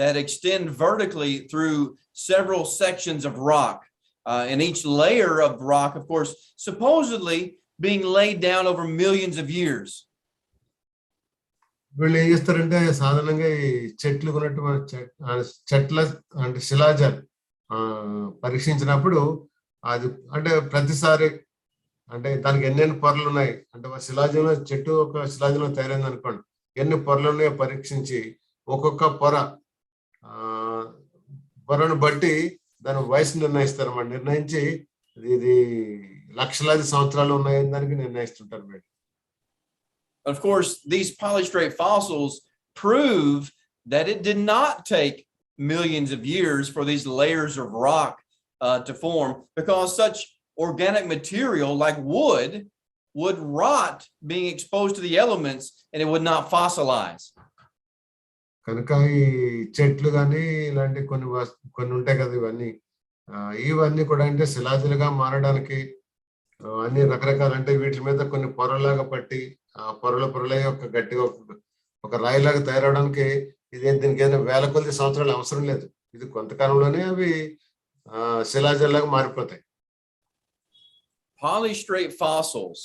that extend vertically through several sections of rock. And each layer of rock, of course, supposedly being laid down over millions of years. వీళ్ళు ఏం చేస్తారంటే సాధారణంగా ఈ చెట్ల అంటే శిలాజాలు పరీక్షించినప్పుడు అది అంటే ప్రతిసారి అంటే దానికి ఎన్నెన్ని పొరలు ఉన్నాయి అంటే శిలాజంలో చెట్టు ఒక శిలాజంలో తయారైంది అనుకోండి, ఎన్ని పొరలు ఉన్నాయో పరీక్షించి ఒక్కొక్క పొరను బట్టి దాని వయసు నిర్ణయిస్తారు అన్నమాట. నిర్ణయించి ఇది లక్షలాది సంవత్సరాలు ఉన్నాయని దానికి నిర్ణయిస్తుంటారు వీళ్ళు. Of course, these polystrate fossils prove that it did not take millions of years for these layers of rock to form, because such organic material like wood would rot being exposed to the elements and it would not fossilize. కనుక ఈ చెట్లు కానీ ఇలాంటి కొన్ని ఉంటాయి కదా, ఇవన్నీ కూడా అంటే శిలాజులుగా మారడానికి అన్ని రకరకాల అంటే వీటి మీద కొన్ని పొరలాగా పట్టి ఆ పొరల యొక్క గట్టిగా ఒక రాయిలాగా తయారవడానికి దీనికి ఏదైనా వేల కొద్ది సంవత్సరాలు అవసరం లేదు. ఇది కొంతకాలంలోనే అవి శిలాజాలాగా మారిపోతాయి. Polystrate fossils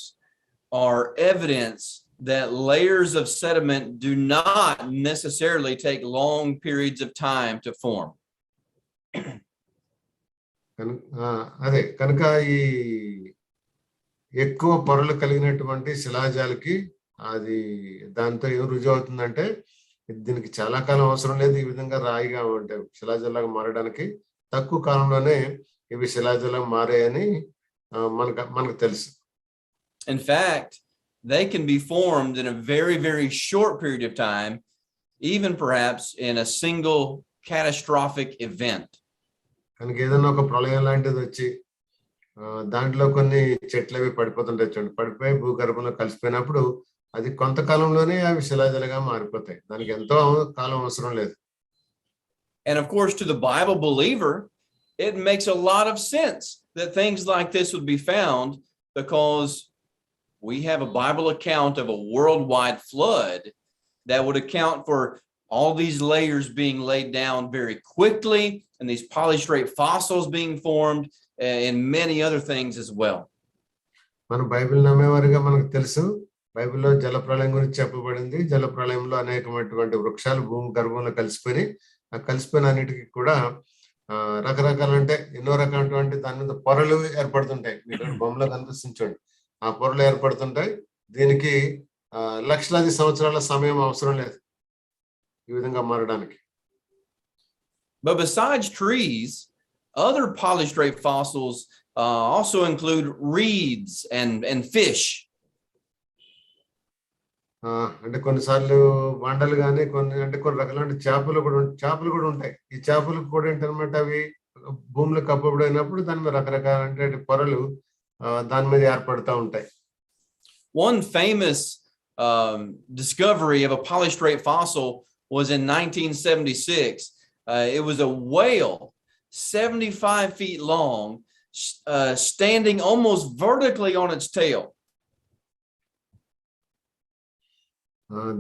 are evidence that layers of sediment do not necessarily take long periods of time to form. అదే కనుక ఈ ఎక్కువ పొరలు కలిగినటువంటి శిలాజాలకి అది దాంతో ఏం రుజువు అవుతుందంటే దీనికి చాలా కాలం అవసరం లేదు. ఈ విధంగా రాయిగా ఉంటాయి శిలాజాలాగా మారడానికి తక్కువ కాలంలోనే ఇవి శిలాజాలుగా మారాయని మనకు తెలుసు. In fact, they can be formed in a very, very short period of time, even perhaps in a single catastrophic event. కనుక ఏదైనా ఒక ప్రళయం లాంటిది వచ్చి దాంట్లో కొన్ని చెట్లు అవి పడిపోతుంటాయి చూడండి, పడిపోయి భూగర్భంలో కలిసిపోయినప్పుడు అది కొంతకాలంలోనే అవి శిలాజాలుగా మారిపోతాయి. దానికి ఎంతో కాలం అవసరం లేదు. And of course, to the Bible believer, it makes a lot of sense that things like this would be found, because we have a Bible account of a worldwide flood that would account for all these layers being laid down very quickly, and these polystrate fossils being formed, and many other things as well. మన Bible నమ్మేవారిగా మనకు తెలుసు, బైబిల్లో జలప్రళయం గురించి చెప్పబడింది. జలప్రళయంలో అనేకమైనటువంటి వృక్షాలు భూమి గర్భంలో కలిసిపోయి, ఆ కలిసిపోయిన అన్నిటికీ కూడా రకరకాల అంటే ఎన్నో రకాలైనటువంటి దాని మీద పొరలు ఏర్పడుతుంటాయి. మీకు బొమ్మలో కనిపిస్తుంది, ఆ పొరలు ఏర్పడుతుంటాయి. దీనికి లక్షలాది సంవత్సరాల సమయం అవసరం లేదు ఈ విధంగా మారడానికి. But besides trees, other polystrate fossils also include reeds and fish. అంటే కొన్నిసార్లు వండలు కానీ కొన్ని రకాలైన చేపలు కూడా ఉంటాయి. ఈ చేపలు కూడా ఏంటన్నమాట, అవి భూమిలో కప్పబడినప్పుడు దాని మీద రకరకాల పొరలు దాని మీద ఏర్పడుతూ ఉంటాయి. One famous discovery of a polystrate fossil was in 1976. It was a whale 75 feet long, standing almost vertically on its tail.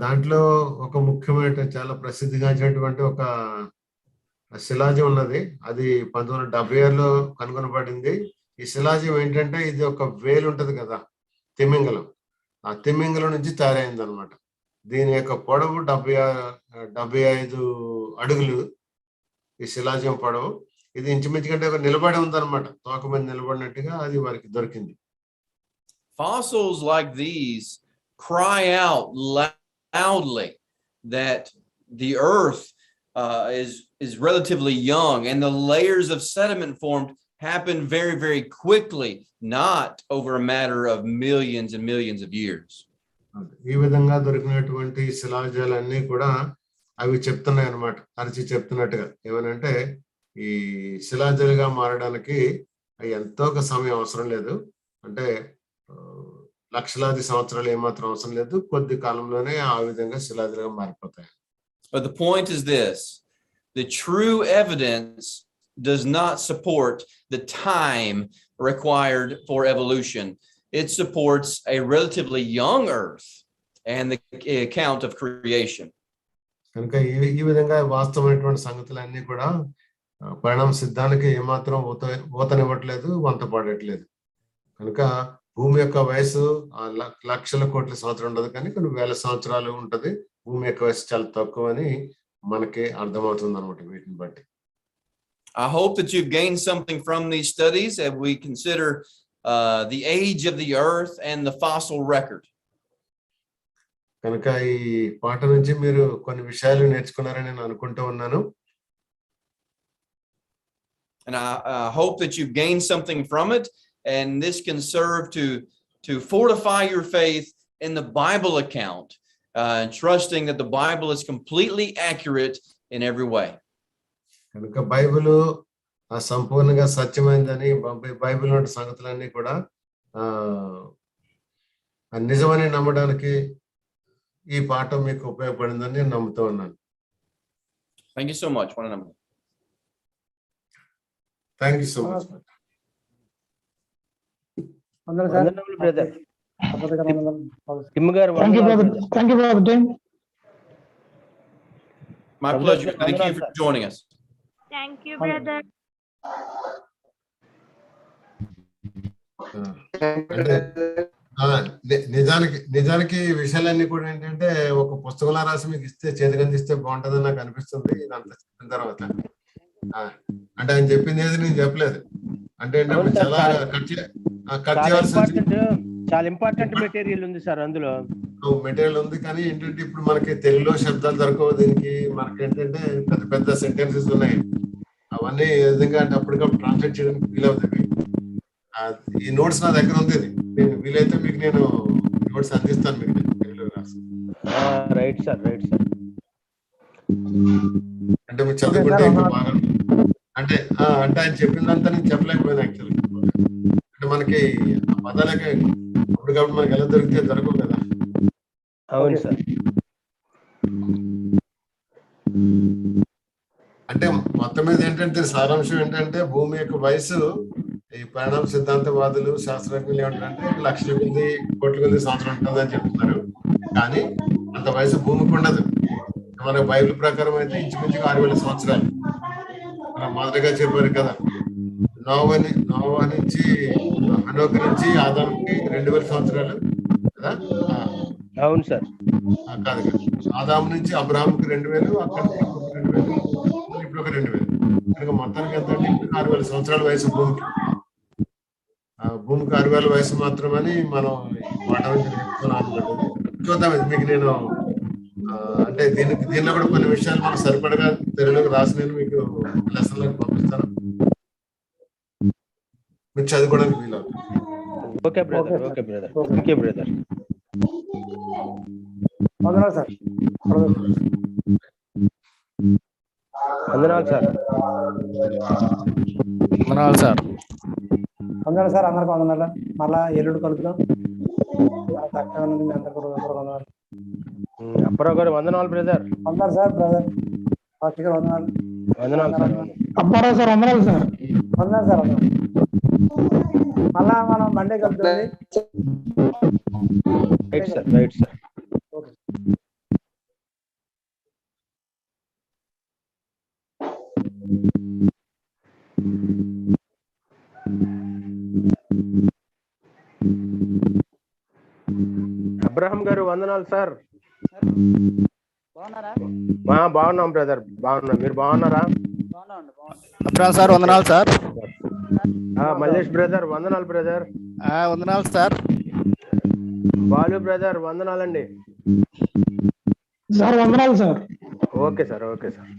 దాంట్లో ఒక ముఖ్యమైన చాలా ప్రసిద్ధిగాంచినటువంటి ఒక శిలాజం ఉన్నది. అది 1976లో కనుగొనబడింది. ఈ శిలాజం ఏంటంటే ఇది ఒక వేలు ఉంటది కదా, తిమింగలం. ఆ తిమింగలం నుంచి తయారైంది అనమాట. దీని యొక్క పొడవు 75 అడుగులు ఈ శిలాజం పొడవు. ఇది ఇంచుమించు కంటే ఒక నిలబడి ఉందన్నమాట, తోక మీద నిలబడినట్టుగా అది వారికి దొరికింది. Fossils like these cry out loudly that the earth is relatively young, and the layers of sediment formed happen very, very quickly, not over a matter of millions and millions of years. ఈ విధంగా దొరికినటువంటి శిలాజాలన్నీ కూడా అవి చెప్తున్నాయి అన్నమాట, అరిచి చెప్తున్నట్టుగా. ఏమనంటే ఈ శిలాజాలుగా మారడానికి ఎంతో ఒక సమయం అవసరం లేదు, అంటే లక్షలాది సంవత్సరాలు ఏమాత్రం అవసరం లేదు, కొద్ది కాలంలోనే ఆ విధంగా శిలాజాలుగా మారిపోతాయి. But the point is this: the true evidence does not support the time required for evolution. It supports a relatively young earth and the account of creation. కనుక ఈ విధంగా వాస్తవమైనటువంటి సంగతులన్నీ కూడా పరిణామ సిద్ధానికి ఏమాత్రం ఊతనివ్వట్లేదు, వంత పడట్లేదు. కనుక భూమి యొక్క వయసు లక్షల కోట్ల సంవత్సరాలు ఉండదు, కానీ కొన్ని వేల సంవత్సరాలు ఉంటది. భూమి యొక్క వయసు చాలా తక్కువ అని మనకి అర్థమవుతుంది అనమాట వీటిని బట్టి. I hope that you've gained something from these studies as we consider the age of the earth and the fossil record. కనుక ఈ పాట నుంచి మీరు కొన్ని విషయాలు నేర్చుకున్నారని నేను అనుకుంటూ ఉన్నాను. And I hope that you've gained something from it, and this can serve to fortify your faith in the Bible account, trusting that the Bible is completely accurate in every way. కనుక Bible సంపూర్ణంగా సత్యమైందని, Bible ఉన్న సంగతులన్నీ కూడా నిజమని నమ్మడానికి ఈ పాఠం మీకు ఉపయోగపడిందని నేను నమ్ముతూ ఉన్నాను. Thank you so much. Thank you so much. Brother Tim గారు Thank you, brother. My pleasure. Thank you for joining us. Thank you, brother. అంటే నిజానికి ఈ విషయాలన్నీ కూడా ఏంటంటే ఒక పుస్తకంలో రాసి మీకు ఇస్తే చేతికి ఇస్తే బాగుంటుందని నాకు అనిపిస్తుంది ఇదంతా చెప్పిన తర్వాత. అంటే ఆయన చెప్పింది ఏది నేను చెప్పలేదు. అంటే ఏంటంటే చాలా కట్ చేయాల్సి వచ్చింది. చాలా ఇంపార్టెంట్ మెటీరియల్ ఉంది సార్ అందులో. మెటీరియల్ ఉంది కానీ ఏంటంటే ఇప్పుడు మనకి తెలుగులో శబ్దాలు దొరకవు దీనికి. మనకి ఏంటంటే పెద్ద పెద్ద సెంటెన్సెస్ ఉన్నాయి. అవన్నీ విధంగా అంటే అప్పటికప్పుడు ట్రాన్స్లేట్ చేయడానికి వీలవుతుంది. ఈ నోట్స్ నా దగ్గర ఉంది. నేను వీలైతే మీకు నేను నోట్స్ అందిస్తాను మీకు తెలుగులో రాసి. Right sir, right sir. అంటే మీరు చదువుకుంటే ఇంకా బాగా అంటే ఆయన చెప్పిందంతా నేను చెప్పలేకపోయాను యాక్చువల్లీ. అంటే మనకి పదాలకి అప్పటికప్పుడు మనకి ఎలా దొరికితే దొరకవు కదా. అవును సార్. అంటే మొత్తం మీద ఏంటంటే సారాంశం ఏంటంటే భూమి యొక్క వయసు ఈ పరిణామ సిద్ధాంతవాదులు శాస్త్రజ్ఞులు ఏమంటారంటే లక్షల కొద్ది కోట్ల కొద్ది సంవత్సరం ఉంటుంది అని చెప్తున్నారు. కానీ అంత వయసు భూమికి ఉండదు. మన బైబిల్ ప్రకారం అయితే ఇంచుమించుగా 6,000 సంవత్సరాలు. మనం మొదటగా చెప్పారు కదా, నోవా నుంచి హనోకు నుంచి ఆదాముకి 2,000 సంవత్సరాలు కదా. అవును సార్. కాదు ఆదాము నుంచి అబ్రాహాంకి 2,000, అక్కడ నుంచి 2,000, ఇప్పుడు ఒక 2,000. కనుక మొత్తానికి ఎంత అంటే 6,000 సంవత్సరాల వయసు భూమికి. భూమికి 6,000 వయసు మాత్రమని మనం వాటర్ చూద్దాం. మీకు నేను అంటే దీనిలో కూడా కొన్ని విషయాలు మనం సరిపడగా తెలుగులోకి రాసి నేను మీకు లెసన్లకు పంపిస్తాను. మీరు చదువుకోవడానికి వీలవుతుంది. Okay brother, okay brother, okay brother. వందనాలు సార్. వందనాలు సార్. వందనాలు సార్. వందనాలు సార్. అందరికి వందనాలు. మళ్ళా ఎల్లుండి కలుద్దాం. వందనాలు. అప్పారావు గారు వందనాలు బ్రదర్. వందనాలు సార్. బ్రదర్ వందనాలు. వందనాలు సార్. అప్పారావు సార్ వందనాలు సార్. వందనాలు సార్. వందనాలు. మళ్ళా మనం మండే కలుద్దాం. Right sir, right sir. Abraham గారు వందనాలు సార్. బాగున్నాం బ్రదర్, బాగున్నాం. మీరు బాగున్నారా? అబ్రహం సార్ వందనాలు సార్. మల్లేష్ బ్రదర్ వందనాలు బ్రదర్. వందనాలు సార్. బాలు బ్రదర్ వందనాలండి. సార్ వందనాలు sir. Okay sir, okay sir.